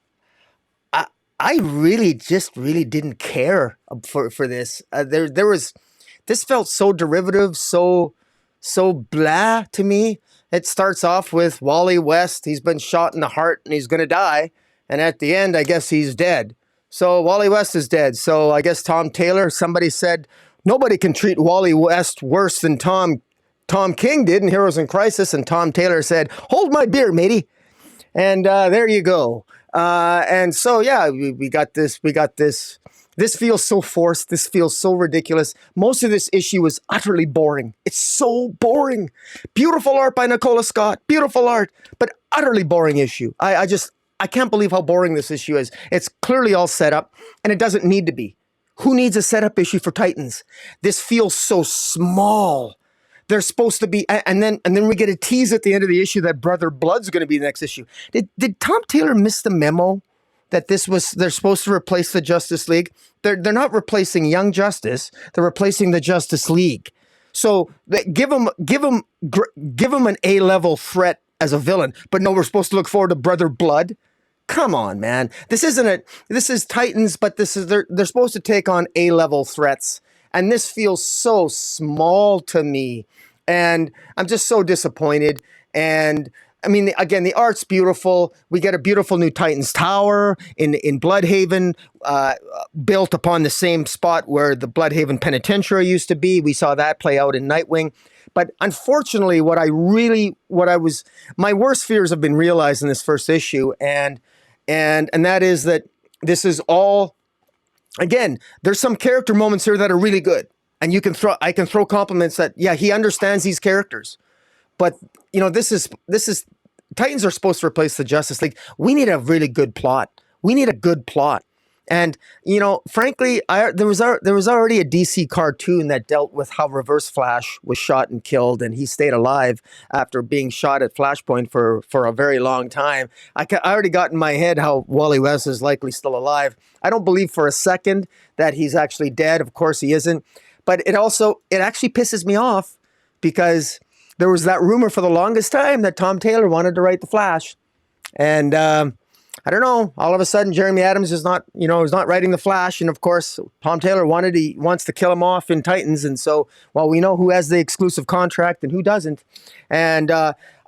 I really didn't care for this. There was. This felt so derivative, so blah to me. It starts off with Wally West. He's been shot in the heart and he's going to die. And at the end, I guess he's dead. So Wally West is dead. So I guess Tom Taylor, somebody said, nobody can treat Wally West worse than Tom King did in Heroes in Crisis. And Tom Taylor said, hold my beer, matey. And there you go. And so, yeah, we got this. This feels so forced. This feels so ridiculous. Most of this issue is utterly boring. It's so boring. Beautiful art by Nicola Scott. Beautiful art, but utterly boring issue. I can't believe how boring this issue is. It's clearly all set up, and it doesn't need to be. Who needs a setup issue for Titans? This feels so small. They're supposed to be, and then we get a tease at the end of the issue that Brother Blood's going to be the next issue. Did Tom Taylor miss the memo? That they're supposed to replace the Justice League. They're not replacing Young Justice. They're replacing the Justice League. So give them an A-level threat as a villain. But no, we're supposed to look forward to Brother Blood. Come on, man. This is Titans, but they're supposed to take on A-level threats. And this feels so small to me. And I'm just so disappointed. And I mean, again, the art's beautiful. We get a beautiful new Titans Tower in Bloodhaven, built upon the same spot where the Bloodhaven Penitentiary used to be. We saw that play out in Nightwing. But unfortunately, my worst fears have been realized in this first issue, and that is that this is all. Again, there's some character moments here that are really good, and I can throw compliments that he understands these characters. But this is Titans are supposed to replace the Justice League. We need a really good plot. We need a good plot. And frankly, there was already a DC cartoon that dealt with how Reverse Flash was shot and killed, and he stayed alive after being shot at Flashpoint for a very long time. I already got in my head how Wally West is likely still alive. I don't believe for a second that he's actually dead. Of course he isn't. But it actually pisses me off because there was that rumor for the longest time that Tom Taylor wanted to write The Flash. And I don't know, all of a sudden Jeremy Adams is not writing The Flash. And of course, Tom Taylor wants to kill him off in Titans. And so, well, we know who has the exclusive contract and who doesn't. And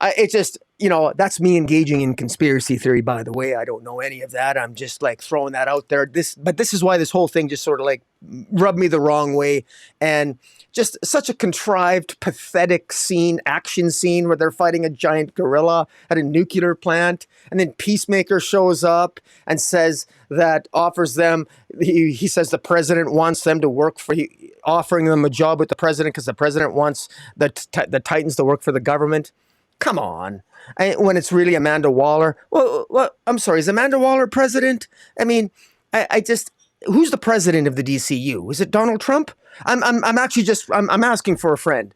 it just, that's me engaging in conspiracy theory, by the way. I don't know any of that. I'm just like throwing that out there. But this is why this whole thing just sort of like rubbed me the wrong way. And just such a contrived, pathetic action scene where they're fighting a giant gorilla at a nuclear plant. And then Peacemaker shows up and offers them, he says the president wants them to work for, offering them a job with the president because the president wants the Titans to work for the government. Come on. When it's really Amanda Waller. Well, I'm sorry, is Amanda Waller president? I mean, I just, who's the president of the DCU? Is it Donald Trump? I'm asking for a friend.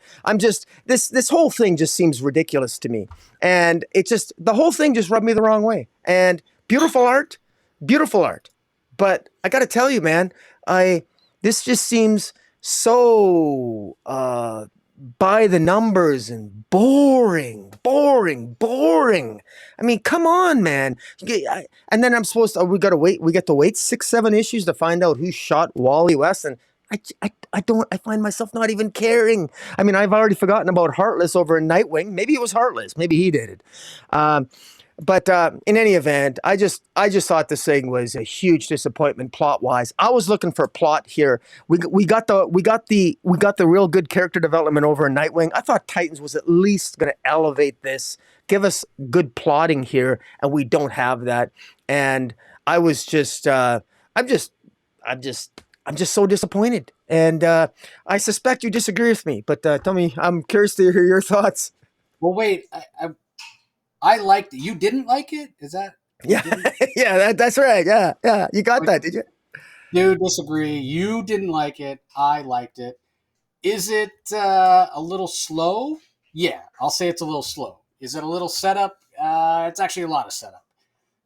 This whole thing just seems ridiculous to me. And the whole thing just rubbed me the wrong way. And beautiful art. But I got to tell you, man, this just seems so by the numbers and boring, boring, boring. I mean, come on, man. And then I'm supposed to, we got to wait, we get to wait 6, 7 issues to find out who shot Wally West. And I don't, I find myself not even caring. I mean, I've already forgotten about Heartless over in Nightwing. Maybe it was Heartless. Maybe he did it. Um, but in any event, I just thought this thing was a huge disappointment plot wise. I was looking for plot here. We got the real good character development over in Nightwing. I thought Titans was at least going to elevate this, give us good plotting here, and we don't have that. And I was just I'm just I'm just I'm just so disappointed. And I suspect you disagree with me, but tell me, I'm curious to hear your thoughts. Well, wait, I liked it. You didn't like it? Is that you Yeah, didn't? yeah, that's right. Yeah, yeah, you got Like, that, did you? you disagree. You didn't like it. I liked it. Is it a little slow? Yeah, I'll say it's a little slow. Is it a little setup? It's actually a lot of setup.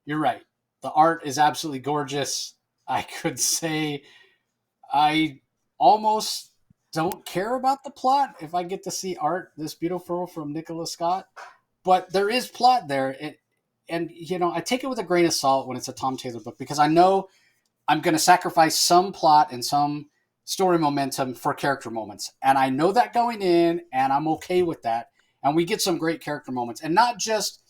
You're right. The art is absolutely gorgeous. I could say I almost don't care about the plot if I get to see art this beautiful from Nicola Scott. But there is plot there. And I take it with a grain of salt when it's a Tom Taylor book because I know I'm going to sacrifice some plot and some story momentum for character moments. And I know that going in, and I'm okay with that. And we get some great character moments, and not just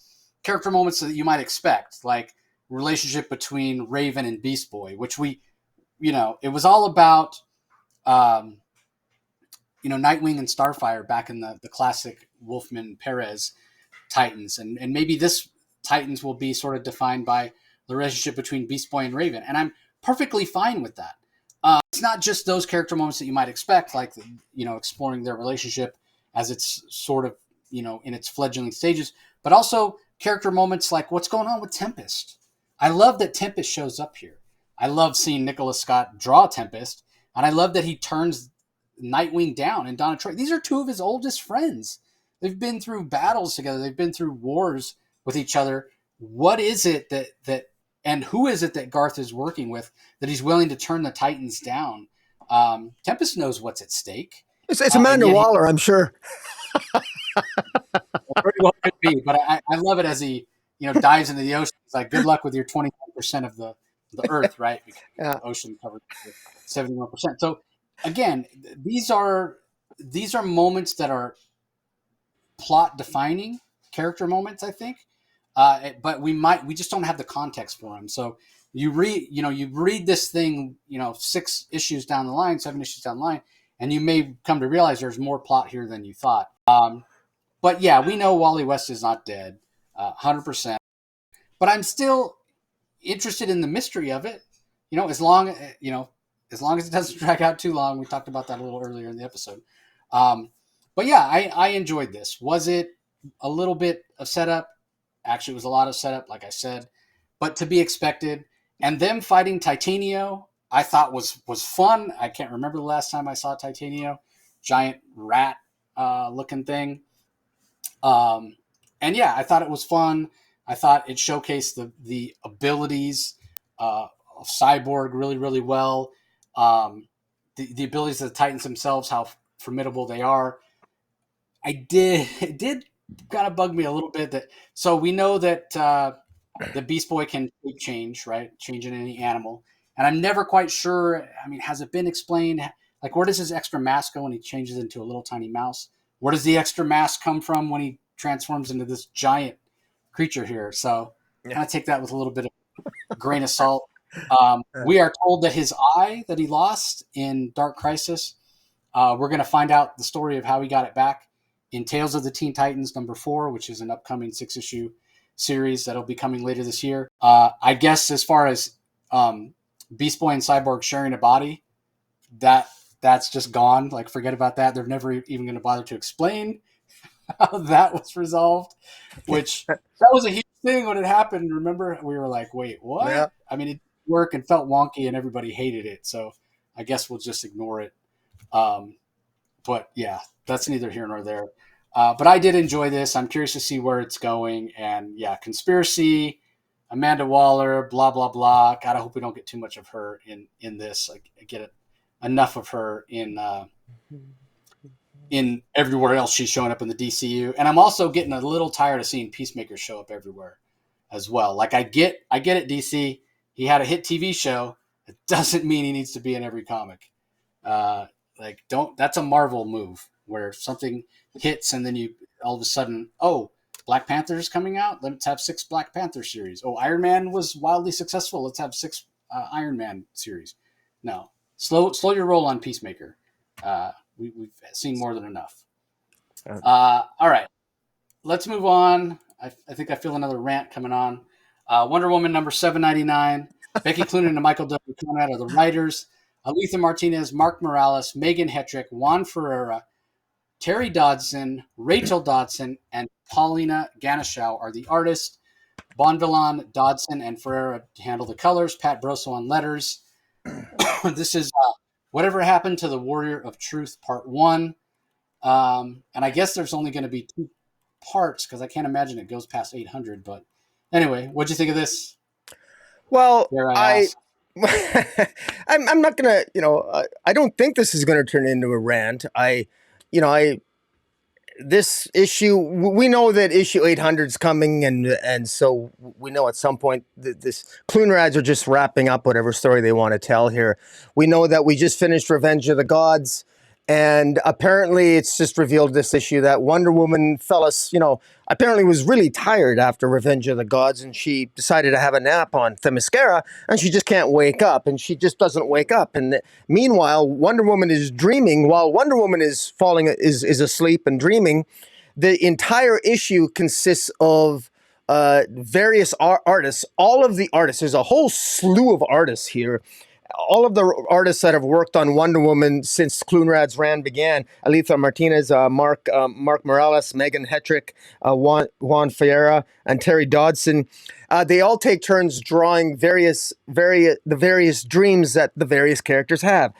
character moments that you might expect, like relationship between Raven and Beast Boy, which it was all about, um, Nightwing and Starfire back in the classic Wolfman Perez Titans, and maybe this Titans will be sort of defined by the relationship between Beast Boy and Raven, and I'm perfectly fine with that. It's not just those character moments that you might expect, like exploring their relationship as it's sort of in its fledgling stages, but also character moments like what's going on with Tempest. I love that Tempest shows up here. I love seeing Nicholas Scott draw Tempest, and I love that he turns Nightwing down and Donna Troy. These are two of his oldest friends. They've been through battles together. They've been through wars with each other. What is it that and who is it that Garth is working with that he's willing to turn the Titans down? Tempest knows what's at stake, It's and Amanda yet he Waller, I'm sure. very well could be. But I love it as he dives into the ocean. It's like good luck with your 25% of the Earth, right? Because Yeah. the ocean covers 71%. So again, these are moments that are plot defining character moments, I think. But we just don't have the context for them. So you read this thing, 6 issues down the line, 7 issues down the line, and you may come to realize there's more plot here than you thought. But yeah, we know Wally West is not dead, 100%. But I'm still interested in the mystery of it. As long as it doesn't drag out too long. We talked about that a little earlier in the episode. Um, but yeah, I enjoyed this. Was it a little bit of setup? Actually, it was a lot of setup, like I said, but to be expected. And them fighting Titanio, I thought was fun. I can't remember the last time I saw Titanio, giant rat looking thing. Um, and yeah, I thought it was fun. I thought it showcased the abilities of Cyborg really, really well. The abilities of the Titans themselves, how formidable they are. It did kind of bug me a little bit that so we know that the Beast Boy can change, right? Change in any animal. And I'm never quite sure. I mean, has it been explained? Like, where does his extra mask go when he changes into a little tiny mouse? Where does the extra mask come from when he transforms into this giant creature here? So, Yeah. kind of take that with a little bit of grain of salt. Uh, We are told that his eye that he lost in Dark Crisis, we're going to find out the story of how he got it back in Tales of the Teen Titans #4, which is an upcoming 6 issue series that'll be coming later this year. I guess as far as Beast Boy and Cyborg sharing a body, that's just gone. Like, forget about that. They're never even going to bother to explain how that was resolved, which that was a huge thing when it happened. Remember, we were like, wait, yeah. what? I mean, it worked and felt wonky and everybody hated it. So I guess we'll just ignore it. Um, but yeah, that's neither here nor there. But I did enjoy this. I'm curious to see where it's going. And yeah, conspiracy, Amanda Waller, blah blah blah. God, I hope we don't get too much of her in this. I get it. enough of her in everywhere else she's showing up in the DCU. And I'm also getting a little tired of seeing Peacemaker show up everywhere as well. Like I get it, DC. He had a hit TV show. It doesn't mean he needs to be in every comic. Like don't. That's a Marvel move where something hits and then you all of a sudden, oh, Black Panther's coming out. Let's have 6 Black Panther series. Oh, Iron Man was wildly successful. Let's have 6 Iron Man series. No, slow your roll on Peacemaker. We've seen more than enough. All right, let's move on. I think I feel another rant coming on. Wonder Woman number 799. Becky Cloonan and Michael W. Conrad are the writers. Aletha Martinez, Mark Morales, Megan Hetrick, Juan Ferreira, Terry Dodson, Rachel Dodson, and Paulina Ganeschow are the artists. Bonvillain, Dodson, and Ferreira handle the colors. Pat Brosso on letters. This is Whatever Happened to the Warrior of Truth, Part 1. And I guess there's only going to be 2 parts because I can't imagine it goes past 800. But anyway, what'd you think of this? Well, Dare I ask? I'm not gonna, I don't think this is gonna turn into a rant. You know, I this issue, we know that issue 800 is coming, and so we know at some point this Clunerads are just wrapping up whatever story they want to tell here. We know that we just finished Revenge of the Gods, and apparently it's just revealed this issue that Wonder Woman apparently was really tired after Revenge of the Gods, and she decided to have a nap on Themyscira, and she just can't wake up, and she just doesn't wake up. And meanwhile, Wonder Woman is dreaming while Wonder Woman is is asleep and dreaming. The entire issue consists of various artists, all of the artists. There's a whole slew of artists here. All of the artists that have worked on Wonder Woman since Clunrad's ran began: Aletha Martinez, Mark Morales, Megan Hetrick, Juan Ferreira, and Terry Dodson. They all take turns drawing the various dreams that the various characters have.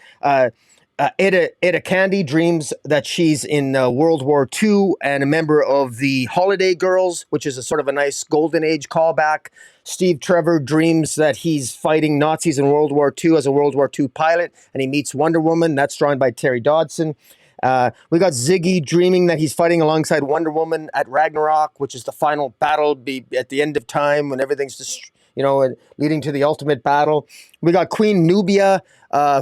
Etta Candy dreams that she's in World War II and a member of the Holiday Girls, which is a sort of a nice Golden Age callback. Steve Trevor dreams that he's fighting Nazis in World War II as a World War II pilot, and he meets Wonder Woman. That's drawn by Terry Dodson. We got Ziggy dreaming that he's fighting alongside Wonder Woman at Ragnarok, which is the final battle at the end of time when everything's just, leading to the ultimate battle. We got Queen Nubia,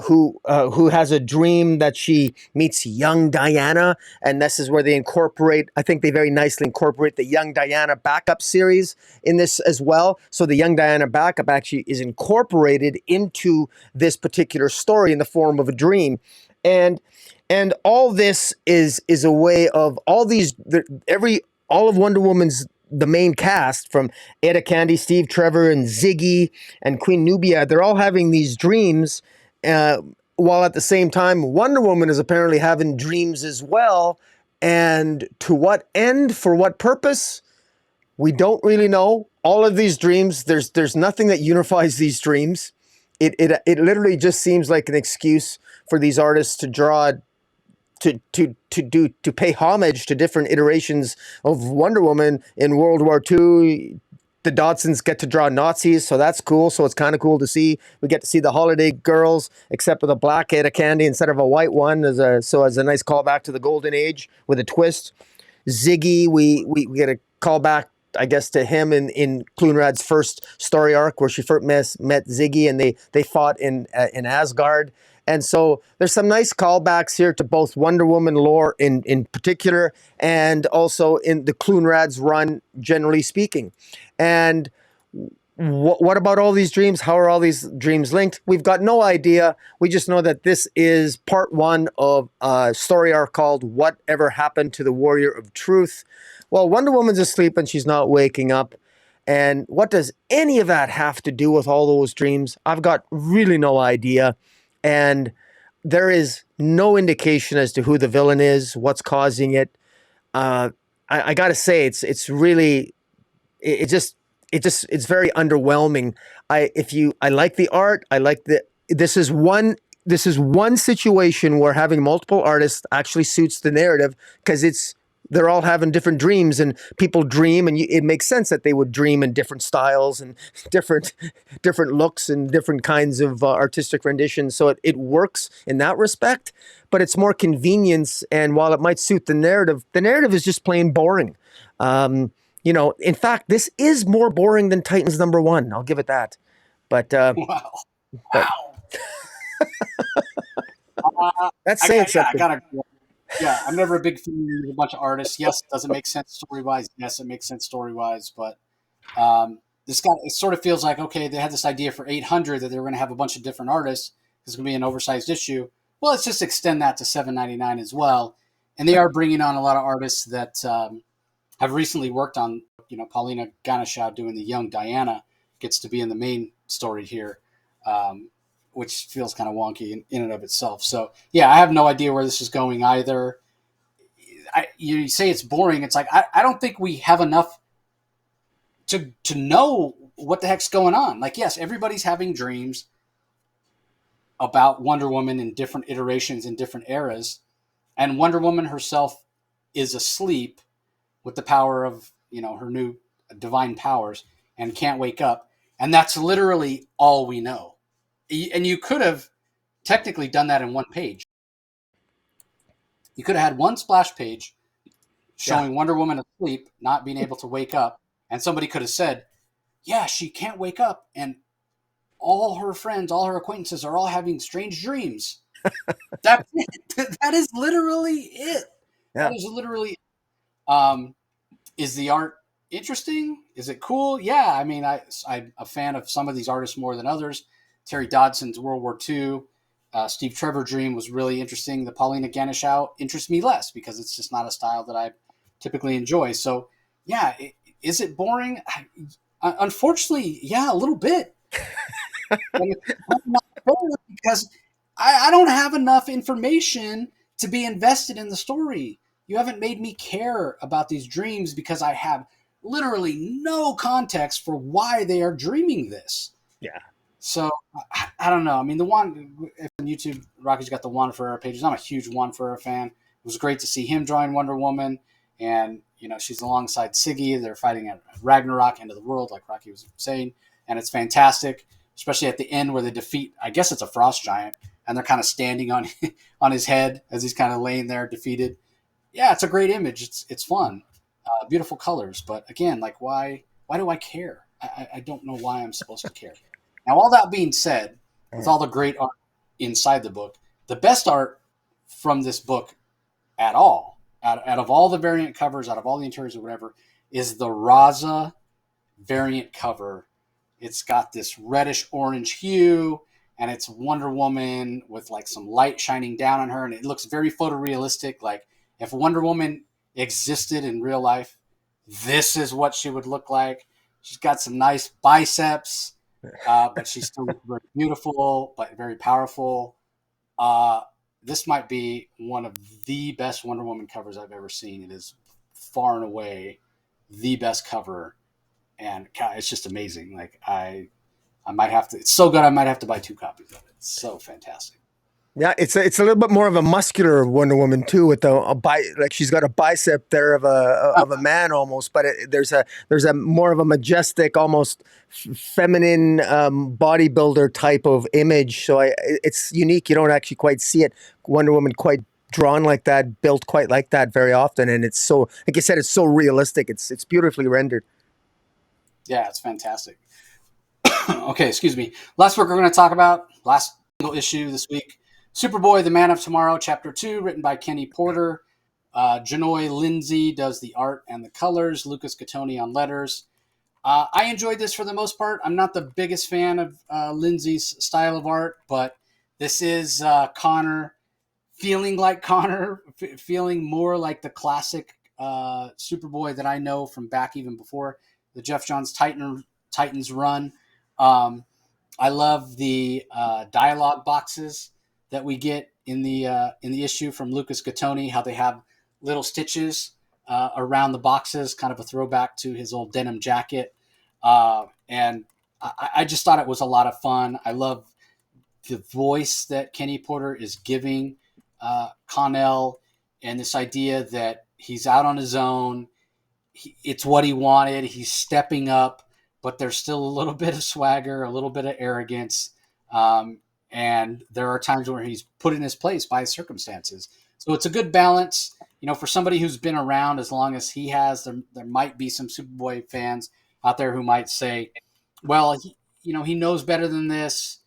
who has a dream that she meets young Diana, and this is where they I think they very nicely incorporate the Young Diana backup series in this as well. So the Young Diana backup actually is incorporated into this particular story in the form of a dream. And all this is a way of all of Wonder Woman's the main cast, from Etta Candy, Steve Trevor, and Ziggy, and Queen Nubia. They're all having these dreams, while at the same time, Wonder Woman is apparently having dreams as well. And to what end? For what purpose? We don't really know. All of these dreams, there's nothing that unifies these dreams. It literally just seems like an excuse for these artists to draw, to pay homage to different iterations of Wonder Woman. In World War II, the Dodsons get to draw Nazis, so that's cool. So it's kind of cool to see. We get to see the Holiday Girls, except with a black Etta Candy instead of a white one, as a nice callback to the Golden Age with a twist. Ziggy, we get a callback, I guess, to him in Clunrad's first story arc, where she first met Ziggy, and they fought in Asgard. And so there's some nice callbacks here to both Wonder Woman lore in particular, and also in the Clunrad's run, generally speaking. And what about all these dreams? How are all these dreams linked? We've got no idea. We just know that this is part 1 of a story arc called Whatever Happened to the Warrior of Truth. Well, Wonder Woman's asleep and she's not waking up. And what does any of that have to do with all those dreams? I've got really no idea. And there is no indication as to who the villain is, what's causing it. I got to say, it's really, it's very underwhelming. I like the art. This is one situation where having multiple artists actually suits the narrative, because it's they're all having different dreams, and people dream, and it makes sense that they would dream in different styles and different different looks and different kinds of artistic renditions. So it works in that respect, but it's more convenience. And while it might suit the narrative is just plain boring. In fact, this is more boring than Titans #1. I'll give it that. But Wow. but Wow. Uh, that's saying I something. gotta. Yeah, I'm never a big fan of a bunch of artists. Yes, does it make sense story wise? Yes, it makes sense story wise. But this guy, it sort of feels like, okay, they had this idea for 800 that they were going to have a bunch of different artists. It's going to be an oversized issue. Well, let's just extend that to 7.99 as well. And they are bringing on a lot of artists that have recently worked on. Paulina Ganesha doing the young Diana gets to be in the main story here. Which feels kind of wonky in and of itself. So yeah, I have no idea where this is going either. You say it's boring. It's like I don't think we have enough to know what the heck's going on. Like, yes, everybody's having dreams about Wonder Woman in different iterations in different eras, and Wonder Woman herself is asleep with the power of her new divine powers and can't wake up, and that's literally all we know. And you could have technically done that in one page. You could have had one splash page Yeah. showing Wonder Woman asleep, not being able to wake up, and somebody could have said, "Yeah, she can't wake up, and all her friends, all her acquaintances are all having strange dreams." That's it. That is literally it. That Yeah. is literally. Um, is the art interesting? Is it cool? Yeah, I mean, I'm a fan of some of these artists more than others. Terry Dodson's World War II, Steve Trevor Dream was really interesting. The Paulina Ganesha interests me less because it's just not a style that I typically enjoy. So, yeah, is it boring? Unfortunately, yeah, a little bit. Because I don't have enough information to be invested in the story. You haven't made me care about these dreams because I have literally no context for why they are dreaming this. Yeah. So I don't know. I mean, the one on YouTube, Rocky's got the Juan Ferrer pages. I'm a huge Juan Ferrer fan. It was great to see him drawing Wonder Woman, and she's alongside Siggy. They're fighting at Ragnarok, end of the world, like Rocky was saying, and it's fantastic, especially at the end where they defeat. I guess it's a frost giant, and they're kind of standing on on his head as he's kind of laying there defeated. Yeah, it's a great image. It's fun, beautiful colors, but again, like why do I care? I don't know why I'm supposed to care. Now, all that being said, with all the great art inside the book, the best art from this book at all, out of all the variant covers, out of all the interiors or whatever, is the Raza variant cover. It's got this reddish orange hue, and it's Wonder Woman with like some light shining down on her, and it looks very photorealistic. Like if Wonder Woman existed in real life, this is what she would look like. She's got some nice biceps, but she's still very beautiful, but very powerful. Uh, this might be one of the best Wonder Woman covers I've ever seen. It is far and away the best cover, and God, it's just amazing. Like I might have to. It's so good. I might have to buy 2 copies of it. It's so fantastic. Yeah, it's a little bit more of a muscular Wonder Woman too, with like she's got a bicep there of a man almost, but there's a more of a majestic, almost feminine bodybuilder type of image. So it's unique. You don't actually quite see it. Wonder Woman quite drawn like that, built quite like that very often, and it's so, like you said, it's so realistic. It's beautifully rendered. Yeah, it's fantastic. Okay, excuse me. Last book we're going to talk about, last single issue this week, Superboy, The Man of Tomorrow, Chapter 2, written by Kenny Porter. Janoy Lindsay does the art and the colors. Lucas Gattoni on letters. I enjoyed this for the most part. I'm not the biggest fan of Lindsay's style of art, but this is Connor feeling like Connor, feeling more like the classic Superboy that I know from back even before the Jeff Johns Titans run. I love the dialogue boxes that we get in the issue from Lucas Gattoni. How they have little stitches around the boxes, kind of a throwback to his old denim jacket. And I just thought it was a lot of fun. I love the voice that Kenny Porter is giving Connell, and this idea that He's out on his own. It's what he wanted. He's stepping up, but there's still a little bit of swagger, a little bit of arrogance, and there are times where he's put in his place by his circumstances. So it's a good balance. For somebody who's been around as long as he has, there might be some Superboy fans out there who might say, "Well, he knows better than this.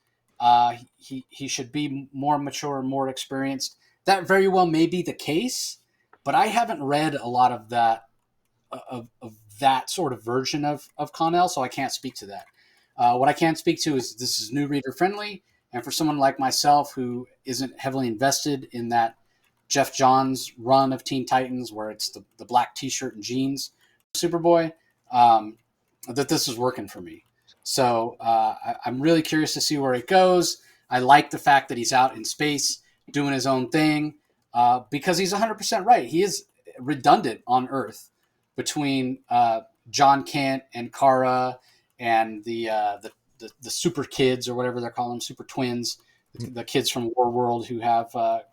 He should be more mature, more experienced." That very well may be the case, but I haven't read a lot of that sort of version of Connell, so I can't speak to that. What I can speak to is this is new reader friendly, and for someone like myself who isn't heavily invested in that Jeff Johns run of Teen Titans, where it's the black T-shirt and jeans, Superboy, that this is working for me. So I'm really curious to see where it goes. I like the fact that he's out in space doing his own thing because he's 100% right. He is redundant on Earth between John Kent and Kara and the super kids or whatever they're calling them, super twins, the kids from Warworld who have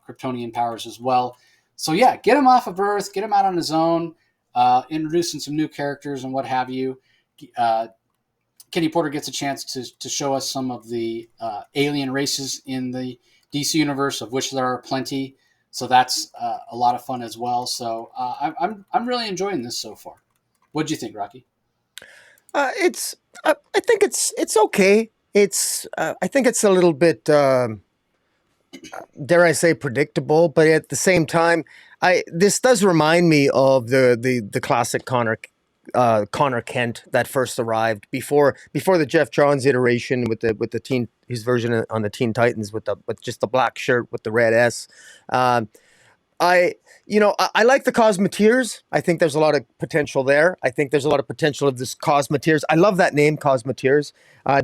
Kryptonian powers as well. So yeah, get him off of Earth, get him out on his own, introducing some new characters and what have you. Kenny Porter gets a chance to show us some of the alien races in the DC universe, of which there are plenty. So that's a lot of fun as well. So I'm really enjoying this so far. What do you think, Rocky? It's I think it's okay. It's I think it's a little bit dare I say predictable, but at the same time, I this does remind me of the classic Connor Kent that first arrived before the Jeff Johns iteration with the teen his version on the Teen Titans with just the black shirt with the red S. I I like the Cosmeteers. I think there's a lot of potential there. I think there's a lot of potential of this Cosmeteers. I love that name, Cosmeteers.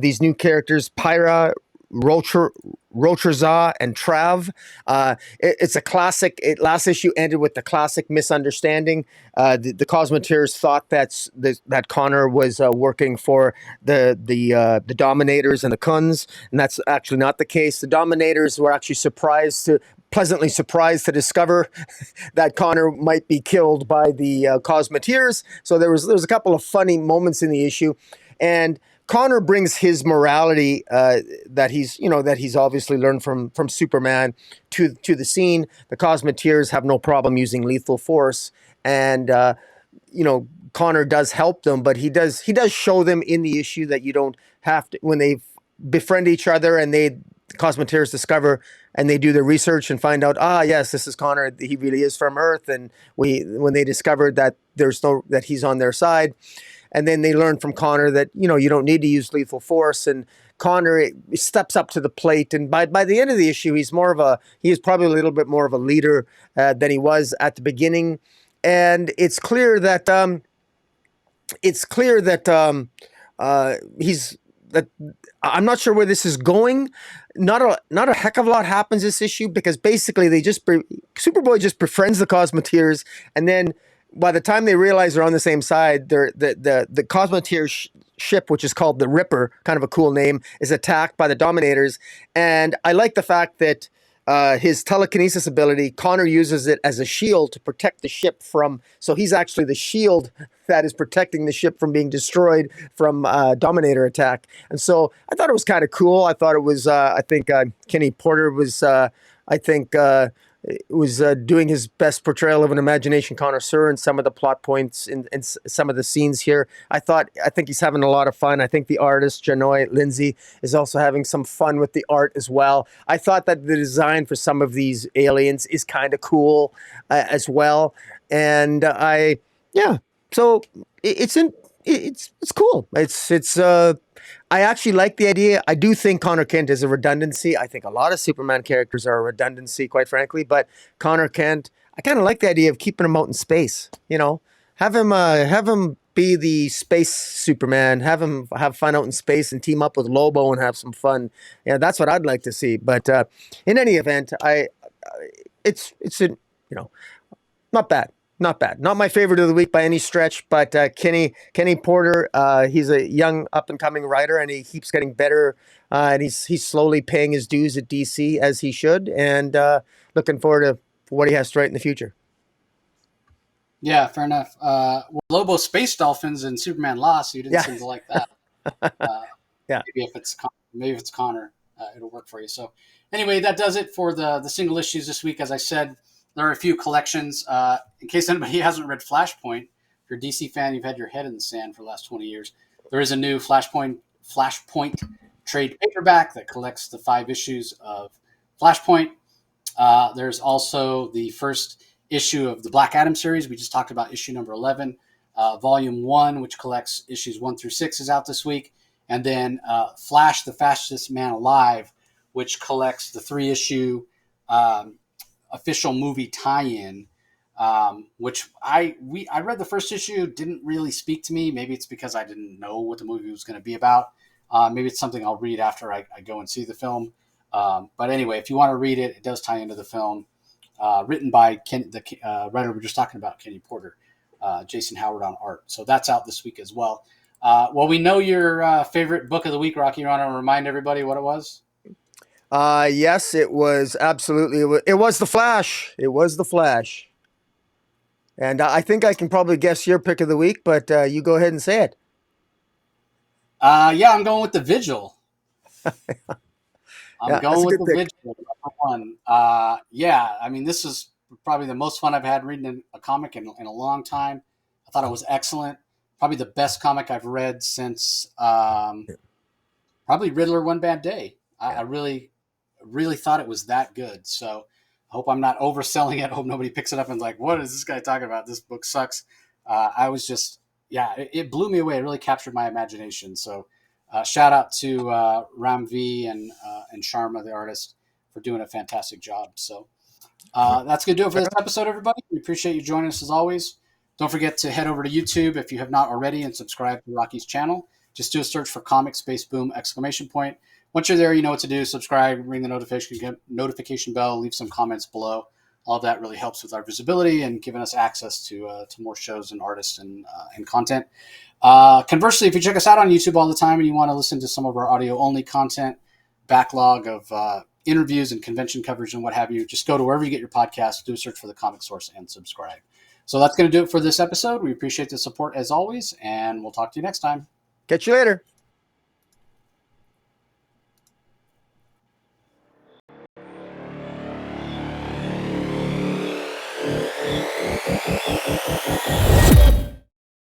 These new characters, Pyra, Rotraza, and Trav. It's a classic. Last issue ended with the classic misunderstanding. The Cosmeteers thought that Connor was working for the Dominators and the Kuns, and that's actually not the case. The Dominators were actually pleasantly surprised to discover that Connor might be killed by the Cosmeteers. So there was a couple of funny moments in the issue, and Connor brings his morality that he's obviously learned from Superman to the scene. The Cosmeteers have no problem using lethal force, and Connor does help them, but he does show them in the issue that you don't have to when they befriend each other and the Cosmeteers discover and they do their research and find out, yes, this is Connor. He really is from Earth. And when they discovered that that he's on their side, and then they learn from Connor that, you don't need to use lethal force. And Connor steps up to the plate. And by the end of the issue, he is probably a little bit more of a leader than he was at the beginning. And it's clear that I'm not sure where this is going. Not a heck of a lot happens this issue because basically Superboy just befriends the Cosmeteers, and then by the time they realize they're on the same side, the Cosmeteer ship, which is called the Ripper, kind of a cool name, is attacked by the Dominators. And I like the fact that his telekinesis ability, Connor uses it as a shield to protect the ship so he's actually the shield that is protecting the ship from being destroyed from Dominator attack. And so I thought it was kind of cool. I thought it was, I think Kenny Porter was, doing his best portrayal of an imagination connoisseur in some of the plot points in some of the scenes here. I think he's having a lot of fun. I think the artist, Janoy Lindsay, is also having some fun with the art as well. I thought that the design for some of these aliens is kind of cool as well. And so it's cool. I actually like the idea. I do think Connor Kent is a redundancy. I think a lot of Superman characters are a redundancy, quite frankly. But Connor Kent, I kind of like the idea of keeping him out in space. Have him be the space Superman. Have him have fun out in space and team up with Lobo and have some fun. Yeah, that's what I'd like to see. But in any event, it's not bad. Not bad. Not my favorite of the week by any stretch, but Kenny Porter, he's a young up-and-coming writer, and he keeps getting better, and he's slowly paying his dues at DC, as he should, and looking forward to what he has to write in the future. Yeah, fair enough. Well, Lobo Space Dolphins and Superman lost, so you didn't Yeah, seem to like that. Uh, yeah. maybe if it's Connor, it'll work for you. So anyway, that does it for the single issues this week. As I said, there are a few collections. In case anybody hasn't read Flashpoint, if you're a DC fan, you've had your head in the sand for the last 20 years. There is a new Flashpoint trade paperback that collects the 5 issues of Flashpoint. There's also the first issue of the Black Adam series. We just talked about issue number 11. Volume 1, which collects issues 1 through 6, is out this week. And then Flash, the Fastest Man Alive, which collects the 3 issue um, official movie tie-in, which I read the first issue, didn't really speak to me. Maybe it's because I didn't know what the movie was going to be about. Maybe it's something I'll read after I go and see the film. But anyway, if you want to read it, it does tie into the film. Written by the writer we were just talking about, Kenny Porter, Jason Howard on art. So that's out this week as well. Well, we know your favorite book of the week, Rocky. You want to remind everybody what it was? Yes, it was absolutely. It was the Flash. It was the Flash. And I think I can probably guess your pick of the week, but you go ahead and say it. Yeah, I'm going with The Vigil. I'm Yeah, that's going a with good The pick. Vigil, number one. Yeah, I mean, this is probably the most fun I've had reading a comic in a long time. I thought it was excellent. Probably the best comic I've read since probably Riddler One Bad Day. I Yeah. really thought it was that good. So I hope I'm not overselling it. I hope nobody picks it up and is like, what is this guy talking about? This book sucks. I was just, yeah, it blew me away. It really captured my imagination. So shout out to Ram V and Sharma, the artist, for doing a fantastic job. So that's going to do it for this episode, everybody. We appreciate you joining us as always. Don't forget to head over to YouTube if you have not already and subscribe to Rocky's channel. Just do a search for Comic Space Boom exclamation point. Once you're there, you know what to do. Subscribe, ring the notification bell, leave some comments below. All of that really helps with our visibility and giving us access to more shows and artists and content. Conversely, if you check us out on YouTube all the time and you want to listen to some of our audio only content, backlog of interviews and convention coverage and what have you, just go to wherever you get your podcast, do a search for the Comic Source, and subscribe. So that's going to do it for this episode. We appreciate the support as always, and we'll talk to you next time. Catch you later.